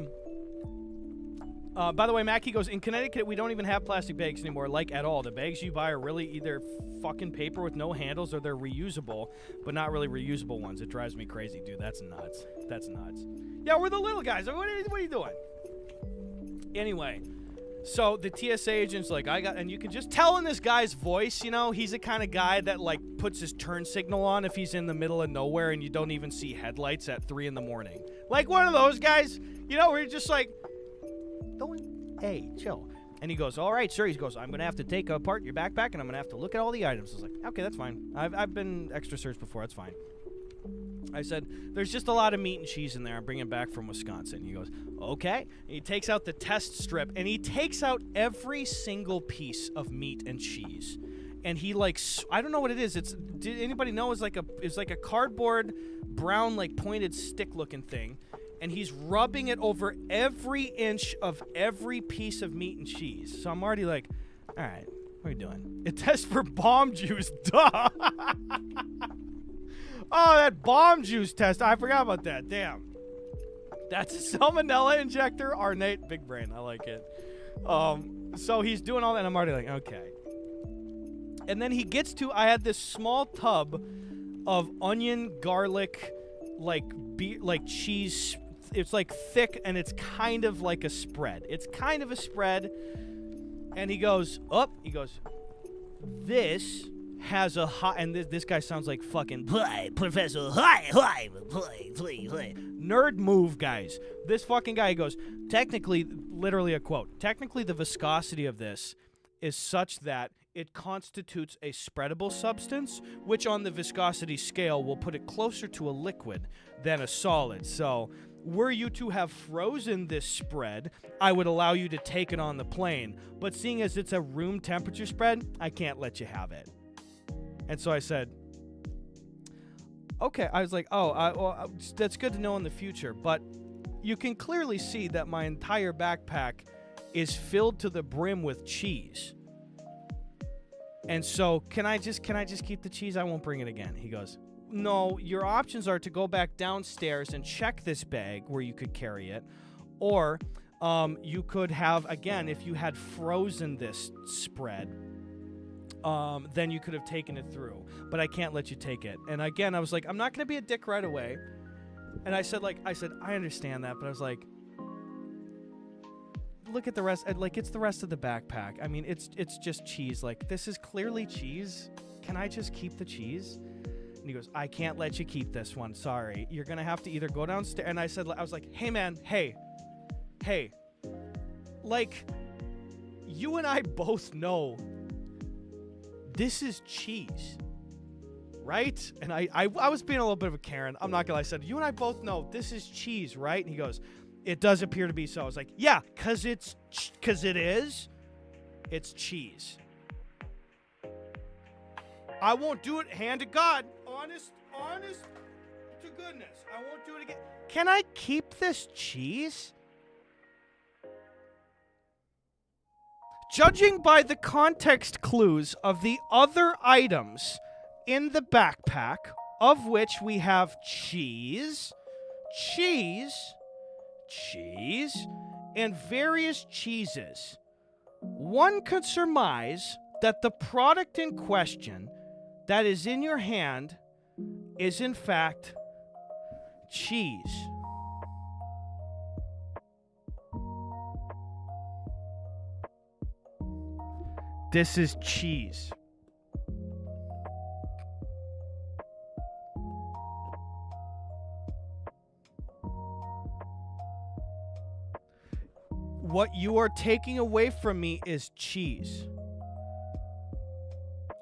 the way, Mackie goes, in Connecticut, we don't even have plastic bags anymore, like at all. The bags you buy are really either fucking paper with no handles or they're reusable, but not really reusable ones. It drives me crazy, dude. That's nuts. That's nuts. Yeah, we're the little guys. What are you doing? Anyway, so the TSA agent's like, and you can just tell in this guy's voice, you know, he's the kind of guy that like puts his turn signal on if he's in the middle of nowhere and you don't even see headlights at 3 a.m. Like one of those guys, you know, where you're just like, hey, chill. And he goes, all right, sir. He goes, I'm going to have to take apart your backpack and I'm going to have to look at all the items. I was like, okay, that's fine. I've been extra searched before. That's fine. I said, there's just a lot of meat and cheese in there. I'm bringing back from Wisconsin. He goes, okay. And he takes out the test strip and he takes out every single piece of meat and cheese. And he like, I don't know what it is. Did anybody know? It's like a cardboard brown, like pointed stick looking thing. And he's rubbing it over every inch of every piece of meat and cheese. So I'm already like, all right, what are you doing? It tests for bomb juice, duh. Oh, that bomb juice test. I forgot about that. Damn. That's a salmonella injector. Ornate, big brain. I like it. So he's doing all that, and I'm already like, okay. And then he gets to, I had this small tub of onion, garlic, like cheese. It's like thick, and it's kind of like a spread. It's kind of a spread. And he goes, this has a hot, and this guy sounds like fucking Professor nerd move, guys. This fucking guy, he goes, technically, literally a quote, technically the viscosity of this is such that it constitutes a spreadable substance, which on the viscosity scale will put it closer to a liquid than a solid. So were you to have frozen this spread, I would allow you to take it on the plane. But seeing as it's a room temperature spread, I can't let you have it. And so I said, okay. I was like, well, that's good to know in the future. But you can clearly see that my entire backpack is filled to the brim with cheese. And so can I just keep the cheese? I won't bring it again. He goes, no, your options are to go back downstairs and check this bag where you could carry it. Or you could have, again, if you had frozen this spread, then you could have taken it through. But I can't let you take it. And again, I was like, I'm not going to be a dick right away. And I said, I understand that. But I was like, look at the rest. Like, it's the rest of the backpack. I mean, it's just cheese. Like, this is clearly cheese. Can I just keep the cheese? And he goes, I can't let you keep this one. Sorry. You're going to have to either go downstairs. And I was like, hey, man, hey. Like, you and I both know this is cheese, right? And I was being a little bit of a Karen. I'm not going to lie. I said, you and I both know this is cheese, right? And he goes, it does appear to be so. I was like, yeah, because it is. It's cheese. I won't do it. Hand to God. Honest to goodness. I won't do it again. Can I keep this cheese? Judging by the context clues of the other items in the backpack, of which we have cheese, and various cheeses, one could surmise that the product in question that is in your hand is in fact cheese. This is cheese. What you are taking away from me is cheese.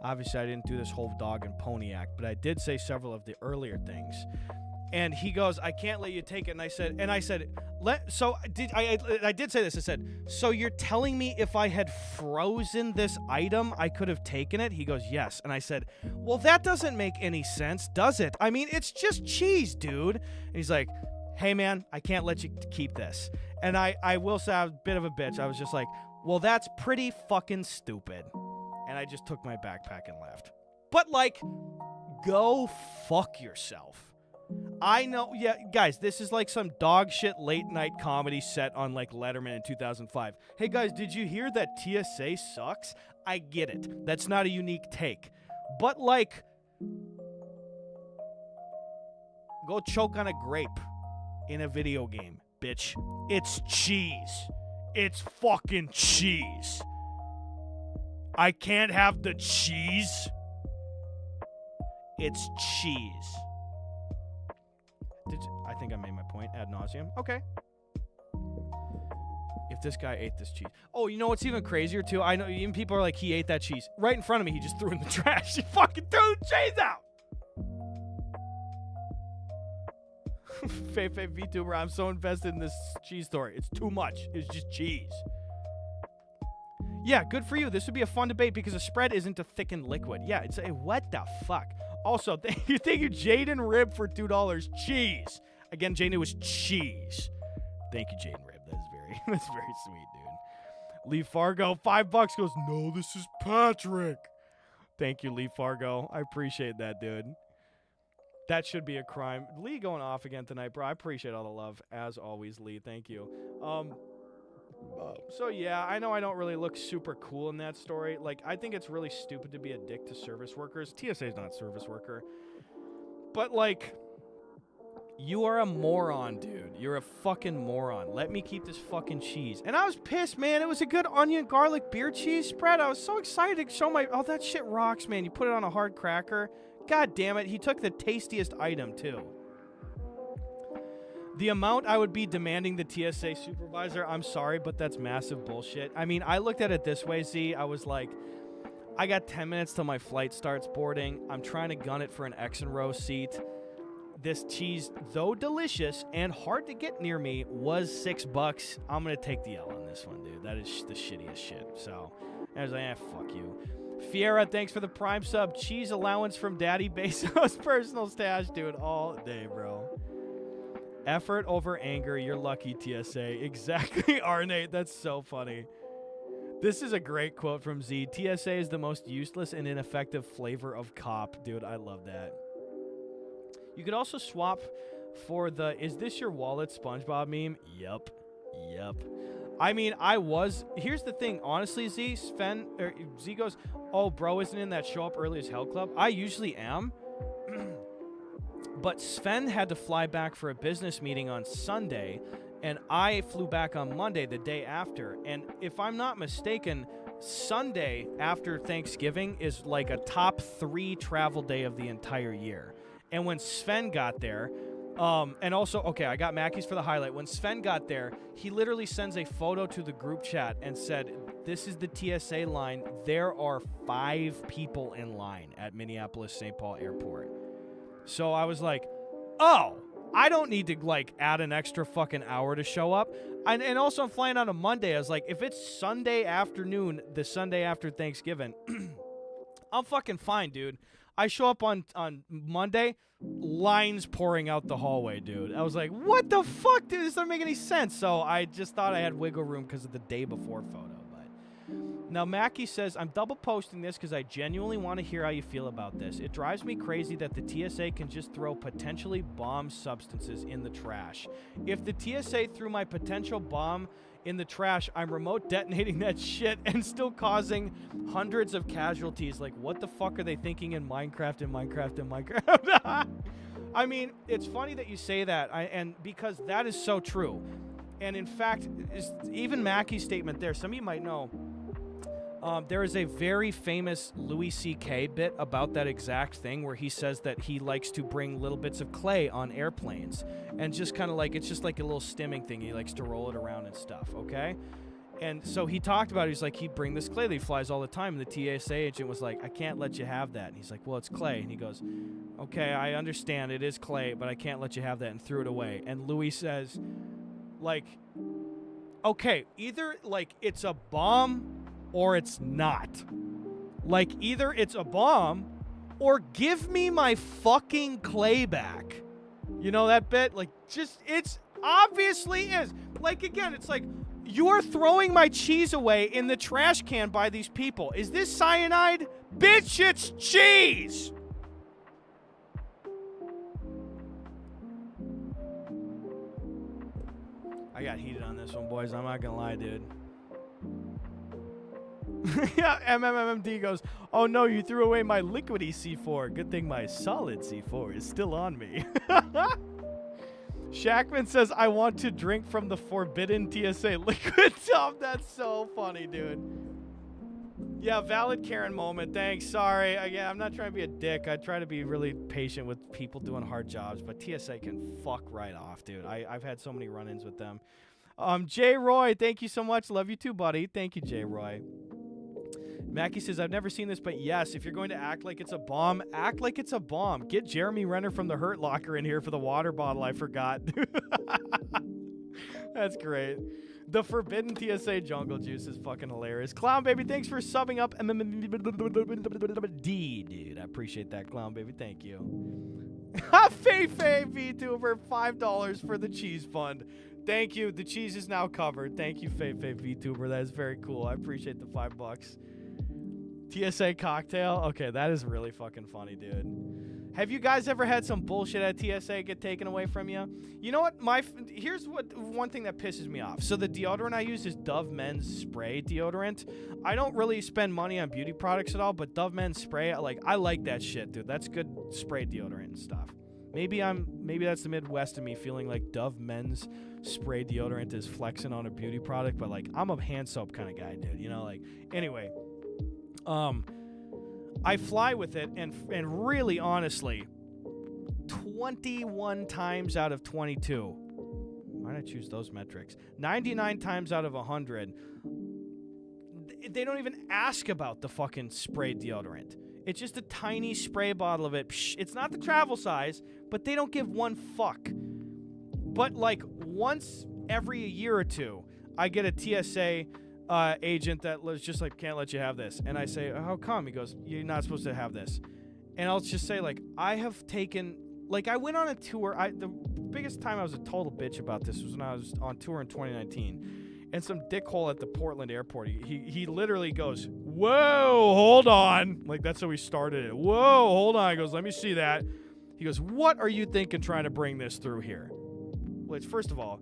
Obviously, I didn't do this whole dog and pony act, but I did say several of the earlier things. And he goes, I can't let you take it. And I said, I did say this. I said, so you're telling me if I had frozen this item, I could have taken it? He goes, yes. And I said, well, that doesn't make any sense, does it? I mean, it's just cheese, dude. And he's like, hey, man, I can't let you keep this. And I will say I was a bit of a bitch. I was just like, well, that's pretty fucking stupid. And I just took my backpack and left. But, like, go fuck yourself. I know, yeah, guys, this is like some dog shit late night comedy set on like Letterman in 2005. Hey guys, did you hear that TSA sucks? I get it. That's not a unique take. But like, go choke on a grape in a video game, bitch. It's cheese. It's fucking cheese. I can't have the cheese. It's cheese. I think I made my point ad nauseum. Okay. If this guy ate this cheese. Oh, you know what's even crazier, too? I know even people are like, he ate that cheese. Right in front of me, he just threw it in the trash. He fucking threw the cheese out! Feifei VTuber, I'm so invested in this cheese story. It's too much. It's just cheese. Yeah, good for you. This would be a fun debate because a spread isn't a thickened liquid. Yeah, it's a, what the fuck? Also, thank you, Jaden Rib for $2. Cheese. Again, Jaden, it was cheese. Thank you, Jaden Rib. That's very sweet, dude. Lee Fargo, $5 goes, no, this is Patrick. Thank you, Lee Fargo. I appreciate that, dude. That should be a crime. Lee going off again tonight, bro. I appreciate all the love, as always, Lee. Thank you. So, yeah, I know I don't really look super cool in that story. Like, I think it's really stupid to be a dick to service workers. TSA is not a service worker. But, like, you are a moron, dude. You're a fucking moron. Let me keep this fucking cheese. And I was pissed, man. It was a good onion garlic beer cheese spread. I was so excited to show my... Oh, that shit rocks, man. You put it on a hard cracker. God damn it. He took the tastiest item, too. The amount I would be demanding the TSA supervisor, I'm sorry, but that's massive bullshit. I mean, I looked at it this way, Z. I was like, I got 10 minutes till my flight starts boarding. I'm trying to gun it for an X and row seat. This cheese, though delicious and hard to get near me, was $6. I'm going to take the L on this one, dude. That is the shittiest shit. So, I was like, fuck you. Fiera, thanks for the Prime sub. Cheese allowance from Daddy Bezos' personal stash, dude. All day, bro. Effort over anger. You're lucky, TSA. Exactly, Arnate. That's so funny. This is a great quote from Z. TSA is the most useless and ineffective flavor of cop. Dude, I love that. You could also swap for the, is this your wallet SpongeBob meme? Yep. I mean, here's the thing. Honestly, Z goes, oh, bro isn't in that show up early as hell club. I usually am. But Sven had to fly back for a business meeting on Sunday, and I flew back on Monday, the day after. And if I'm not mistaken, Sunday after Thanksgiving is like a top 3 travel day of the entire year. And when Sven got there, and also, okay, I got Mackey's for the highlight. When Sven got there, he literally sends a photo to the group chat and said, this is the TSA line. There are 5 people in line at Minneapolis-St. Paul Airport. So I was like, oh, I don't need to, like, add an extra fucking hour to show up. And also I'm flying on a Monday. I was like, if it's Sunday afternoon, the Sunday after Thanksgiving, I'm fucking fine, dude. I show up on Monday, lines pouring out the hallway, dude. I was like, what the fuck, dude? This doesn't make any sense. So I just thought I had wiggle room because of the day before photo. But now Mackie says, I'm double posting this because I genuinely want to hear how you feel about this. It drives me crazy that the TSA can just throw potentially bomb substances in the trash. If the TSA threw my potential bomb in the trash, I'm remote detonating that shit and still causing hundreds of casualties. Like, what the fuck are they thinking in Minecraft and Minecraft and Minecraft? I mean, it's funny that you say that, and because that is so true. And in fact, even Mackey's statement there, some of you might know, there is a very famous Louis C.K. bit about that exact thing where he says that he likes to bring little bits of clay on airplanes and just kind of like, it's just like a little stimming thing. He likes to roll it around and stuff, okay? And so he talked about it. He's like, he'd bring this clay that he flies all the time. And the TSA agent was like, I can't let you have that. And he's like, well, it's clay. And he goes, okay, I understand it is clay, but I can't let you have that, and threw it away. And Louis says, like, okay, either like it's a bomb or it's not. Like, either it's a bomb or give me my fucking clay back. You know that bit? Like, just, it's obviously is. Like, again, it's like, you're throwing my cheese away in the trash can by these people. Is this cyanide? Bitch, it's cheese! I got heated on this one, boys. I'm not gonna lie, dude. Yeah, MMMD goes, oh no, you threw away my liquidy C4. Good thing my solid C4 is still on me. Shackman says, I want to drink from the forbidden TSA liquid tub. That's so funny, dude. Yeah, valid Karen moment. Thanks. Sorry. Again, I'm not trying to be a dick. I try to be really patient with people doing hard jobs, but TSA can fuck right off, dude. I've had so many run-ins with them. Jay Roy, thank you so much. Love you too, buddy. Thank you, Jay Roy. Mackie says, I've never seen this, but yes, if you're going to act like it's a bomb, act like it's a bomb. Get Jeremy Renner from the Hurt Locker in here for the water bottle I forgot. That's great. The forbidden TSA jungle juice is fucking hilarious. Clown Baby, thanks for subbing up. D, dude. I appreciate that, Clown Baby. Thank you. Fei VTuber, $5 for the cheese fund. Thank you. The cheese is now covered. Thank you, Fei VTuber. That is very cool. I appreciate the $5. TSA cocktail? Okay, that is really fucking funny, dude. Have you guys ever had some bullshit at TSA get taken away from you? You know what? Here's one thing that pisses me off. So the deodorant I use is Dove Men's Spray deodorant. I don't really spend money on beauty products at all, but Dove Men's Spray, I like that shit, dude. That's good spray deodorant and stuff. Maybe that's the Midwest of me feeling like Dove Men's Spray deodorant is flexing on a beauty product, but like I'm a hand soap kind of guy, dude. You know, like anyway. I fly with it, and really, honestly, 21 times out of 22, why did I choose those metrics? 99 times out of 100, they don't even ask about the fucking spray deodorant. It's just a tiny spray bottle of it. It's not the travel size, but they don't give one fuck. But like once every year or two, I get a TSA agent that was just like, can't let you have this. And I say, how come? He goes, you're not supposed to have this. And I'll just say, like, I have taken, like, I went on a tour. The biggest time I was a total bitch about this was when I was on tour in 2019. And some dickhole at the Portland airport, he literally goes, whoa, hold on. Like, that's how we started it. Whoa, hold on. He goes, let me see that. He goes, what are you thinking trying to bring this through here? Well, first of all,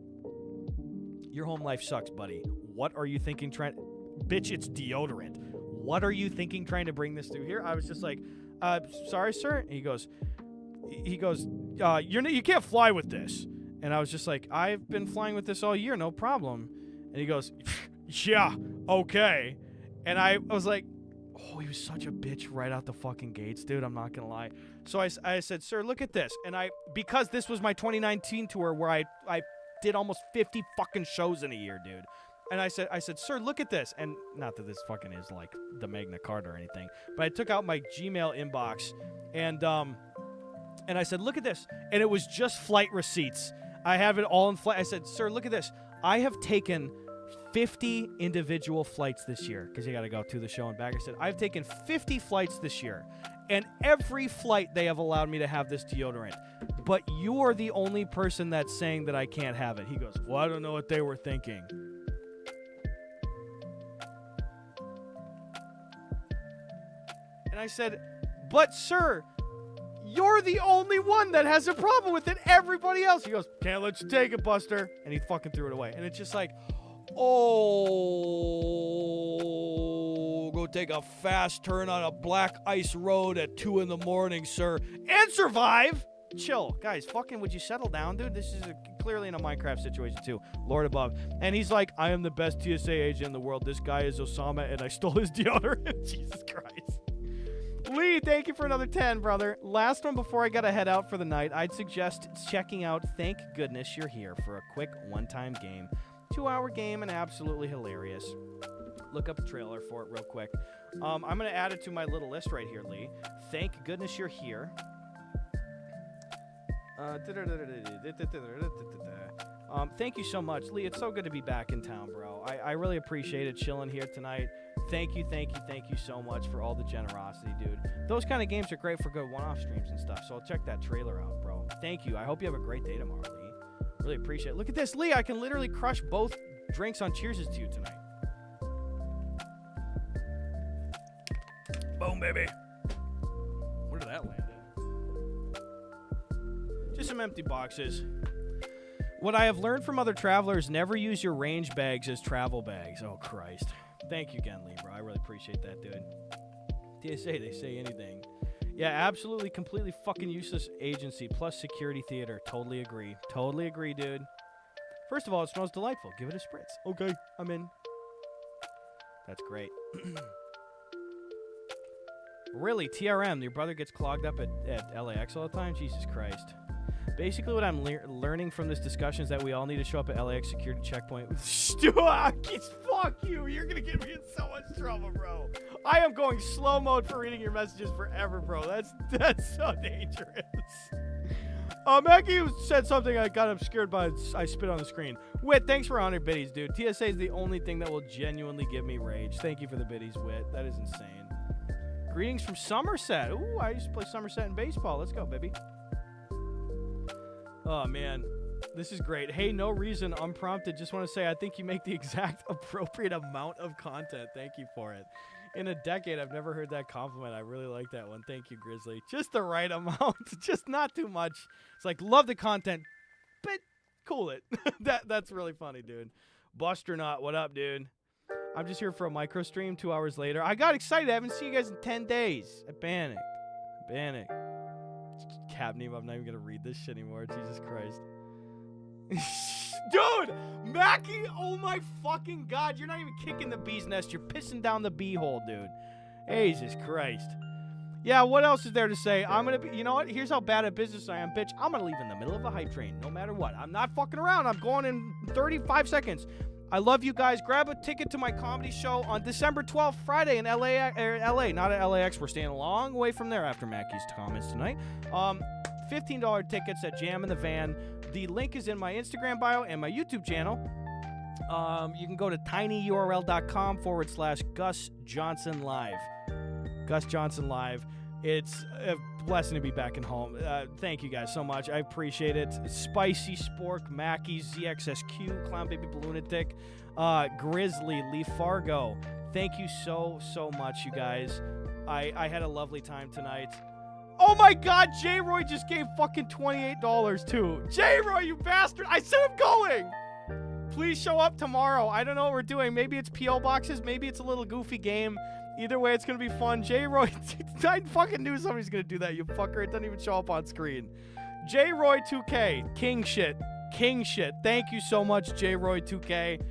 your home life sucks, buddy. What are you thinking bitch, it's deodorant. What are you thinking trying to bring this through here? I was just like, sorry, sir. And he goes, you can't fly with this. And I was just like, I've been flying with this all year, no problem. And he goes, yeah, okay. And I was like, oh, he was such a bitch right out the fucking gates, dude. I'm not going to lie. So I said, sir, look at this. And because this was my 2019 tour where I did almost 50 fucking shows in a year, dude. And I said, sir, look at this. And not that this fucking is like the Magna Carta or anything, but I took out my Gmail inbox and I said, look at this. And it was just flight receipts. I have it all in flight. I said, sir, look at this. I have taken 50 individual flights this year because you got to go to the show and back. I said, I've taken 50 flights this year, and every flight they have allowed me to have this deodorant. But you are the only person that's saying that I can't have it. He goes, well, I don't know what they were thinking. And I said, but sir, you're the only one that has a problem with it. Everybody else. He goes, can't let you take it, Buster. And he fucking threw it away. And it's just like, oh, go take a fast turn on a black ice road at 2 a.m, sir, and survive. Chill. Guys, fucking would you settle down, dude? This is clearly in a Minecraft situation, too. Lord above. And he's like, I am the best TSA agent in the world. This guy is Osama, and I stole his deodorant. Jesus Christ. Lee, thank you for another 10, brother. Last one before I gotta head out for the night. I'd suggest checking out Thank Goodness You're Here for a quick one-time game. 2-hour game and absolutely hilarious. Look up a trailer for it real quick. I'm going to add it to my little list right here, Lee. Thank goodness you're here. Thank you so much, Lee. It's so good to be back in town, bro. I really appreciate it chilling here tonight. Thank you so much for all the generosity, dude. Those kind of games are great for good one-off streams and stuff, so I'll check that trailer out, bro. Thank you. I hope you have a great day tomorrow, Lee. Really appreciate it. Look at this, Lee. I can literally crush both drinks on Cheers to you tonight. Boom, baby. Where did that land in? Just some empty boxes. What I have learned from other travelers, never use your range bags as travel bags. Oh, Christ. Thank you again, Lee, bro. I really appreciate that, dude. TSA, they say anything. Yeah, absolutely, completely fucking useless agency, plus security theater. Totally agree. Totally agree, dude. First of all, it smells delightful. Give it a spritz. Okay, I'm in. That's great. Really, TRM, your brother gets clogged up at LAX all the time? Jesus Christ. Basically, what I'm learning from this discussion is that we all need to show up at LAX security checkpoint with fuck you. You're going to get me in so much trouble, bro. I am going slow mode for reading your messages forever, bro. That's so dangerous. Mackie said something I got obscured by. I spit on the screen. Wit, thanks for 100 biddies, dude. TSA is the only thing that will genuinely give me rage. Thank you for the biddies, Wit. That is insane. Greetings from Somerset. Ooh, I used to play Somerset in baseball. Let's go, baby. Oh, man. This is great. Hey, no reason, unprompted. Just want to say I think you make the exact appropriate amount of content. Thank you for it. In a decade, I've never heard that compliment. I really like that one. Thank you, Grizzly. Just the right amount. Just not too much. It's like, love the content, but cool it. That's really funny, dude. Buster Not, what up, dude? I'm just here for a micro stream 2 hours later. I got excited. I haven't seen you guys in 10 days. I panicked. Cap name, I'm not even going to read this shit anymore. Jesus Christ. Dude, Mackie, oh my fucking God. You're not even kicking the bee's nest. You're pissing down the bee hole, dude. Jesus Christ. Yeah, what else is there to say? I'm going to be, you know what? Here's how bad at business I am, bitch. I'm going to leave in the middle of a hype train, no matter what. I'm not fucking around. I'm going in 35 seconds. I love you guys. Grab a ticket to my comedy show on December 12th, Friday in LA, not at LAX. We're staying a long way from there after Mackie's comments tonight. $15 tickets at Jam in the Van. The link is in my Instagram bio and my YouTube channel. You can go to tinyurl.com/Gus Johnson Live. Gus Johnson Live. It's a blessing to be back in home. Thank you guys so much. I appreciate it. Spicy Spork, Mackie, ZXSQ, Clown Baby Balloonatic, Grizzly, Lee Fargo. Thank you so much, you guys. I had a lovely time tonight. Oh my God, J-Roy just gave fucking $28 too. J-Roy, you bastard. I said I'm going. Please show up tomorrow. I don't know what we're doing. Maybe it's P.O. boxes. Maybe it's a little goofy game. Either way, it's going to be fun. J-Roy, I fucking knew somebody's going to do that, you fucker. It doesn't even show up on screen. J-Roy 2K, king shit. king shit. Thank you so much, J-Roy2K.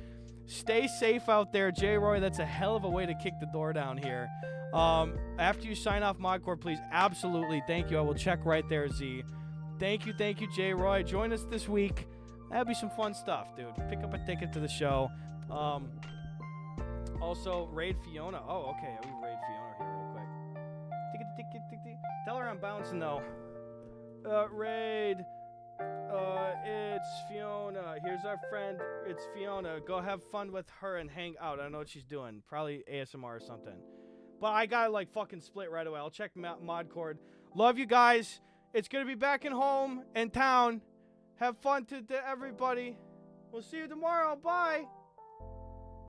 Stay safe out there, J-Roy. That's a hell of a way to kick the door down here. After you sign off Modcore, please, absolutely. Thank you. I will check right there, Z. Thank you, J-Roy. Join us this week. That'll be some fun stuff, dude. Pick up a ticket to the show. Also, raid Fiona. Oh, okay. We raid Fiona here real quick. Ticket. Tell her I'm bouncing, though. Raid. It's Fiona. Here's our friend. It's Fiona. Go have fun with her and hang out. I don't know what she's doing. Probably ASMR or something. But I gotta, like, fucking split right away. I'll check Modcord. Love you guys. It's gonna be back in home, in town. Have fun to everybody. We'll see you tomorrow. Bye.